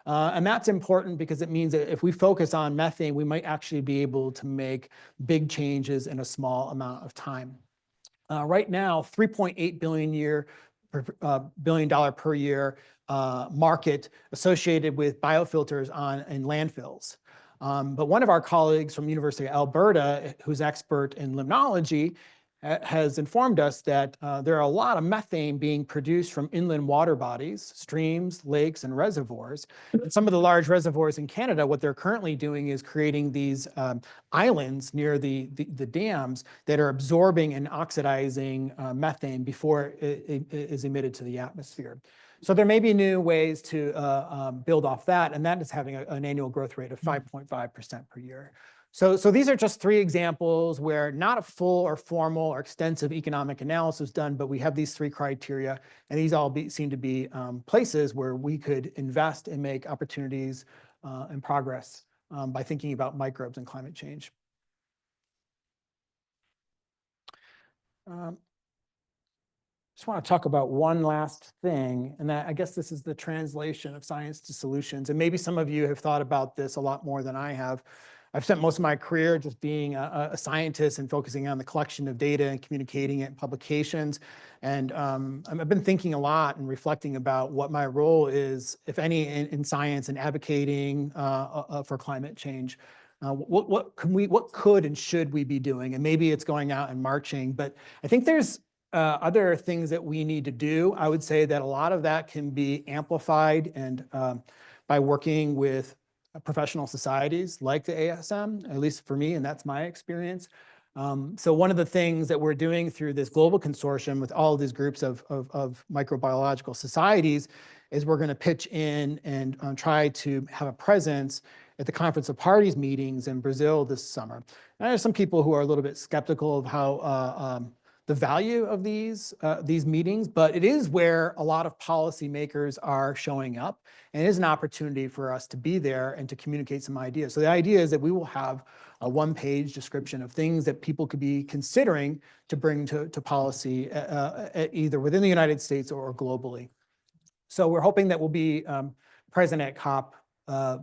And that's important because it means that if we focus on methane, we might actually be able to make big changes in a small amount of time. Right now, $3.8 billion per year market associated with biofilters in landfills. But one of our colleagues from University of Alberta, who's expert in limnology, has informed us that there are a lot of methane being produced from inland water bodies, streams, lakes, and reservoirs. And some of the large reservoirs in Canada, what they're currently doing is creating these islands near the dams that are absorbing and oxidizing methane before it is emitted to the atmosphere. So there may be new ways to build off that, and that is having an annual growth rate of 5.5% per year. So these are just three examples where not a full or formal or extensive economic analysis done, but we have these three criteria, and these all seem to be places where we could invest and make opportunities and progress by thinking about microbes and climate change. Just want to talk about one last thing, and that I guess this is the translation of science to solutions. And maybe some of you have thought about this a lot more than I have. I've spent most of my career just being a scientist and focusing on the collection of data and communicating it in publications. And I've been thinking a lot and reflecting about what my role is, if any, in science and advocating for climate change. What could and should we be doing? And maybe it's going out and marching, but I think there's other things that we need to do. I would say that a lot of that can be amplified and by working with professional societies like the ASM, at least for me, and that's my experience. So one of the things that we're doing through this global consortium with all of these groups of microbiological societies is we're going to pitch in and try to have a presence at the Conference of Parties meetings in Brazil this summer. And there's some people who are a little bit skeptical of how the value of these meetings, but it is where a lot of policymakers are showing up, and it is an opportunity for us to be there and to communicate some ideas. So the idea is that we will have a one-page description of things that people could be considering to bring to policy either within the United States or globally. So we're hoping that we'll be present at COP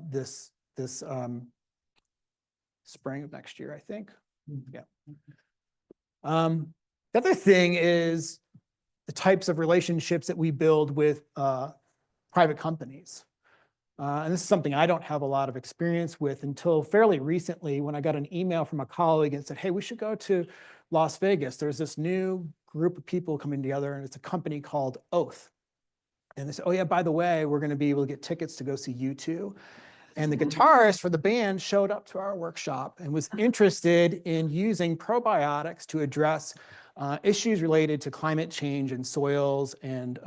this spring of next year, I think. Yeah. The other thing is the types of relationships that we build with private companies. And this is something I don't have a lot of experience with until fairly recently when I got an email from a colleague and said, hey, we should go to Las Vegas. There's this new group of people coming together, and it's a company called Oath. And they said, oh yeah, by the way, we're going to be able to get tickets to go see U2. And the guitarist for the band showed up to our workshop and was interested in using probiotics to address issues related to climate change and soils and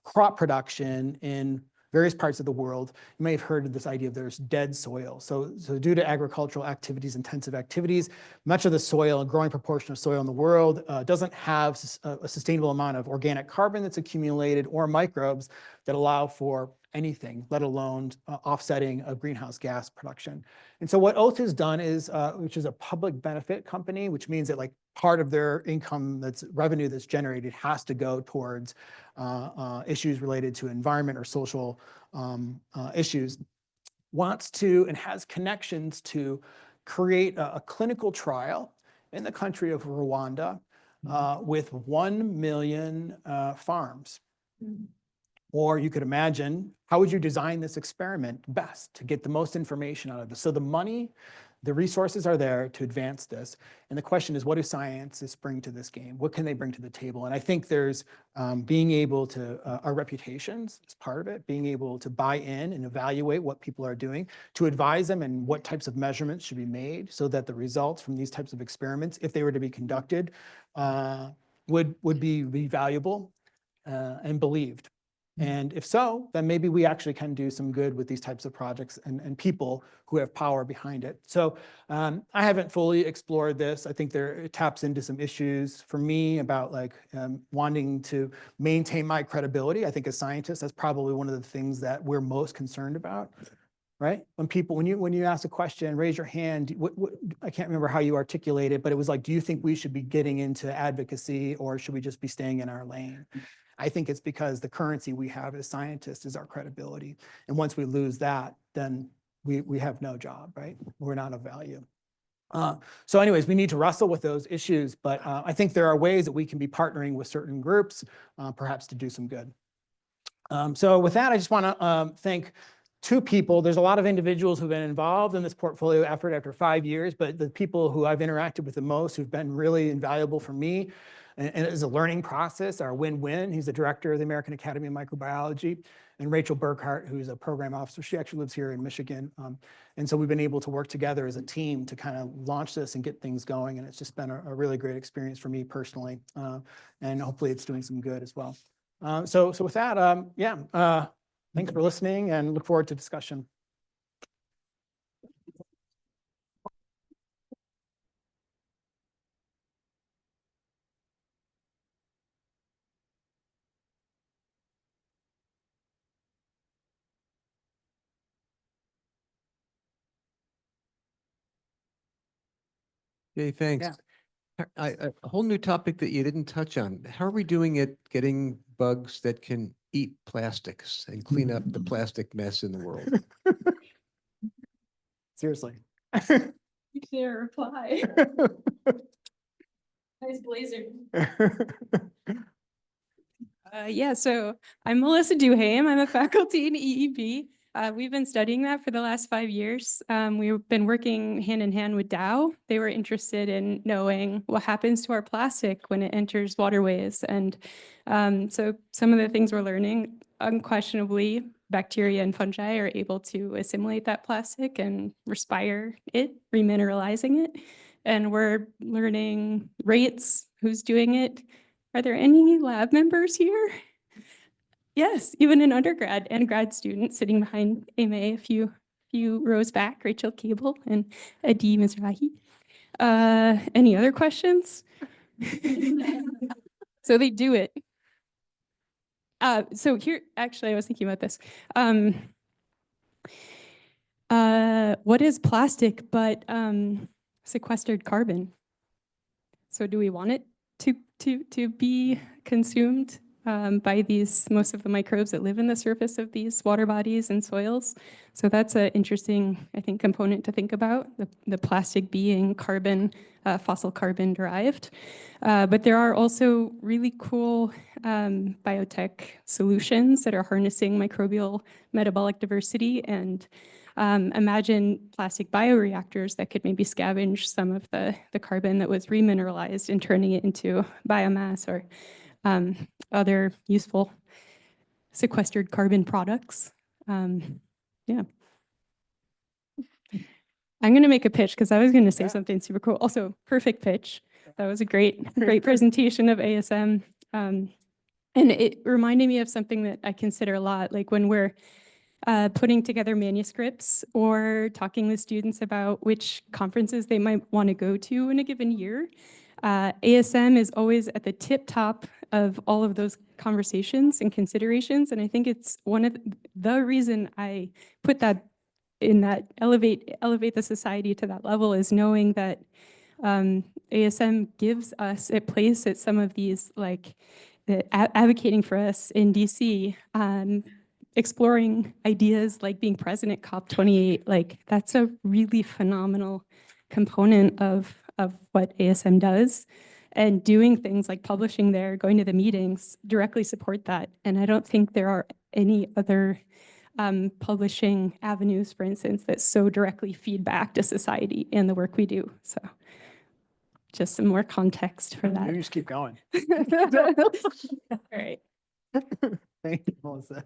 crop production in various parts of the world. You may have heard of this idea of there's dead soil. So due to agricultural activities, intensive activities, much of the soil, a growing proportion of soil in the world doesn't have a sustainable amount of organic carbon that's accumulated or microbes that allow for anything, let alone offsetting of greenhouse gas production. And so what Oath has done is, which is a public benefit company, which means that like part of their income revenue that's generated has to go towards issues related to environment or social issues, wants to and has connections to create a clinical trial in the country of Rwanda with 1 million farms. Or you could imagine, how would you design this experiment best to get the most information out of this? So the money, the resources are there to advance this. And the question is, what do scientists bring to this game? What can they bring to the table? And I think there's being able to, our reputations is part of it, being able to buy in and evaluate what people are doing, to advise them and what types of measurements should be made so that the results from these types of experiments, if they were to be conducted, would be valuable. and believed. And if so, then maybe we actually can do some good with these types of projects and people who have power behind it. So I haven't fully explored this. I think it taps into some issues for me about like wanting to maintain my credibility. I think as scientists, that's probably one of the things that we're most concerned about, right? When you ask a question, raise your hand. I can't remember how you articulate it, but it was like, do you think we should be getting into advocacy or should we just be staying in our lane? I think it's because the currency we have as scientists is our credibility. And once we lose that, then we have no job, right? We're not of value. So anyways, we need to wrestle with those issues, but I think there are ways that we can be partnering with certain groups, perhaps to do some good. So with that, I just want to thank two people. There's a lot of individuals who've been involved in this portfolio effort after 5 years, but the people who I've interacted with the most, who've been really invaluable for me, and as a learning process, are Win-Win. He's the director of the American Academy of Microbiology, and Rachel Burkhart, who's a program officer. She actually lives here in Michigan. And so we've been able to work together as a team to kind of launch this and get things going. And it's just been a really great experience for me personally. And hopefully it's doing some good as well. So with that, thanks for listening and look forward to discussion. Jay, thanks. A whole new topic that you didn't touch on. How are we doing at getting bugs that can eat plastics and clean up the plastic mess in the world? Seriously. You can't reply. Nice blazer. So I'm Melissa Duham. I'm a faculty in EEB. We've been studying that for the last 5 years. We've been working hand in hand with Dow. They were interested in knowing what happens to our plastic when it enters waterways. And so some of the things we're learning, unquestionably, bacteria and fungi are able to assimilate that plastic and respire it, remineralizing it. And we're learning rates, who's doing it. Are there any lab members here? Yes, even an undergrad and grad student sitting behind Aimee a few rows back, Rachel Cable and Adi Mizrahi. Any other questions? So they do it. So here, actually, I was thinking about this. What is plastic but sequestered carbon? So do we want it to be consumed by most of the microbes that live in the surface of these water bodies and soils? So that's an interesting, I think, component to think about, the plastic being carbon, fossil carbon derived. But there are also really cool biotech solutions that are harnessing microbial metabolic diversity, and imagine plastic bioreactors that could maybe scavenge some of the carbon that was remineralized and turning it into biomass or other useful sequestered carbon products. Yeah. I'm going to make a pitch because I was going to say something super cool. Also, perfect pitch. That was a great presentation of ASM. And it reminded me of something that I consider a lot, like when we're putting together manuscripts or talking with students about which conferences they might want to go to in a given year. ASM is always at the tip top of all of those conversations and considerations. And I think it's one of the reason I put that in that elevate the society to that level is knowing that ASM gives us a place at some of these, like advocating for us in DC, exploring ideas like being present at COP28. Like that's a really phenomenal component of what ASM does. And doing things like publishing there, going to the meetings, directly support that. And I don't think there are any other publishing avenues, for instance, that so directly feed back to society and the work we do. So just some more context for that. You just keep going. All right. Thank you, Melissa.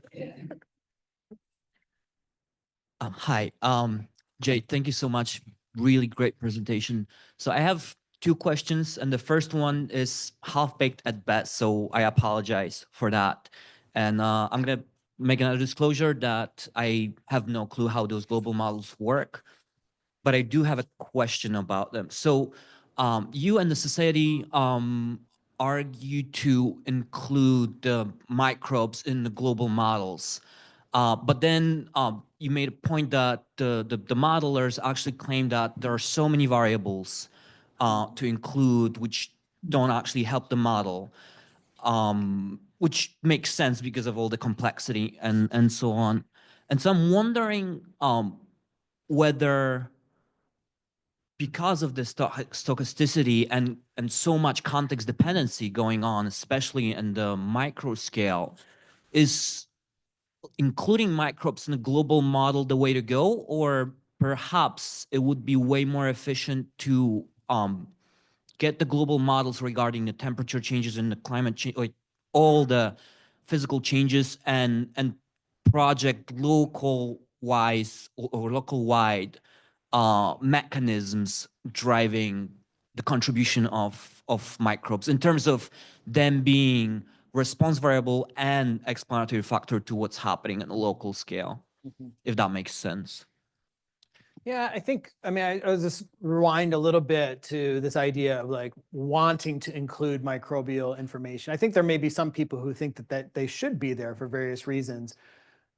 Hi, Jay, thank you so much. Really great presentation. So I have two questions, and the first one is half-baked at best, so I apologize for that. And I'm gonna make another disclosure that I have no clue how those global models work, but I do have a question about them. So you and the society argue to include the microbes in the global models. But then you made a point that the modelers actually claim that there are so many variables to include which don't actually help the model, which makes sense because of all the complexity and so on. And so I'm wondering whether, because of the stochasticity and so much context dependency going on, especially in the micro scale, is including microbes in a global model the way to go, or perhaps it would be way more efficient to get the global models regarding the temperature changes and the climate change, like all the physical changes, and project local wise or local wide mechanisms driving the contribution of microbes in terms of them being response variable and explanatory factor to what's happening at a local scale, if that makes sense. Yeah, I think, I mean, I'll just rewind a little bit to this idea of like wanting to include microbial information. I think there may be some people who think that they should be there for various reasons.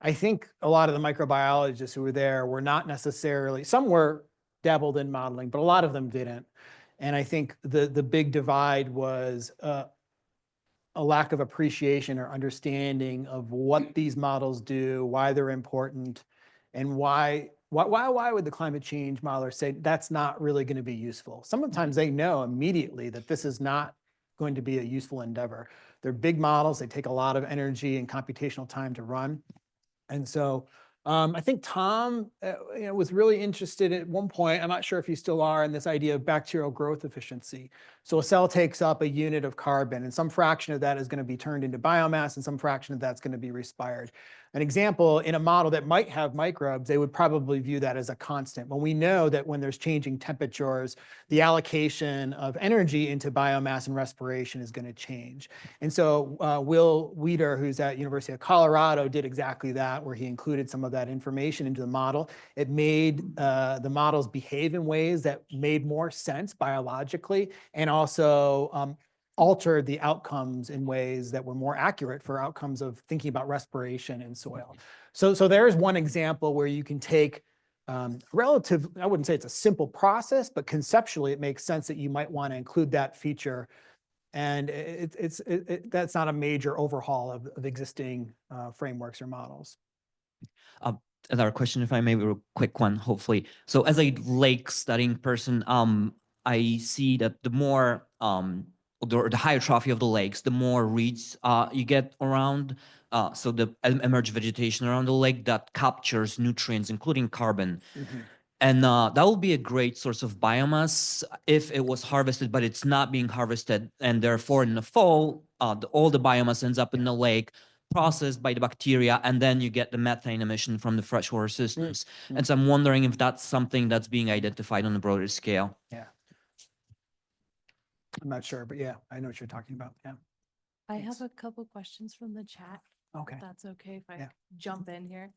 I think a lot of the microbiologists who were there were not necessarily, some were dabbled in modeling, but a lot of them didn't. And I think the big divide was a lack of appreciation or understanding of what these models do, why they're important, and why would the climate change modeler say that's not really going to be useful? Sometimes they know immediately that this is not going to be a useful endeavor. They're big models. They take a lot of energy and computational time to run. And so I think Tom was really interested at one point, I'm not sure if you still are, in this idea of bacterial growth efficiency. So a cell takes up a unit of carbon, and some fraction of that is going to be turned into biomass, and some fraction of that's going to be respired. An example, in a model that might have microbes, they would probably view that as a constant. When we know that when there's changing temperatures, the allocation of energy into biomass and respiration is going to change. And so Will Weider, who's at University of Colorado, did exactly that, where he included some of that information into the model. It made the models behave in ways that made more sense biologically, and also altered the outcomes in ways that were more accurate for outcomes of thinking about respiration in soil. So there's one example where you can take I wouldn't say it's a simple process, but conceptually it makes sense that you might want to include that feature. And that's not a major overhaul of existing frameworks or models. Another question, if I may, a real quick one, hopefully. So as a lake studying person, I see that the more the higher trophy of the lakes, the more reeds you get around. So the emerged vegetation around the lake that captures nutrients, including carbon. And that will be a great source of biomass if it was harvested, but it's not being harvested. And therefore, in the fall, all the biomass ends up in the lake, processed by the bacteria, and then you get the methane emission from the freshwater systems. And so I'm wondering if that's something that's being identified on a broader scale. Yeah. I'm not sure, but yeah, I know what you're talking about. Yeah. I have a couple questions from the chat. Okay. If that's okay if I Yeah. jump in here.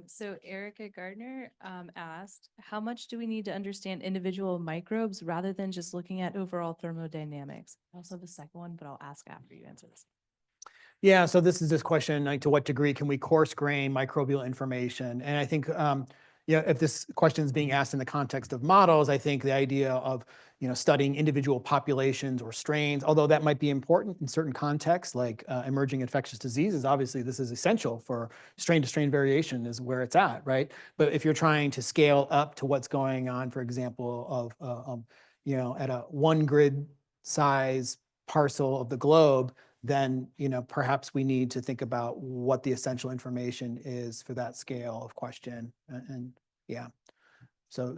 So Erica Gardner asked, how much do we need to understand individual microbes rather than just looking at overall thermodynamics? I also have a second one, but I'll ask after you answer this. Yeah, so this is this question, like, to what degree can we coarse grain microbial information? And I think, if this question is being asked in the context of models, I think the idea of, studying individual populations or strains, although that might be important in certain contexts, like emerging infectious diseases, obviously this is essential for strain to strain variation is where it's at, right? But if you're trying to scale up to what's going on, for example, of, at a 1 grid size parcel of the globe, then perhaps we need to think about what the essential information is for that scale of question. And yeah, so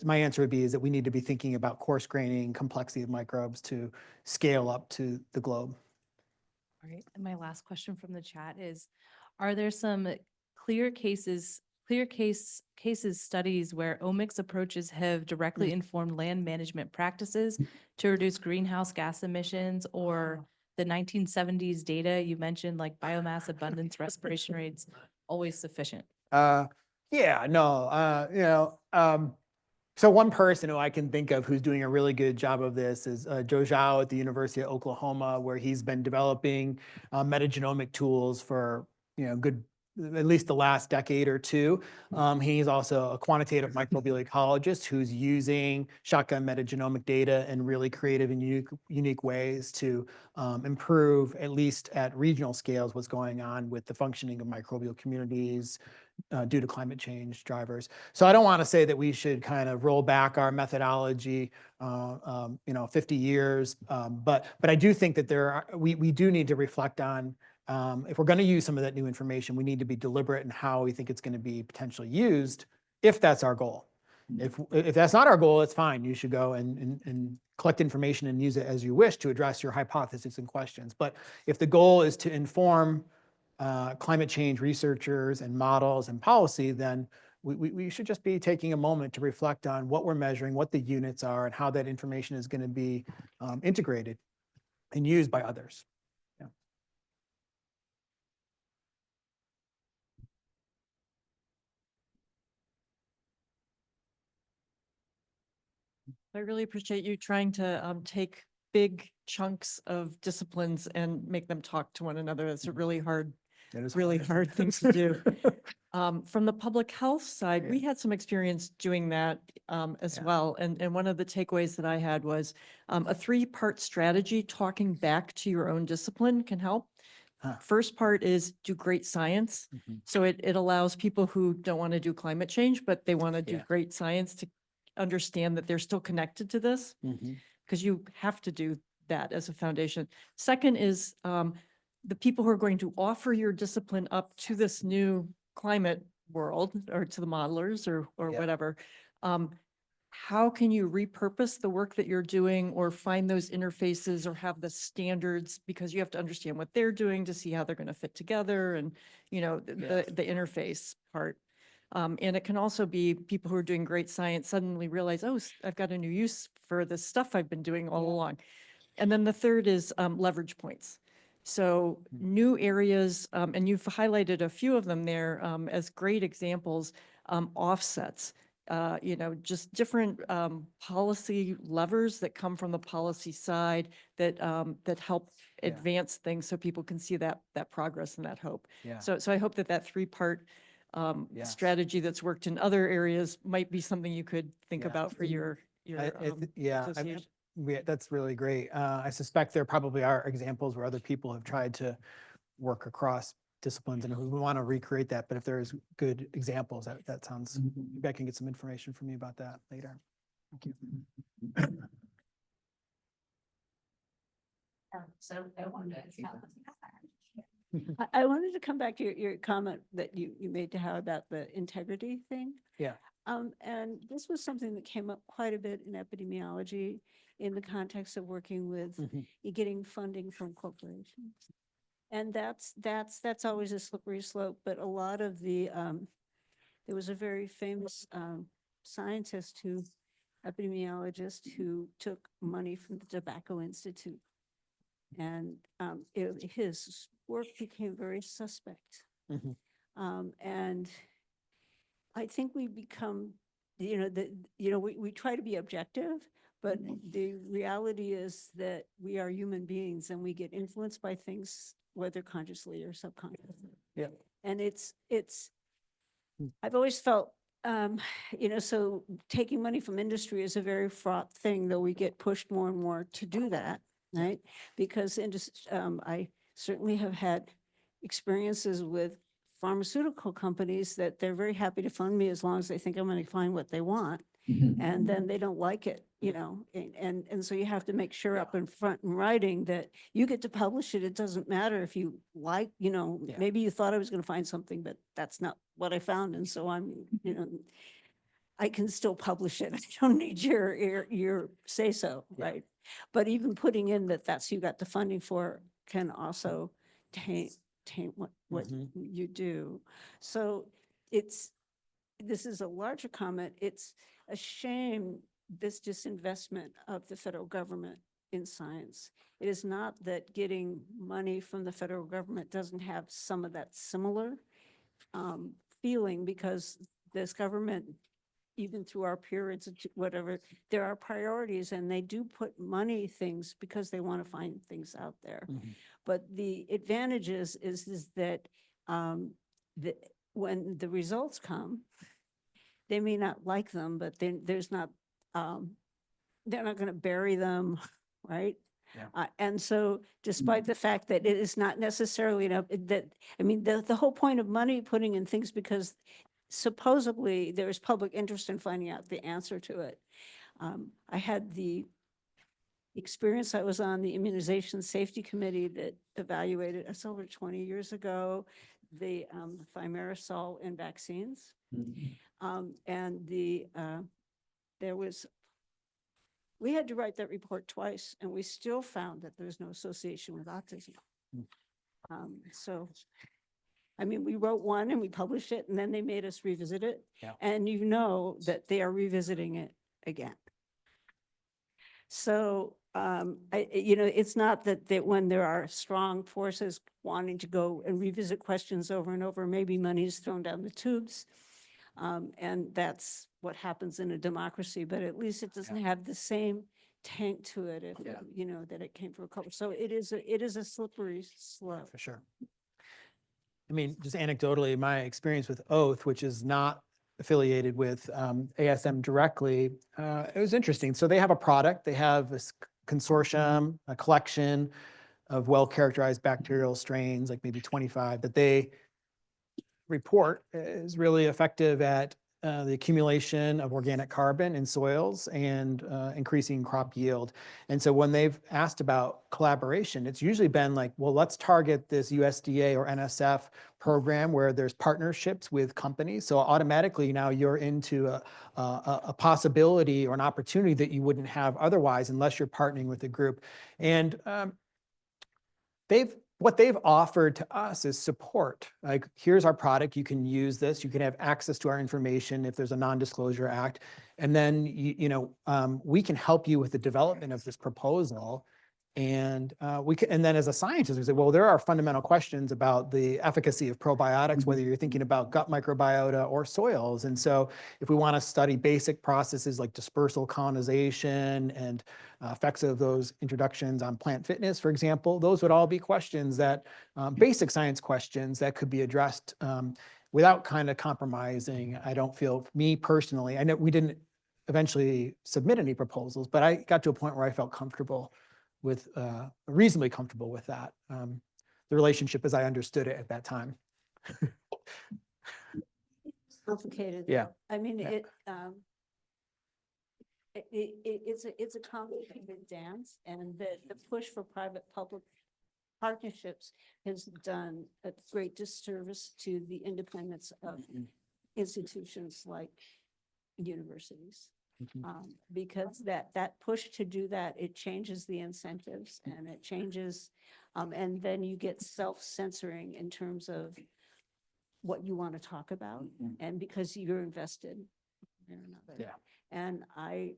my answer would be is that we need to be thinking about coarse graining complexity of microbes to scale up to the globe. All right. And my last question from the chat is, are there some clear cases clear cases studies where omics approaches have directly informed land management practices to reduce greenhouse gas emissions, or the 1970s data you mentioned, like biomass abundance, respiration rates, always sufficient? Yeah, no, so one person who I can think of who's doing a really good job of this is Joe Zhao at the University of Oklahoma, where he's been developing metagenomic tools for, good, at least the last decade or two. He's also a quantitative microbial ecologist who's using shotgun metagenomic data in really creative and unique ways to improve, at least at regional scales, what's going on with the functioning of microbial communities due to climate change drivers. So I don't want to say that we should kind of roll back our methodology, 50 years, but I do think that we do need to reflect on, if we're going to use some of that new information, we need to be deliberate in how we think it's going to be potentially used, if that's our goal. If that's not our goal, it's fine. You should go and collect information and use it as you wish to address your hypotheses and questions. But if the goal is to inform climate change researchers and models and policy, then we should just be taking a moment to reflect on what we're measuring, what the units are, and how that information is going to be integrated and used by others. Yeah. I really appreciate you trying to take big chunks of disciplines and make them talk to one another. It's a really hard thing to do. From the public health side, we had some experience doing that as well. And one of the takeaways that I had was a 3-part strategy talking back to your own discipline can help. First part is do great science. So it allows people who don't want to do climate change, but they want to do great science to understand that they're still connected to this, because you have to do that as a foundation. Second is the people who are going to offer your discipline up to this new climate world, or to the modelers or whatever. How can you repurpose the work that you're doing, or find those interfaces, or have the standards, because you have to understand what they're doing to see how they're going to fit together, and the interface part. And it can also be people who are doing great science suddenly realize, oh, I've got a new use for this stuff I've been doing all along. And then the third is leverage points. So new areas, and you've highlighted a few of them there as great examples, offsets, just different policy levers that come from the policy side that help advance things so people can see that progress and that hope. So I hope that 3-part strategy that's worked in other areas might be something you could think about for your association. That's really great. I suspect there probably are examples where other people have tried to work across disciplines, and we want to recreate that. But if there's good examples, that sounds, maybe I can get some information from you about that later. Thank you. I wanted to come back to your comment that you made to Howard about the integrity thing. Yeah. And this was something that came up quite a bit in epidemiology in the context of working with getting funding from corporations. And that's always a slippery slope, but a lot of the, there was a very famous scientist epidemiologist who took money from the Tobacco Institute. And his work became very suspect. And I think we become, we try to be objective, but the reality is that we are human beings and we get influenced by things, whether consciously or subconsciously. Yeah. And I've always felt, so taking money from industry is a very fraught thing, though we get pushed more and more to do that, right? Because I certainly have had experiences with pharmaceutical companies that they're very happy to fund me as long as they think I'm going to find what they want. And then they don't like it, and so you have to make sure up in front in writing that you get to publish it. It doesn't matter if you like, maybe you thought I was going to find something, but that's not what I found. And so I can still publish it. I don't need your say so, right? But even putting in that's who you got the funding for can also taint what you do. So it's this is a larger comment, it's a shame, this disinvestment of the federal government in science. It is not that getting money from the federal government doesn't have some of that similar feeling, because this government, even through our peer institute, whatever, there are priorities, and they do put money things because they want to find things out there. But the advantages is that when the results come, they may not like them, but then there's not, they're not going to bury them, right? Yeah. And so despite the fact that it is not necessarily, I mean, the whole point of money putting in things, because supposedly there is public interest in finding out the answer to it. I had the experience, I was on the Immunization Safety Committee that evaluated, it's over 20 years ago, the thimerosal in vaccines. And there was, we had to write that report twice, and we still found that there's no association with autism. So, I mean, we wrote one and we published it, and then they made us revisit it. Yeah. And you know that they are revisiting it again. So, it's not that when there are strong forces wanting to go and revisit questions over and over, maybe money is thrown down the tubes. And that's what happens in a democracy, but at least it doesn't have the same tank to it, if, that it came from a couple. So it is a slippery slope. For sure. I mean, just anecdotally, my experience with Oath, which is not affiliated with ASM directly, it was interesting. So they have a product, they have a consortium, a collection of well-characterized bacterial strains, like maybe 25, that they report is really effective at the accumulation of organic carbon in soils and increasing crop yield. And so when they've asked about collaboration, it's usually been like, well, let's target this USDA or NSF program where there's partnerships with companies. So automatically now you're into a possibility or an opportunity that you wouldn't have otherwise unless you're partnering with a group. And what they've offered to us is support. Like, here's our product, you can use this, you can have access to our information if there's a non-disclosure act. And then, we can help you with the development of this proposal. And and then as a scientist, we say, well, there are fundamental questions about the efficacy of probiotics, whether you're thinking about gut microbiota or soils. And so if we want to study basic processes like dispersal colonization and effects of those introductions on plant fitness, for example, those would all be questions that, basic science questions that could be addressed without kind of compromising. I don't feel, me personally, I know we didn't eventually submit any proposals, but I got to a point where I felt comfortable with, reasonably comfortable with that, the relationship as I understood it at that time. Complicated. Yeah. I mean, Yeah. it's a complicated dance, and the push for private-public partnerships has done a great disservice to the independence of institutions like universities. Because that push to do that, it changes the incentives, and it changes, and then you get self-censoring in terms of what you want to talk about, and because you're invested in another. Yeah. And I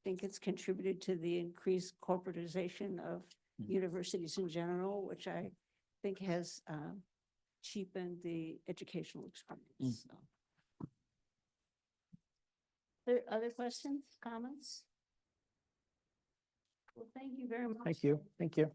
think it's contributed to the increased corporatization of universities in general, which I think has cheapened the educational experience. So. There other questions, comments? Well, thank you very much. Thank you. Thank you.